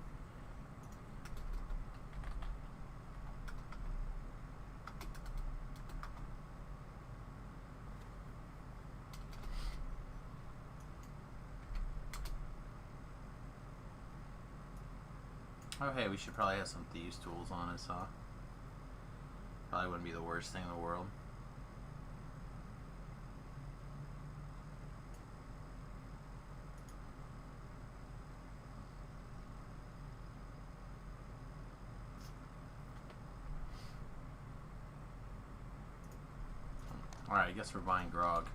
Speaker 1: Oh hey, we should probably have some thieves' tools on us, huh? Probably wouldn't be the worst thing in the world. Alright, I guess we're buying grog.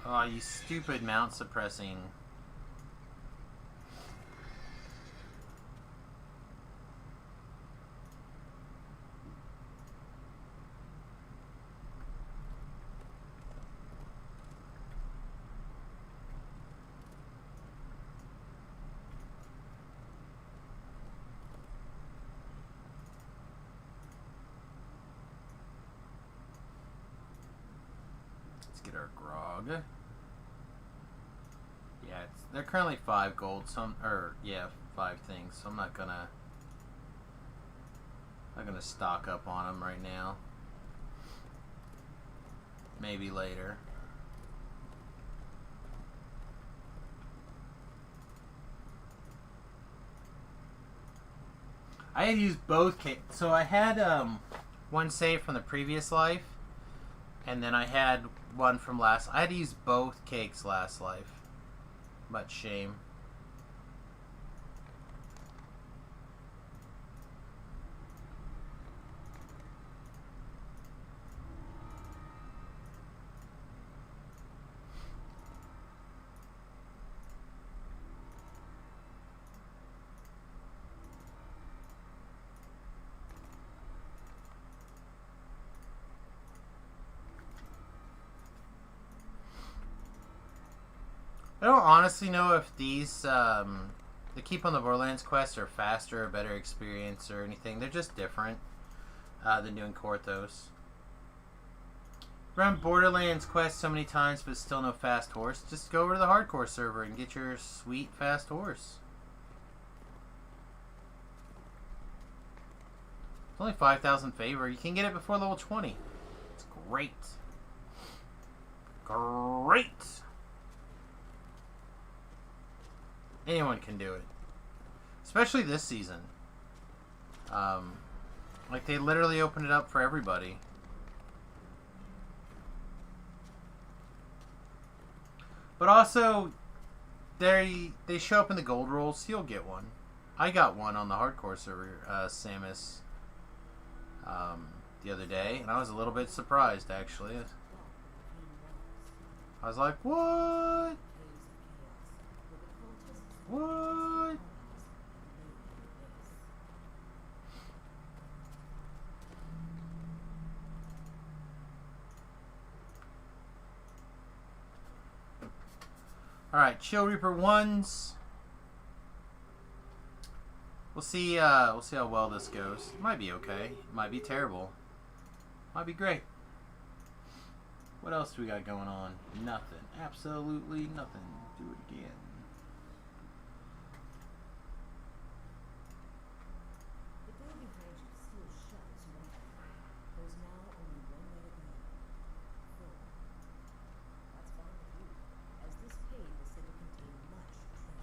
Speaker 1: Oh, you stupid mount suppressing. Let's get our grog.
Speaker 4: good. Yeah, they're currently 5 gold. 5 things. So I'm not gonna stock up on them right now. Maybe later. I had used both cakes. So I had one saved from the previous life, and then I had one from last. I had to use both cakes last life. Much shame. I don't honestly know if these, the Keep on the Borderlands quests are faster or better experience or anything. They're just different than doing Korthos. Run Borderlands quest so many times but still no fast horse. Just go over to the hardcore server and get your sweet fast horse. It's only 5,000 favor. You can get it before level 20. It's great. Great! Anyone can do it. Especially this season. Like, they literally opened it up for everybody. But also, they show up in the gold rolls, so you'll get one. I got one on the hardcore server, Samus, the other day, and I was a little bit surprised, actually. I was like, what? What? Alright, Chill Reaper 1s. We'll see how well this goes. It might be okay. It might be terrible. Might be great. What else do we got going on? Nothing. Absolutely nothing. Do it again.
Speaker 3: The door behind you still shut as normal. There's now only one way to go. Forward. That's fine with you, as this cave is said to contain much treasure.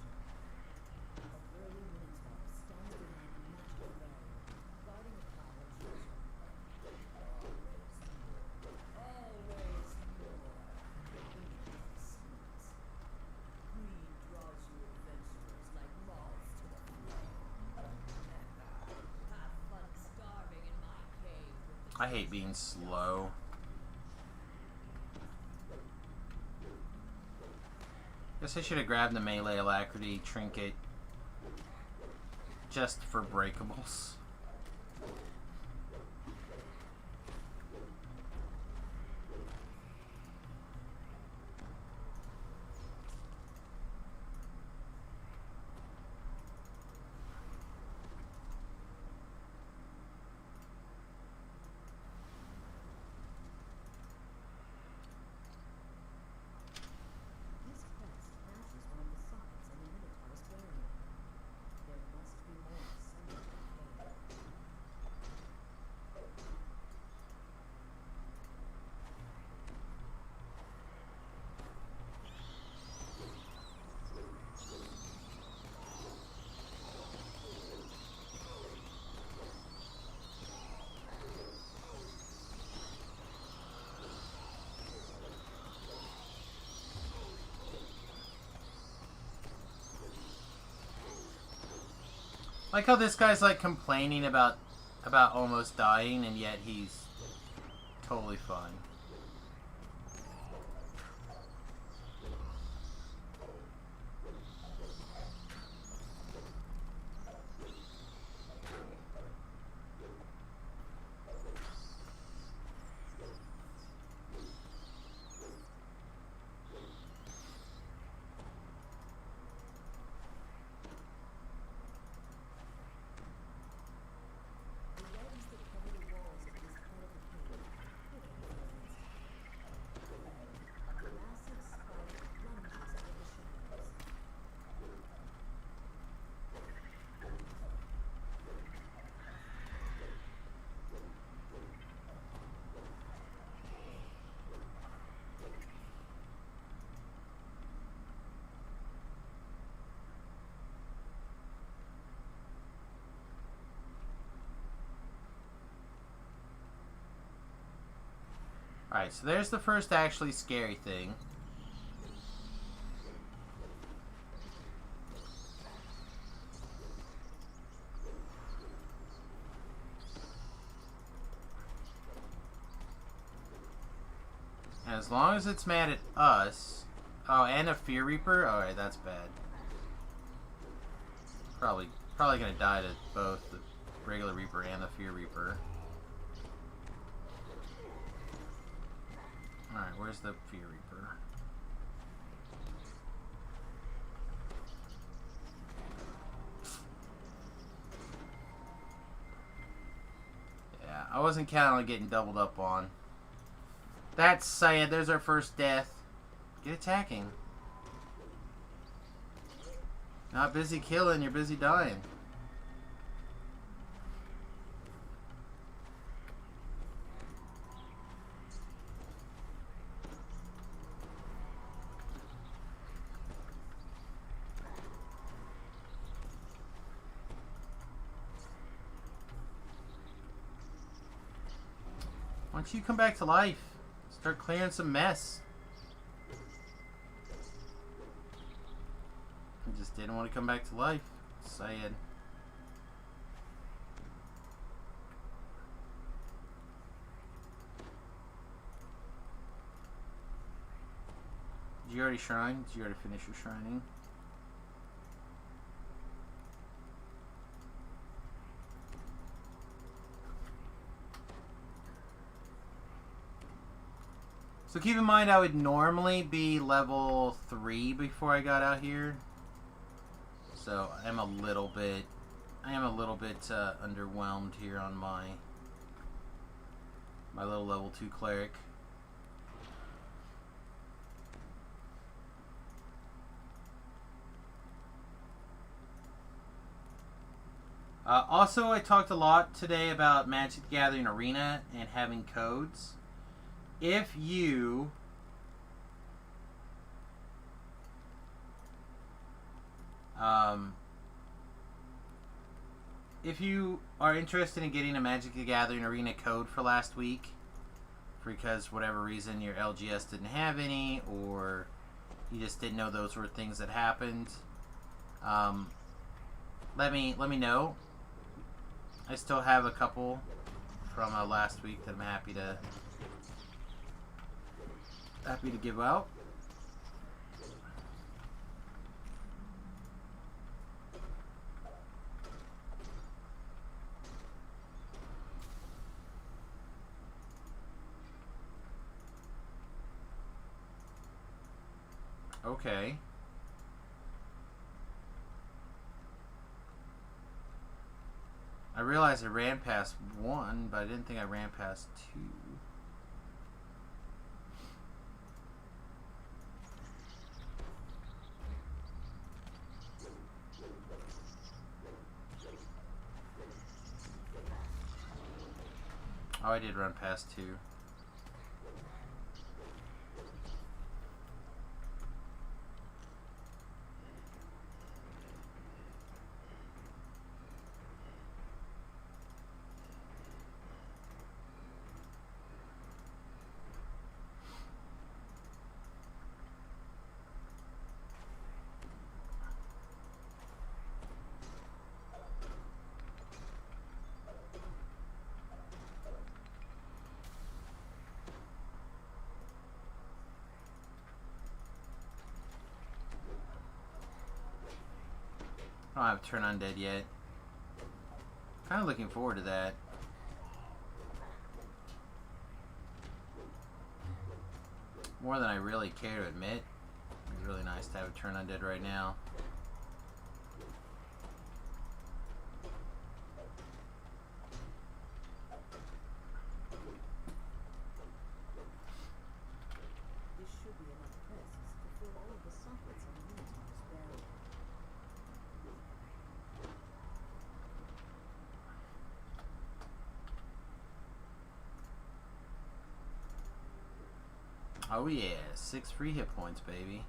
Speaker 3: A burly minotaur stands behind a magical barrier, guarding a pile of treasure. Always more. Greed draws you adventurers like moths to the flame. Have fun starving in my cave with the
Speaker 4: I hate being slow. Guess I should have grabbed the melee alacrity trinket just for breakables.
Speaker 3: This quest matches one of the sockets in the Minotaur's barrier. There must be more somewhere in the cave.
Speaker 4: Like how this guy's like complaining about almost dying, and yet he's totally fine.
Speaker 3: The webs that cover the walls of this part of the cave hid it for
Speaker 4: Alright, so there's the first actually scary thing. And as long as it's mad at us... Oh, and a Fear Reaper? Alright, that's bad. Probably gonna die to both the regular Reaper and the Fear Reaper. Alright, where's the Fear Reaper? Yeah, I wasn't counting on getting doubled up on. That's sad. There's our first death. Get attacking. Not busy killing, you're busy dying. Why don't you come back to life? Start clearing some mess. I just didn't want to come back to life. Sad. Did you already shrine? Did you already finish your shrining? So keep in mind I would normally be level 3 before I got out here. So I am a little bit underwhelmed here on my little level 2 cleric. Also, I talked a lot today about Magic the Gathering Arena and having codes. If you are interested in getting a Magic the Gathering Arena code for last week, because whatever reason your LGS didn't have any, or you just didn't know those were things that happened, let me know. I still have a couple from last week that I'm happy to give out. Okay. I realized I ran past 1, but I didn't think I ran past 2. Oh, I did run past 2. I don't have Turn Undead yet. Kind of looking forward to that. More than I really care to admit. It's really nice to have a Turn Undead right now.
Speaker 3: This should be enough crisps to fill all of the sockets on the Minotaur's barrel.
Speaker 4: Oh yeah, 6 free hit points, baby.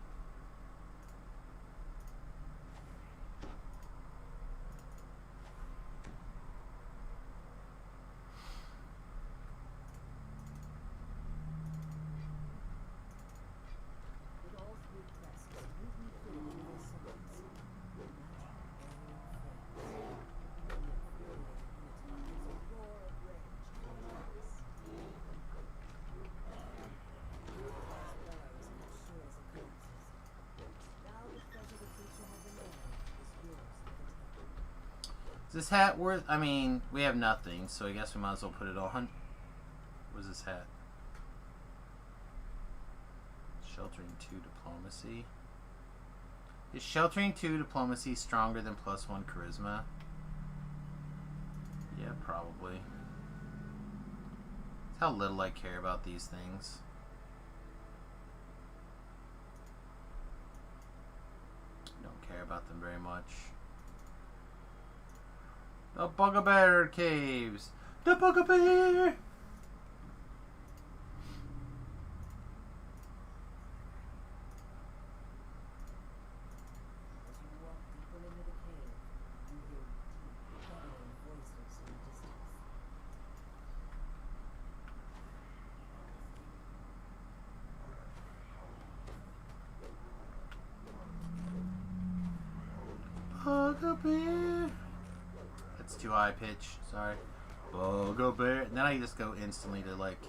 Speaker 4: Is this hat worth... I mean, we have nothing, so I guess we might as well put it on. What is this hat? Sheltering 2 diplomacy. Is sheltering 2 diplomacy stronger than +1 charisma? Yeah, probably. That's how little I care about these things. Don't care about them very much. The Bugbear Caves! The Bugbear!
Speaker 3: As you walk deeper into the cave, you hear deep, guttural voices in the distance.
Speaker 4: Bugbear! That's too high pitch, sorry. Bugbear. Then I just go instantly to like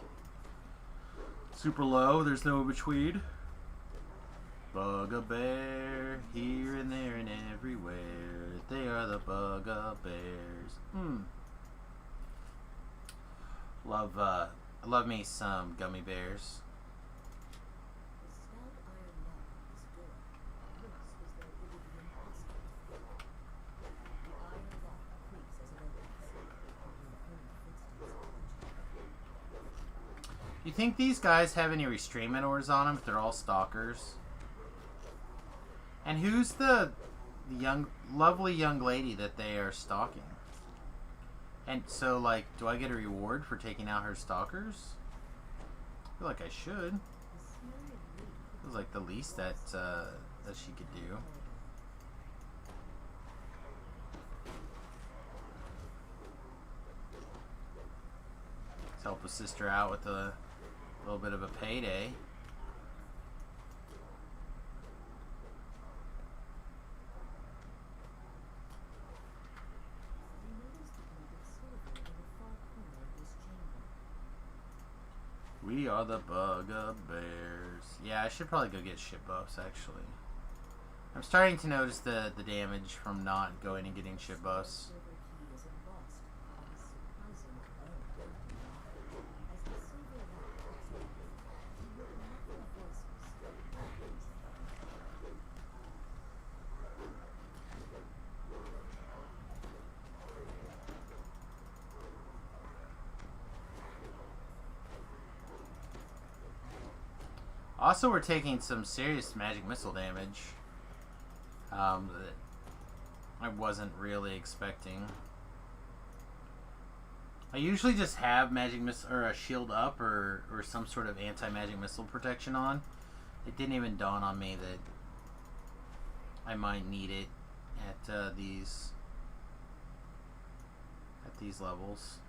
Speaker 4: super low, there's no in between. Bugbear, here and there and everywhere. They are the Bugbears. Love me some gummy bears.
Speaker 3: The stout iron lock on this door looks as though it would be impossible to fit. The iron lock creaks as it opens, and you hear footsteps approaching.
Speaker 4: You think these guys have any restrainment orders on them if they're all stalkers? And who's the lovely young lady that they are stalking? And so, like, do I get a reward for taking out her stalkers? I feel like I should.
Speaker 3: The smell of meat
Speaker 4: It was like the least that she could do. Let's help a sister out with a little bit of a payday.
Speaker 3: You notice the glint of silver in the far corner of this chamber.
Speaker 4: We are the Bugbears. Yeah, I should probably go get ship buffs, actually. I'm starting to notice the damage from not going and getting ship buffs.
Speaker 3: The silver key is embossed on a surprising oak. As the silver lock clicks open, you hear muffled voices and things ahead.
Speaker 4: Also, we're taking some serious magic missile damage. That I wasn't really expecting. I usually just have magic missile or a shield up or some sort of anti-magic missile protection on. It didn't even dawn on me that I might need it at these levels.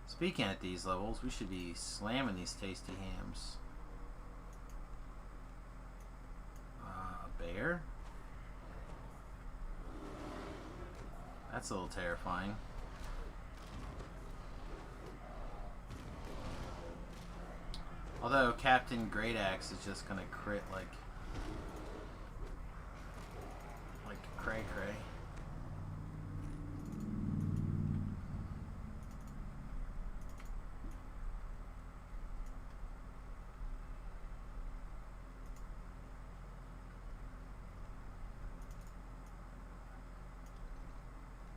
Speaker 4: Speaking at these levels, we should be slamming these tasty hams. Bear? That's a little terrifying. Although Captain Great Axe is just gonna crit like cray cray.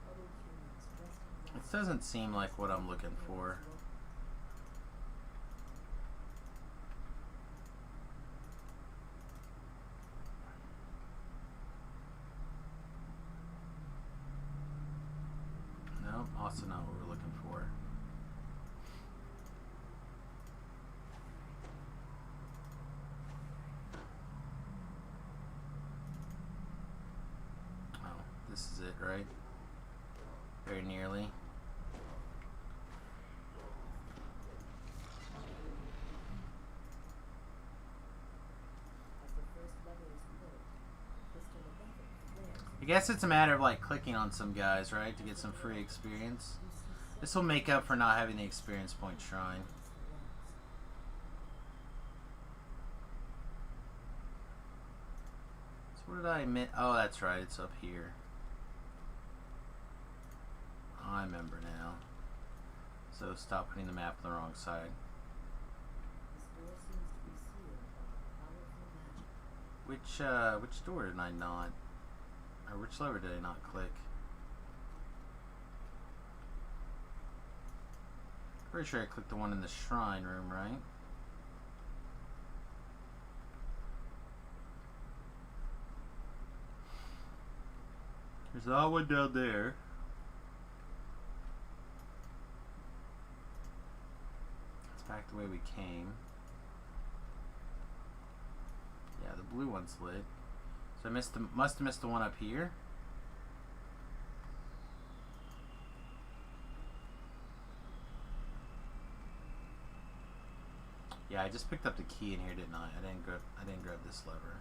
Speaker 3: Other humans dressed in
Speaker 4: This doesn't seem like what I'm looking for. Nope, also not what we're looking for. Oh, this is it, right? Very nearly.
Speaker 3: As the first lever is pulled, the crystal above it flares
Speaker 4: I guess it's a matter of like clicking on some guys, right, to get some free experience. This will make up for not having the experience point shrine. So what did I admit? Oh, that's right. It's up here. I remember now. So stop putting the map on the wrong side. Which door did I not? Or which lever did I not click? Pretty sure I clicked the one in the shrine room, right? There's that one down there. It's back the way we came. Yeah, the blue one's lit. So I must have missed the one up here. Yeah, I just picked up the key in here, didn't I? I didn't grab this lever.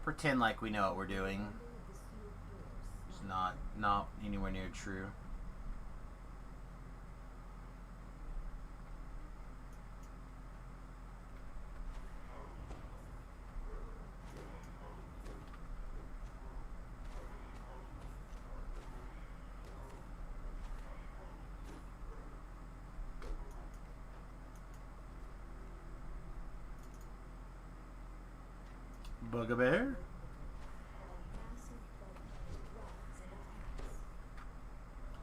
Speaker 4: Pretend like we know what we're doing. It's not anywhere near true. Bugbear?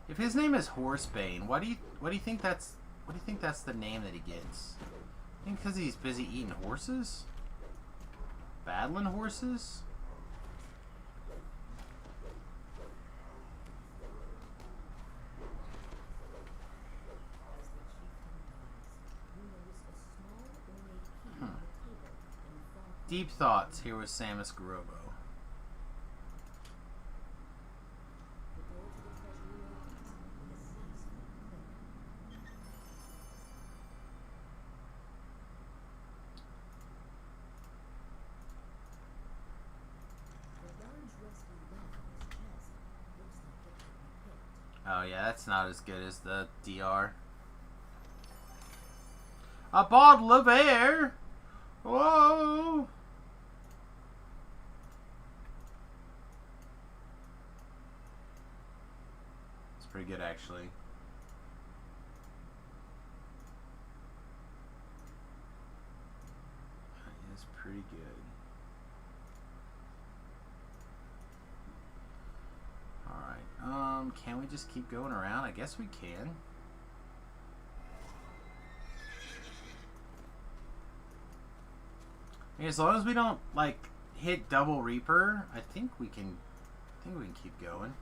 Speaker 4: If his name is Horsebane, what do you think that's the name that he gets? I think because he's busy eating horses? Battling horses? Deep thoughts here with Samus Garobo. Oh yeah, that's not as good as the DR. A bottle of air! Whoa! It's pretty good, actually. That is pretty good. Alright, can we just keep going around? I guess we can. I mean, as long as we don't, like, hit double Reaper, I think we can keep going.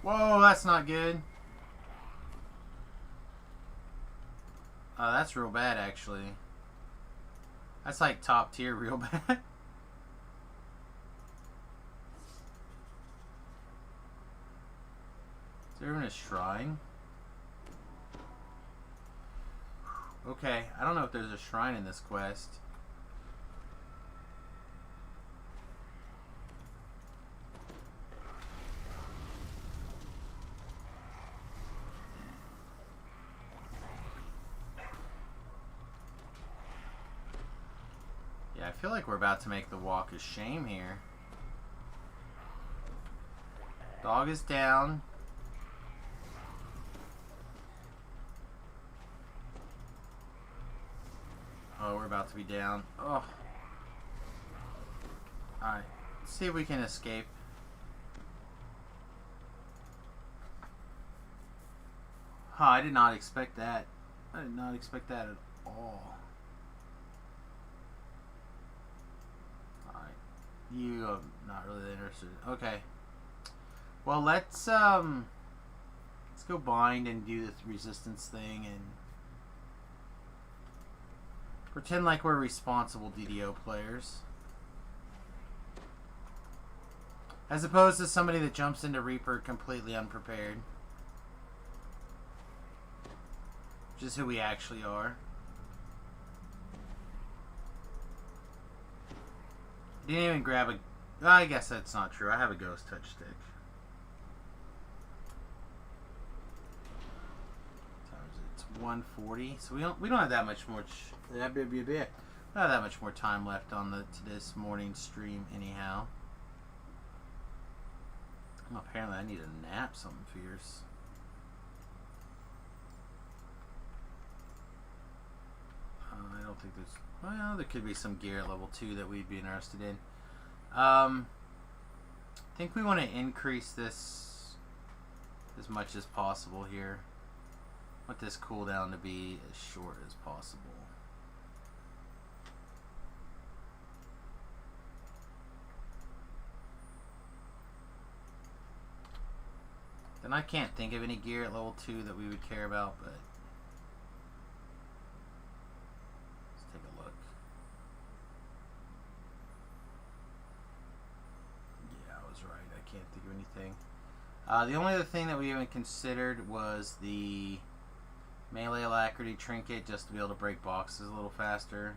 Speaker 4: Whoa, that's not good. Oh, that's real bad, actually. That's like top tier real bad. Is there even a shrine? Okay, I don't know if there's a shrine in this quest. I feel like we're about to make the walk of shame here. Dog is down. Oh, we're about to be down. Oh. Alright. Let's see if we can escape. Huh, I did not expect that. I did not expect that at all. Alright. You are not really interested. Okay. Well, let's go bind and do the resistance thing and pretend like we're responsible DDO players. As opposed to somebody that jumps into Reaper completely unprepared. Which is who we actually are. Didn't even grab a... I guess that's not true. I have a ghost touch stick. It's 140. So we don't have that much more... We don't have that much more time left on to this morning's stream anyhow. Oh, apparently I need a nap, something fierce. I don't think there's... Well, there could be some gear at level 2 that we'd be interested in. I think we want to increase this as much as possible here. I want this cooldown to be as short as possible. Then I can't think of any gear at level 2 that we would care about, but let's take a look. Yeah, I was right. I can't think of anything. The only other thing that we haven't considered was the melee alacrity trinket, just to be able to break boxes a little faster.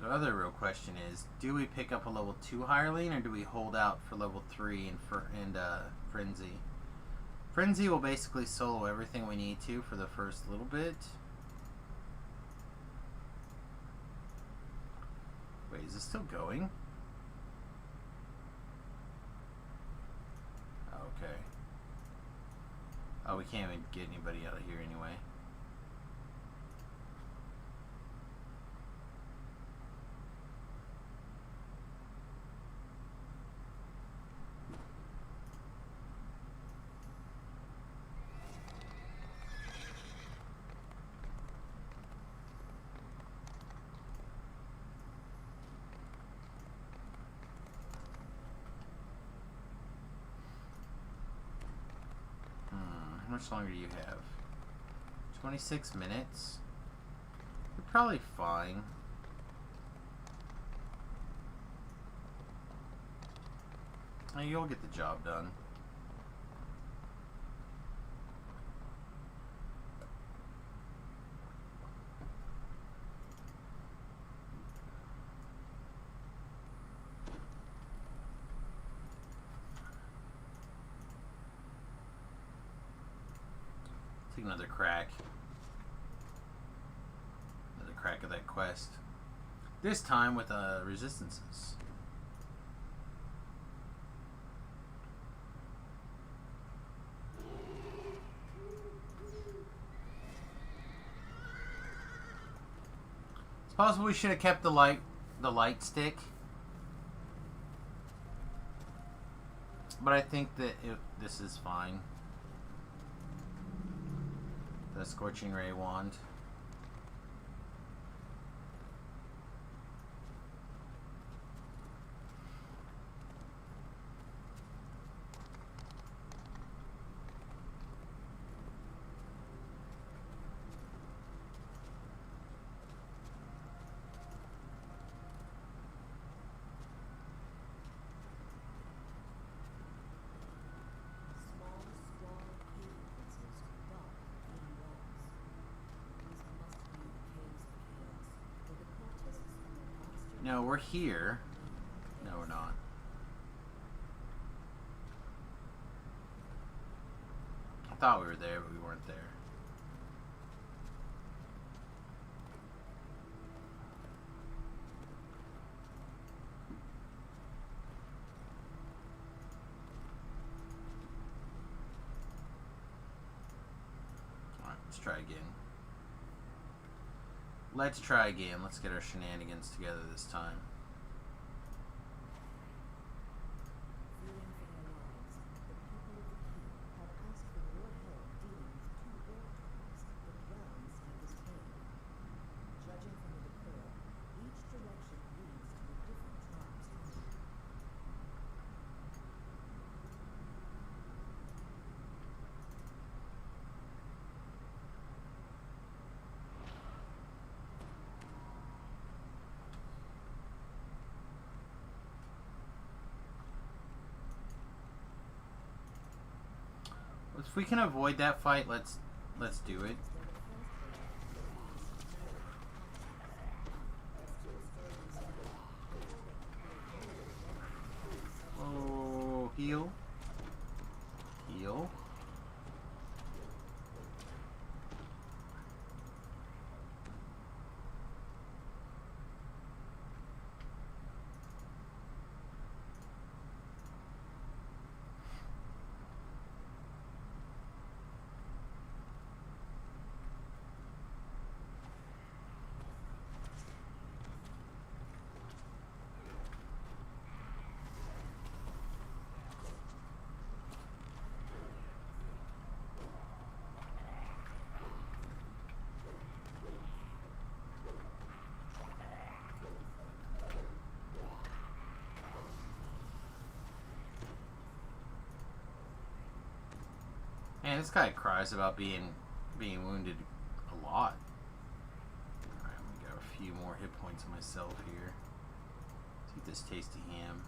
Speaker 4: The other real question is, do we pick up a level 2 hireling or do we hold out for level 3 and Frenzy? Frenzy will basically solo everything we need to for the first little bit. Wait, is this still going? Okay. Oh, we can't even get anybody out of here anyway. How much longer do you have? 26 minutes. You're probably fine. You'll get the job done. Take another crack. Another crack of that quest. This time with resistances. It's possible we should have kept the light stick. But I think that this is fine. The Scorching Ray wand. No, we're here. No, we're not. I thought we were there, but we weren't there. Alright, let's try again. Let's try again. Let's get our shenanigans together this time. If we can avoid that fight, let's do it. Oh, heal. Heal. Man, this guy cries about being wounded a lot. Alright, I'm gonna go a few more hit points on myself here. Take this tasty ham.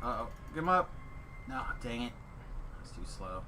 Speaker 4: Uh-oh. Get him up. No, dang it. It's too slow.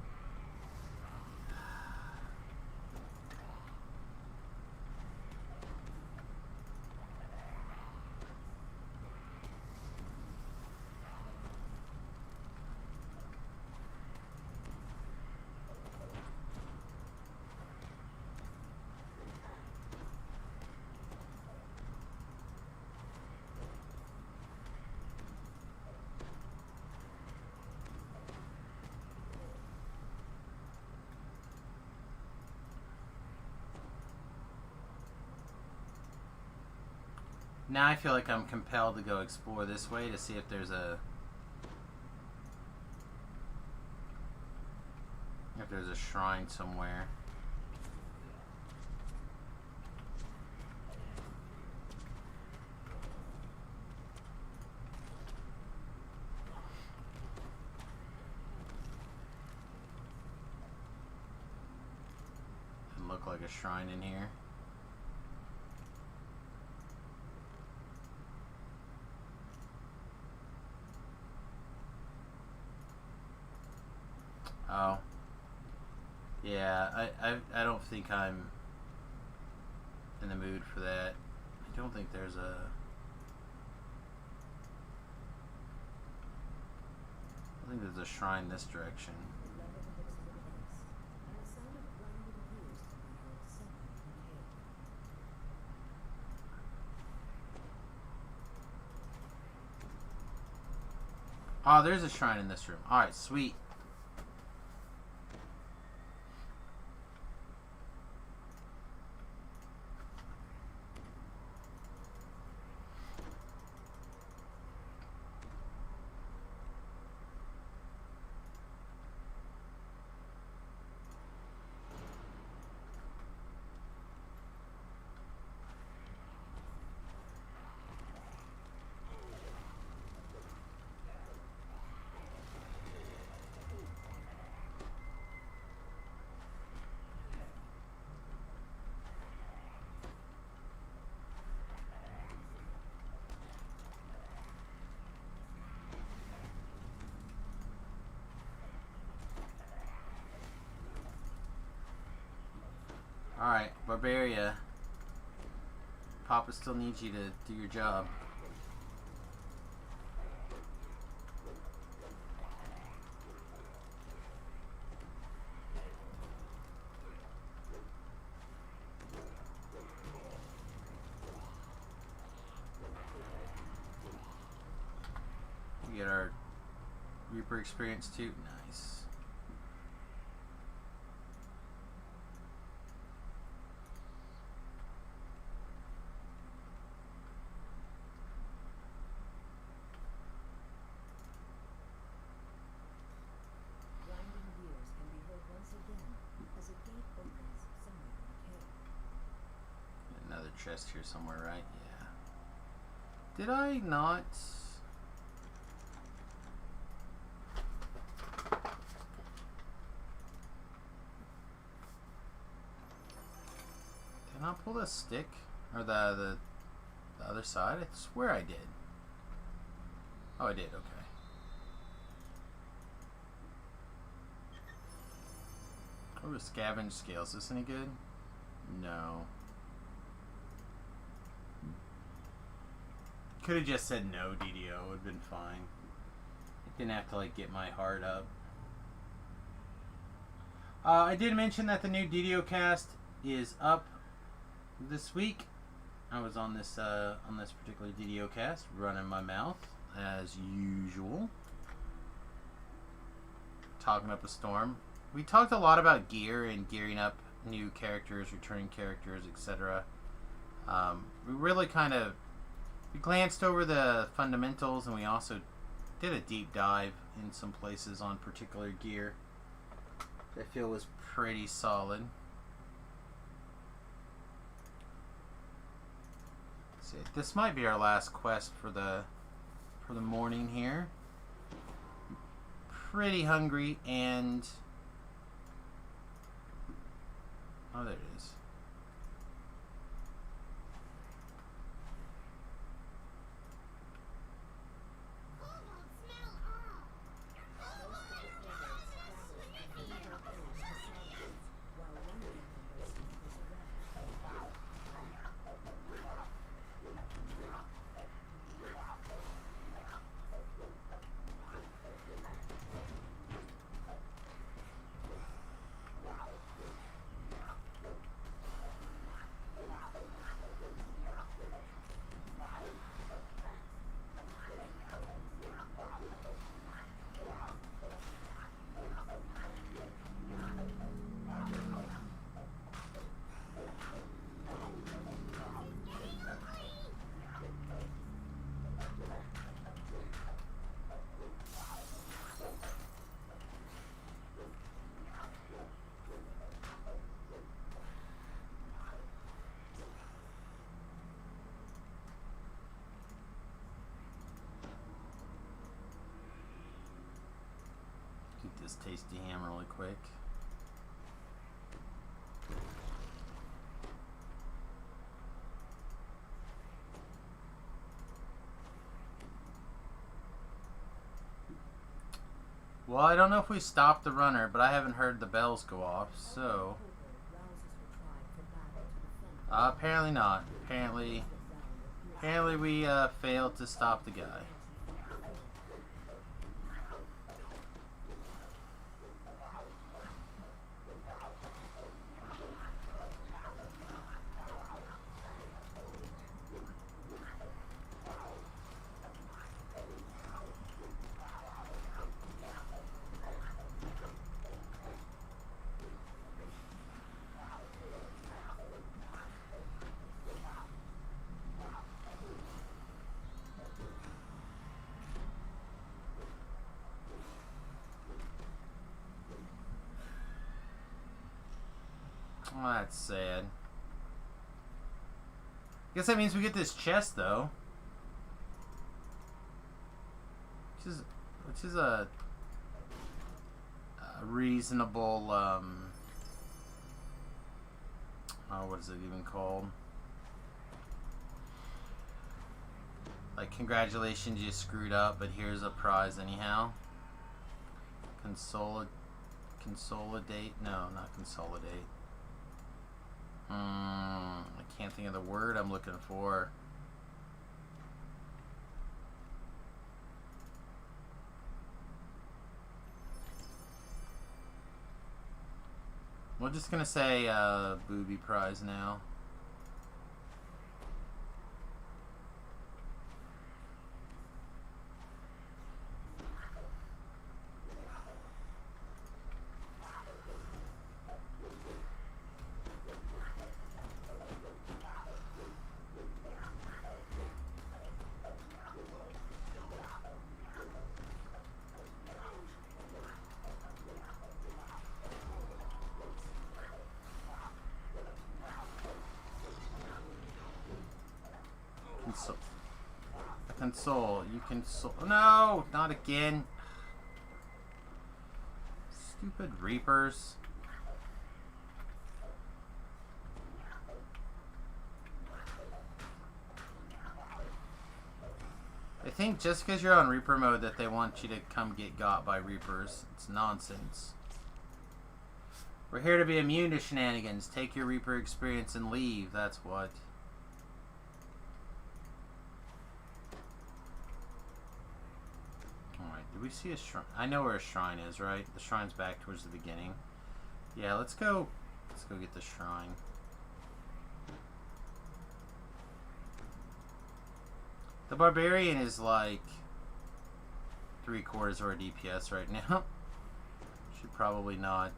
Speaker 4: Now I feel like I'm compelled to go explore this way to see if there's a shrine somewhere. Doesn't look like a shrine in here. Oh. Yeah, I don't think I'm in the mood for that. I don't think there's a... I think there's a shrine this direction. Oh, there's a shrine in this room. Alright, sweet. Alright, Barbaria. Papa still needs you to do your job. We get our Reaper experience too. Nice. Another chest here somewhere, right? Yeah. Did I not? Did I not pull the stick? Or the other side? I swear I did. Oh, I did, okay. Oh, the scavenge scale. Is this any good? No. Could have just said no, DDO. Would have been fine. I didn't have to, like, get my heart up. I did mention that the new DDO cast is up this week. I was on this particular DDO cast, running my mouth as usual, talking up a storm. We talked a lot about gear and gearing up new characters, returning characters, etc. We really we glanced over the fundamentals, and we also did a deep dive in some places on particular gear that I feel was pretty solid. Let's see, this might be our last quest for the morning here. Pretty hungry, and oh, there it is. Eat this tasty ham really quick. Well, I don't know if we stopped the runner, but I haven't heard the bells go off, so apparently not. Apparently we failed to stop the guy. Oh, that's sad. Guess that means we get this chest though. Which is a reasonable oh, what is it even called? Like, congratulations, you screwed up, but here's a prize anyhow. Consolidate? No, not consolidate. I can't think of the word I'm looking for. We're just gonna say booby prize now. Console. You console. No, not again. Stupid Reapers. They think just because you're on Reaper mode that they want you to come get got by Reapers. It's nonsense. We're here to be immune to shenanigans. Take your Reaper experience and leave. That's what. Do we see a shrine? I know where a shrine is, right? The shrine's back towards the beginning. Yeah, let's go get the shrine. The barbarian is like 3/4 of our DPS right now. Should probably not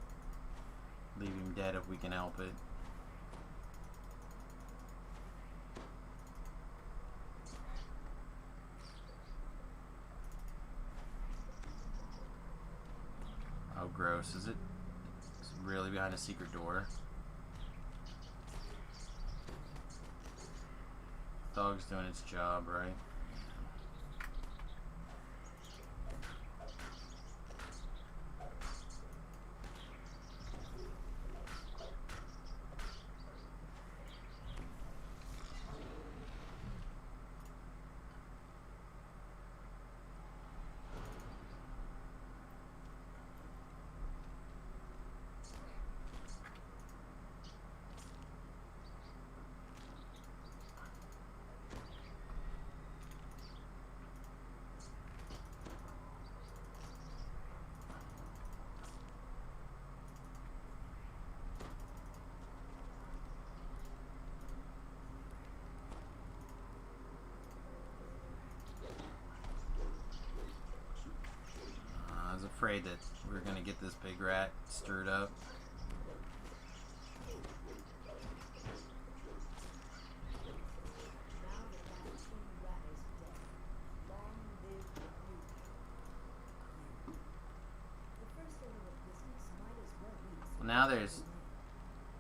Speaker 4: leave him dead if we can help it. Oh, gross. Is it really behind a secret door? Dog's doing its job, right? Afraid that we're gonna get this big rat stirred up. Well, now there's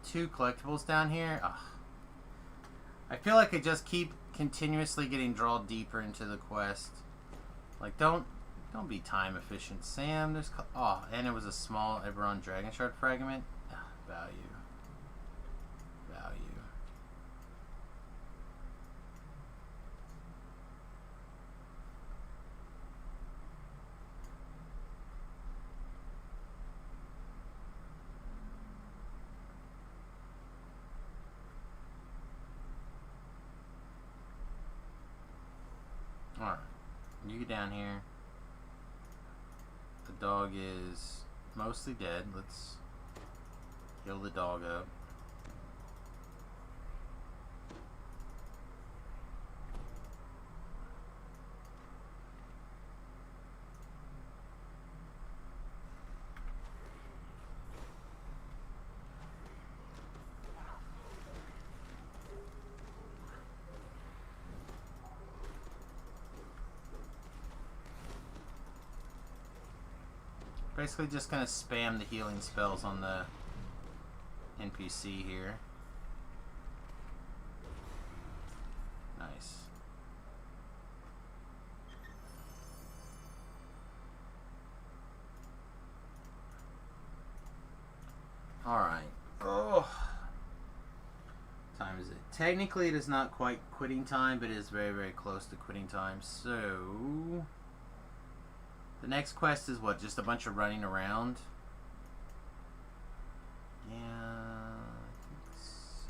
Speaker 4: 2 collectibles down here. Ugh. I feel like I just keep continuously getting drawn deeper into the quest. Like, don't be time efficient, Sam. There's oh, and it was a small Eberron Dragon Shard fragment. Ugh, value. Alright. You get down here. The dog is mostly dead. Let's heal the dog up. Basically just gonna spam the healing spells on the NPC here. Nice. Alright. Oh. Time is it? Technically it is not quite quitting time, but it is very, very close to quitting time. So the next quest is what? Just a bunch of running around? Yeah, I think so.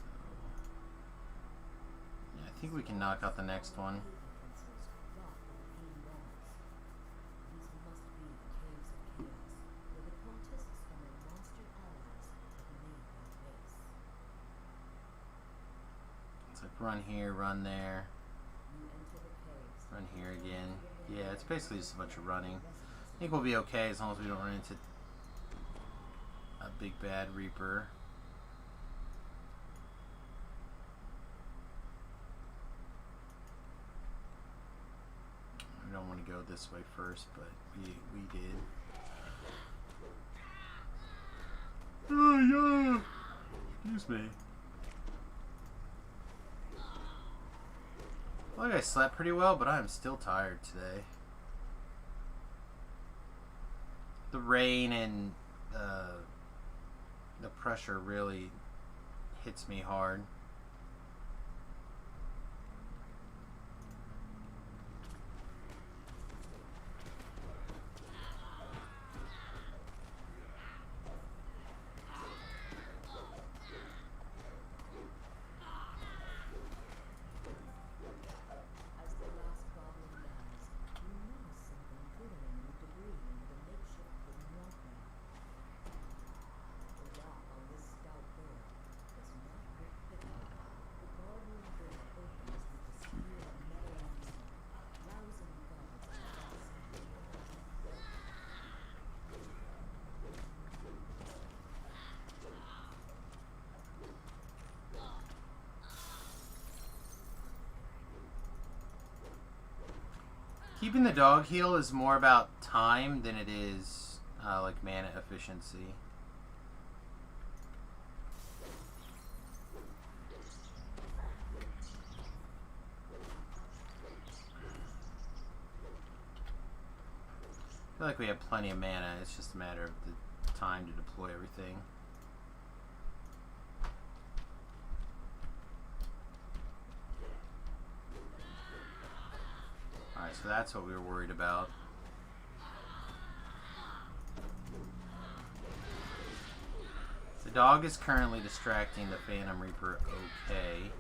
Speaker 4: Yeah, I think we can knock out the next one. It's like run here, run there, run here again. Yeah, it's basically just a bunch of running. I think we'll be okay as long as we don't run into a big bad Reaper. We don't want to go this way first, but we did. Oh yeah! Excuse me. I think I slept pretty well, but I am still tired today. The rain and the pressure really hits me hard. Keeping the dog heal is more about time than it is like mana efficiency. I feel like we have plenty of mana, it's just a matter of the time to deploy everything. Alright, so that's what we were worried about. The dog is currently distracting the Phantom Reaper okay.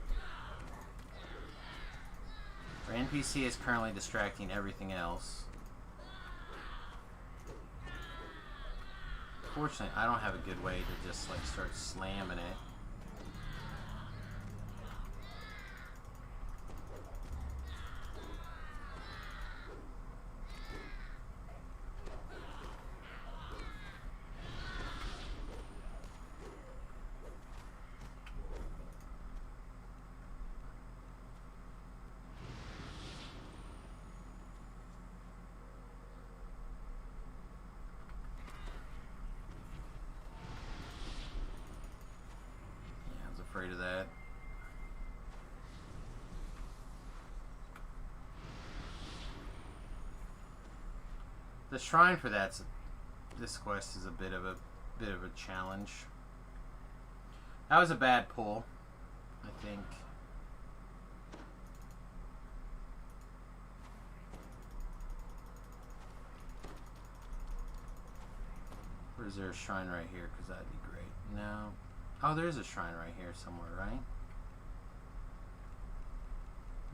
Speaker 4: Our NPC is currently distracting everything else. Fortunately, I don't have a good way to just like start slamming it. Afraid of that. The shrine for this quest is a bit of a challenge. That was a bad pull, I think. Or is there a shrine right here? Because that'd be great. No. Oh, there is a shrine right here somewhere, right?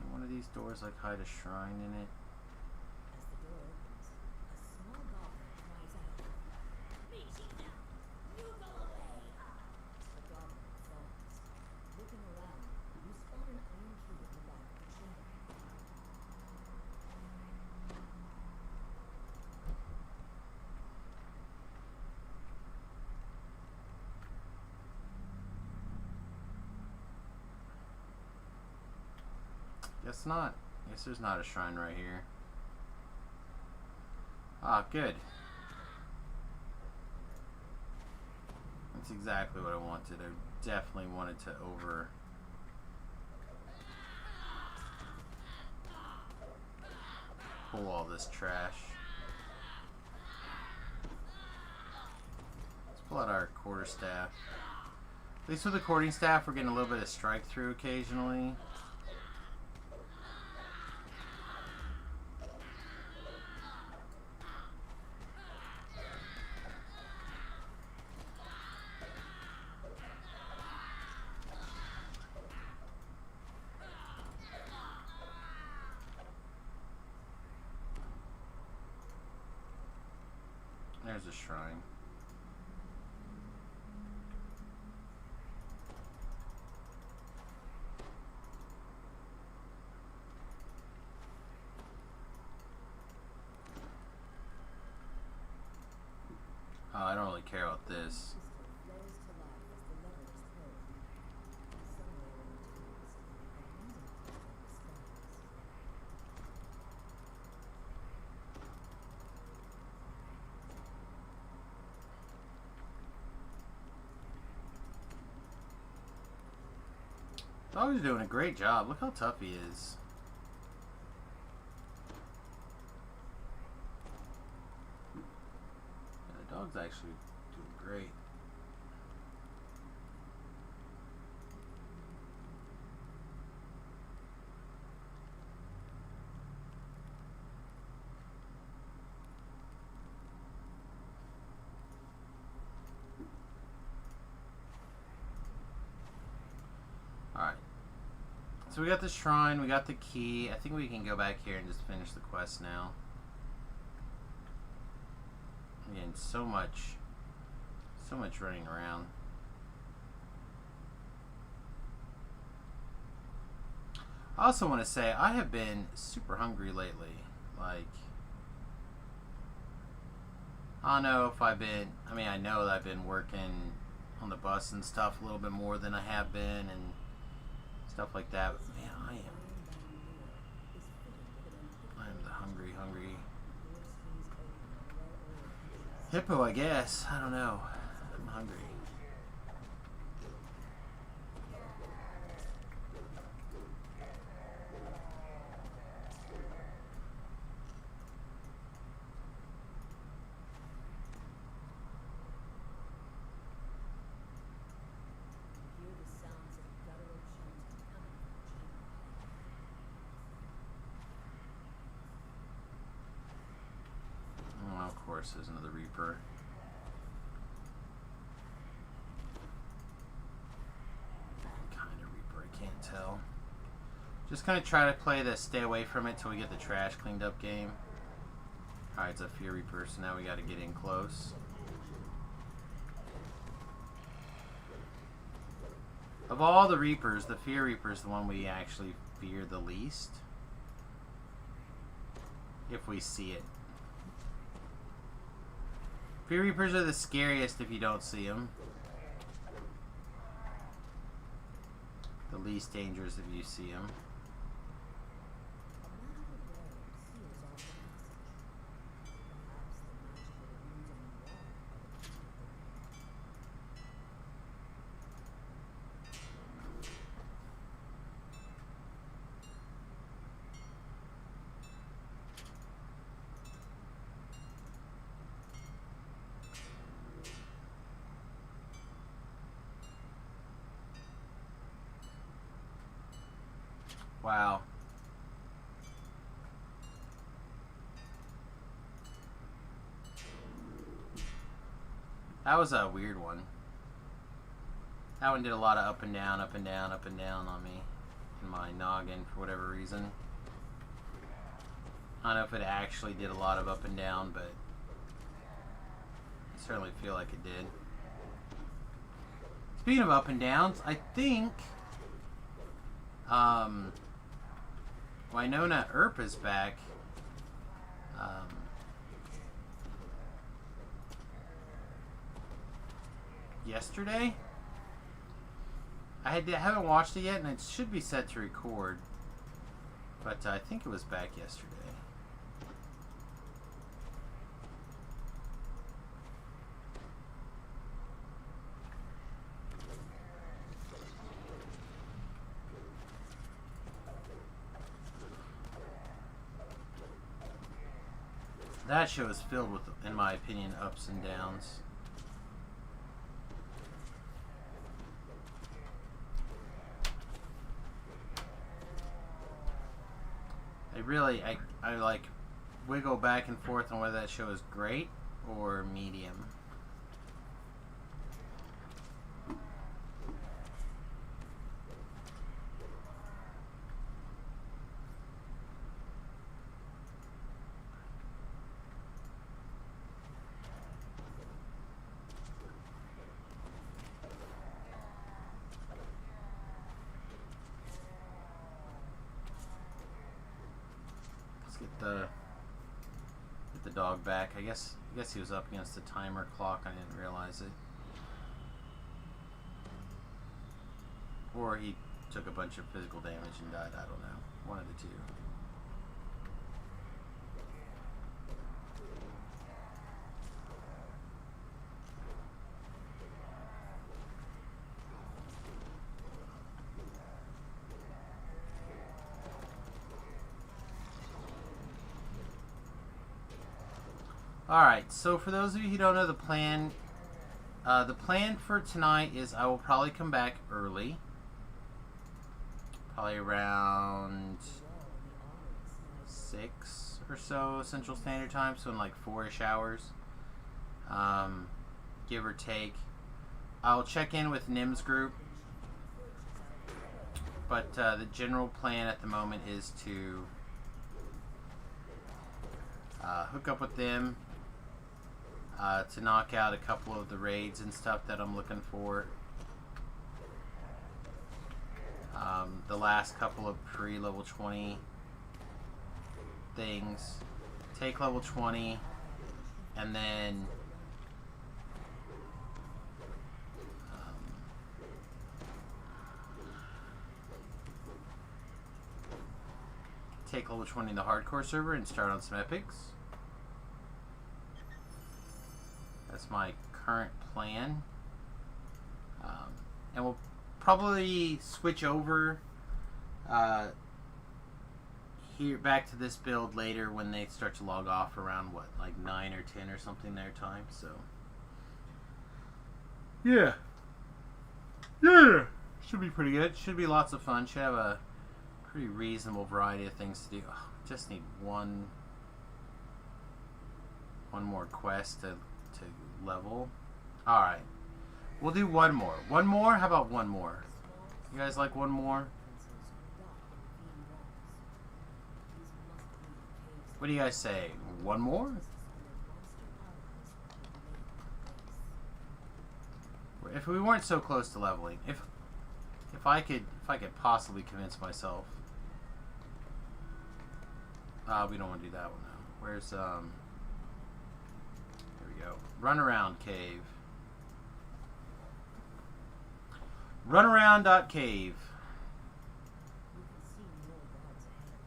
Speaker 4: And one of these doors like hide a shrine in it.
Speaker 3: As the door opens, a small goblin cries out, "Meeting now! You go away!" The goblin falls. Looking around, you spot an iron key in the back of the chamber.
Speaker 4: Guess not. Guess there's not a shrine right here. Ah, good. That's exactly what I wanted. I definitely wanted to pull all this trash. Let's pull out our quarterstaff. At least with the quarterstaff, we're getting a little bit of strike through occasionally. There's a shrine. Oh, I don't really care about this. Dog's doing a great job. Look how tough he is. Yeah, the dog's actually doing great. Alright. So we got the shrine, we got the key. I think we can go back here and just finish the quest now. Again, so much running around. I also want to say I have been super hungry lately. Like, I don't know if I've been, I know that I've been working on the bus and stuff a little bit more than I have been and stuff like that, but man, I am the hungry hippo, I guess. I don't know. I'm hungry. Of course, there's another Reaper. Kind of Reaper, I can't tell. Just gonna try to play the stay away from it till we get the trash cleaned up game. Alright, it's a Fear Reaper, so now we gotta get in close. Of all the Reapers, the Fear Reaper is the one we actually fear the least. If we see it. Fear Reapers are the scariest if you don't see them. The least dangerous if you see them. Wow. That was a weird one. That one did a lot of up and down, up and down, up and down on me. In my noggin for whatever reason. I don't know if it actually did a lot of up and down, but I certainly feel like it did. Speaking of up and downs, I think Winona Earp is back. Yesterday? I haven't watched it yet, and it should be set to record. But I think it was back yesterday. That show is filled with, in my opinion, ups and downs. I like wiggle back and forth on whether that show is great or medium. Get the dog back. I guess he was up against the timer clock. I didn't realize it. Or he took a bunch of physical damage and died. I don't know. One of the two. Alright, so for those of you who don't know the plan for tonight is I will probably come back early. Probably around 6 or so Central Standard Time, so in like 4-ish hours. Give or take. I'll check in with Nim's group. But the general plan at the moment is to hook up with them. To knock out a couple of the raids and stuff that I'm looking for. The last couple of pre-level 20 things. Take level 20 and then take level 20 in the hardcore server and start on some epics. That's my current plan. And we'll probably switch over here back to this build later when they start to log off around what, like 9 or 10 or something their time. So yeah, should be pretty good. Should be lots of fun. Should have a pretty reasonable variety of things to do. Oh, just need one more quest to level. Alright. We'll do one more. One more? How about one more? You guys like one more? What do you guys say? One more? If we weren't so close to leveling, if I could possibly convince myself. We don't want to do that one though. Where's There we go. Run around cave. Run around cave.
Speaker 3: You can see more guards ahead,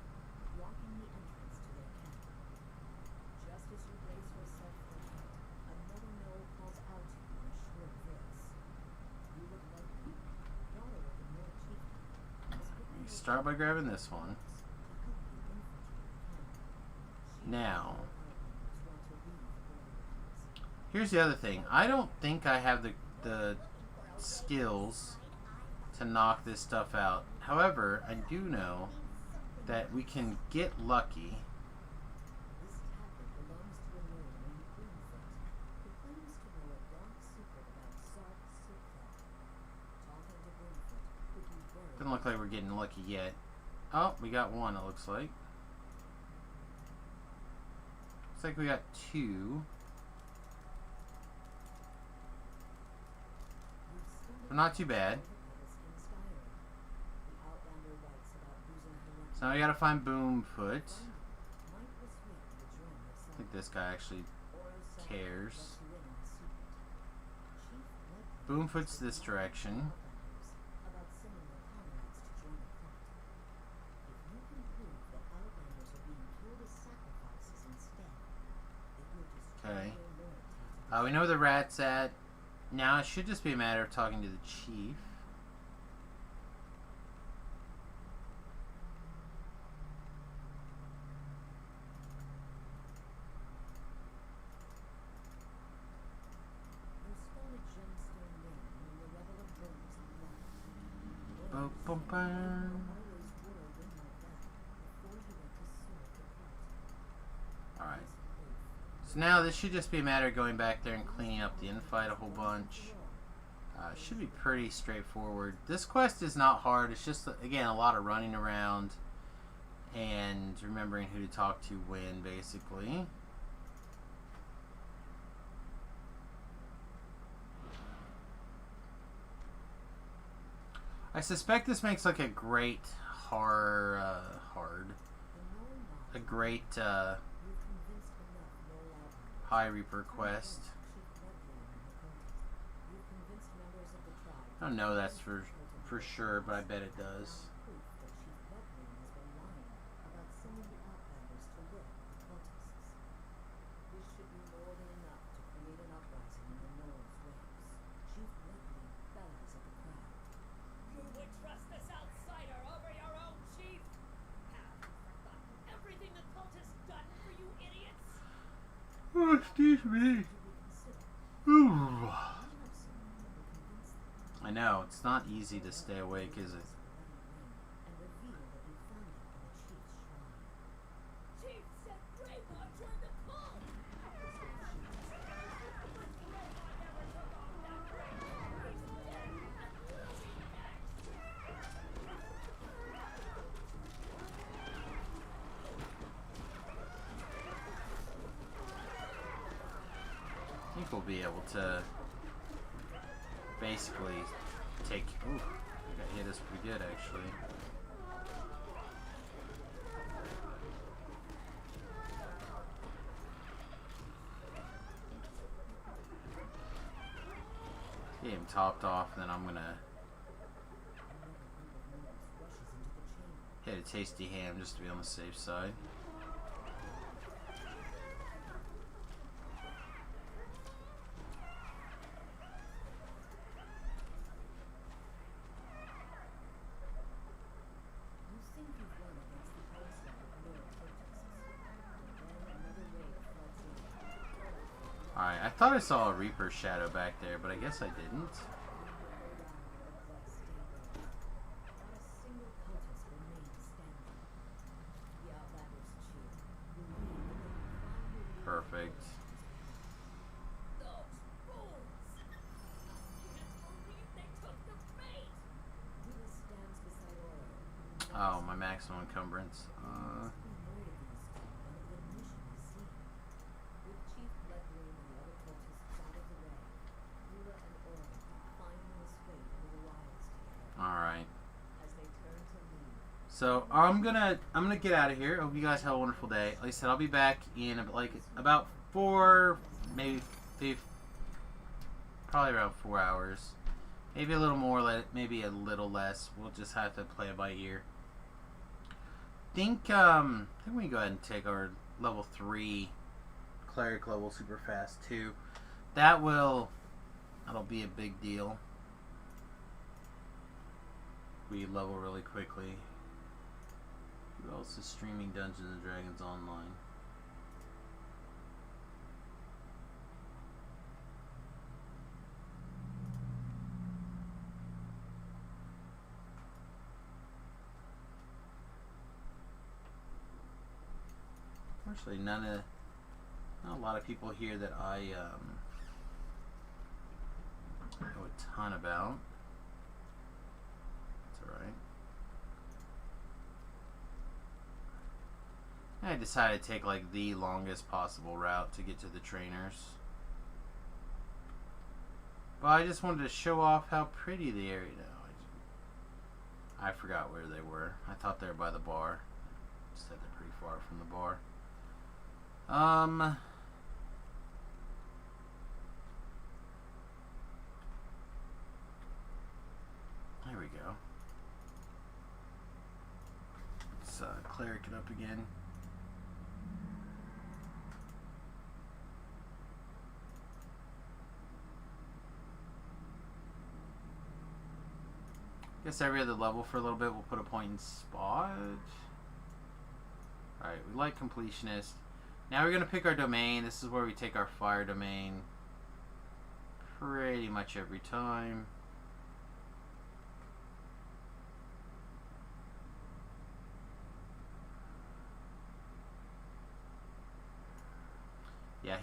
Speaker 3: blocking the entrance to their camp. Just as you brace yourself for ahead, another knoll calls out to you in a shrill voice. You look like me, daughter of the Knoll chieftain.
Speaker 4: You start by grabbing this one. Now, here's the other thing. I don't think I have the skills to knock this stuff out. However, I do know that we can get lucky.
Speaker 3: This tablet belongs to a knoll named Broomfoot, who claims to know a dark secret about Sark Silkfell. Talking to Broomfoot could be very...
Speaker 4: Doesn't look like we're getting lucky yet. Oh, we got one, it looks like. Looks like we got two. But not too bad. So now we gotta find Boomfoot. I think this guy actually cares. Boomfoot's this direction. Okay. We know where the rat's at. Now it should just be a matter of talking to the chief. bum, bum. Alright. So now this should just be a matter of going back there and cleaning up the infight a whole bunch. Should be pretty straightforward. This quest is not hard. It's just, again, a lot of running around and remembering who to talk to when, basically. I suspect this makes like a great a great High Reaper quest. I don't know that's for sure, but I bet it does. Oh, excuse me. Ooh. I know, it's not easy to stay awake, is it? I think we'll be able to basically take... Ooh, I got hit us pretty good, actually. Get him topped off, and then I'm gonna hit a tasty ham just to be on the safe side. Alright, I thought I saw a Reaper shadow back there, but I guess I didn't. Perfect. Oh, my maximum encumbrance. Alright. So I'm gonna get out of here. I hope you guys have a wonderful day. Like I said, I'll be back in about 4, maybe probably around 4 hours. Maybe a little more, maybe a little less. We'll just have to play it by ear. I think we can go ahead and take our level 3 cleric level super fast too. That'll be a big deal. We level really quickly. Who else is streaming Dungeons and Dragons online? Actually, not a lot of people here that I know a ton about. It's alright. I decided to take like the longest possible route to get to the trainers. But I just wanted to show off how pretty the area now. I forgot where they were. I thought they were by the bar. Just said they're pretty far from the bar. There we go. Let's cleric it up again. Guess every other level for a little bit we'll put a point in spot. Alright, we like completionist. Now we're going to pick our domain. This is where we take our fire domain pretty much every time.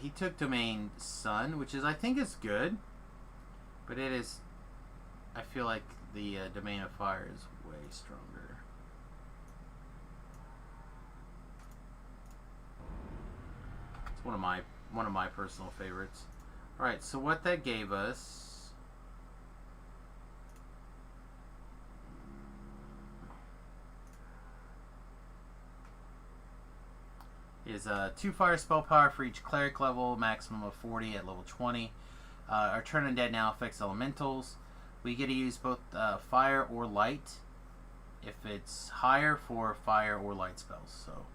Speaker 4: he took domain sun, which is, I think, is good. But it is, I feel like the domain of fire is way stronger. It's one of my personal favorites. All right, so what that gave us is 2 fire spell power for each cleric level, maximum of 40 at level 20. Our turn undead now affects elementals. We get to use both fire or light if it's higher for fire or light spells. So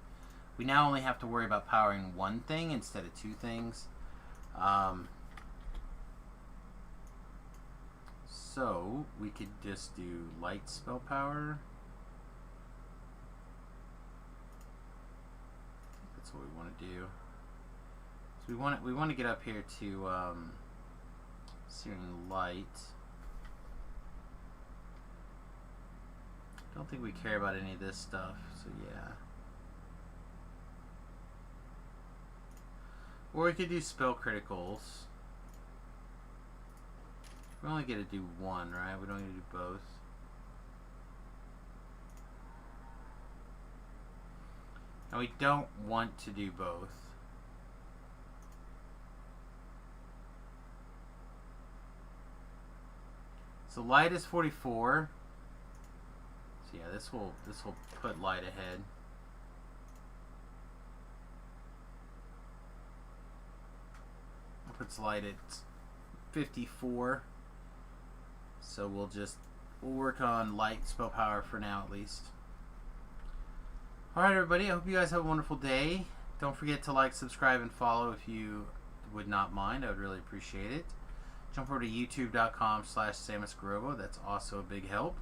Speaker 4: we now only have to worry about powering one thing instead of 2 things. So we could just do light spell power. That's what we want to do. So we want to get up here to searing light. Don't think we care about any of this stuff, so yeah. Or we could do spell criticals. We only get to do one, right? We don't get to do both. And we don't want to do both. So light is 44. So yeah, this will put light ahead. It puts light at 54. So we'll work on light spell power for now at least. Alright everybody, I hope you guys have a wonderful day. Don't forget to like, subscribe, and follow if you would not mind. I would really appreciate it. Jump over to youtube.com/SamusGarobo. That's also a big help.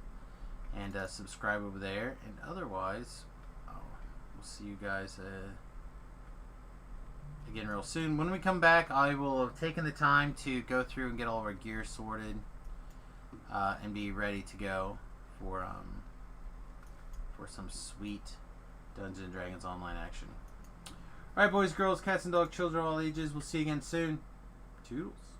Speaker 4: And subscribe over there. And otherwise, we'll see you guys again real soon. When we come back, I will have taken the time to go through and get all of our gear sorted and be ready to go for some sweet Dungeons & Dragons online action. Alright, boys, girls, cats, and dog children of all ages. We'll see you again soon. Toodles.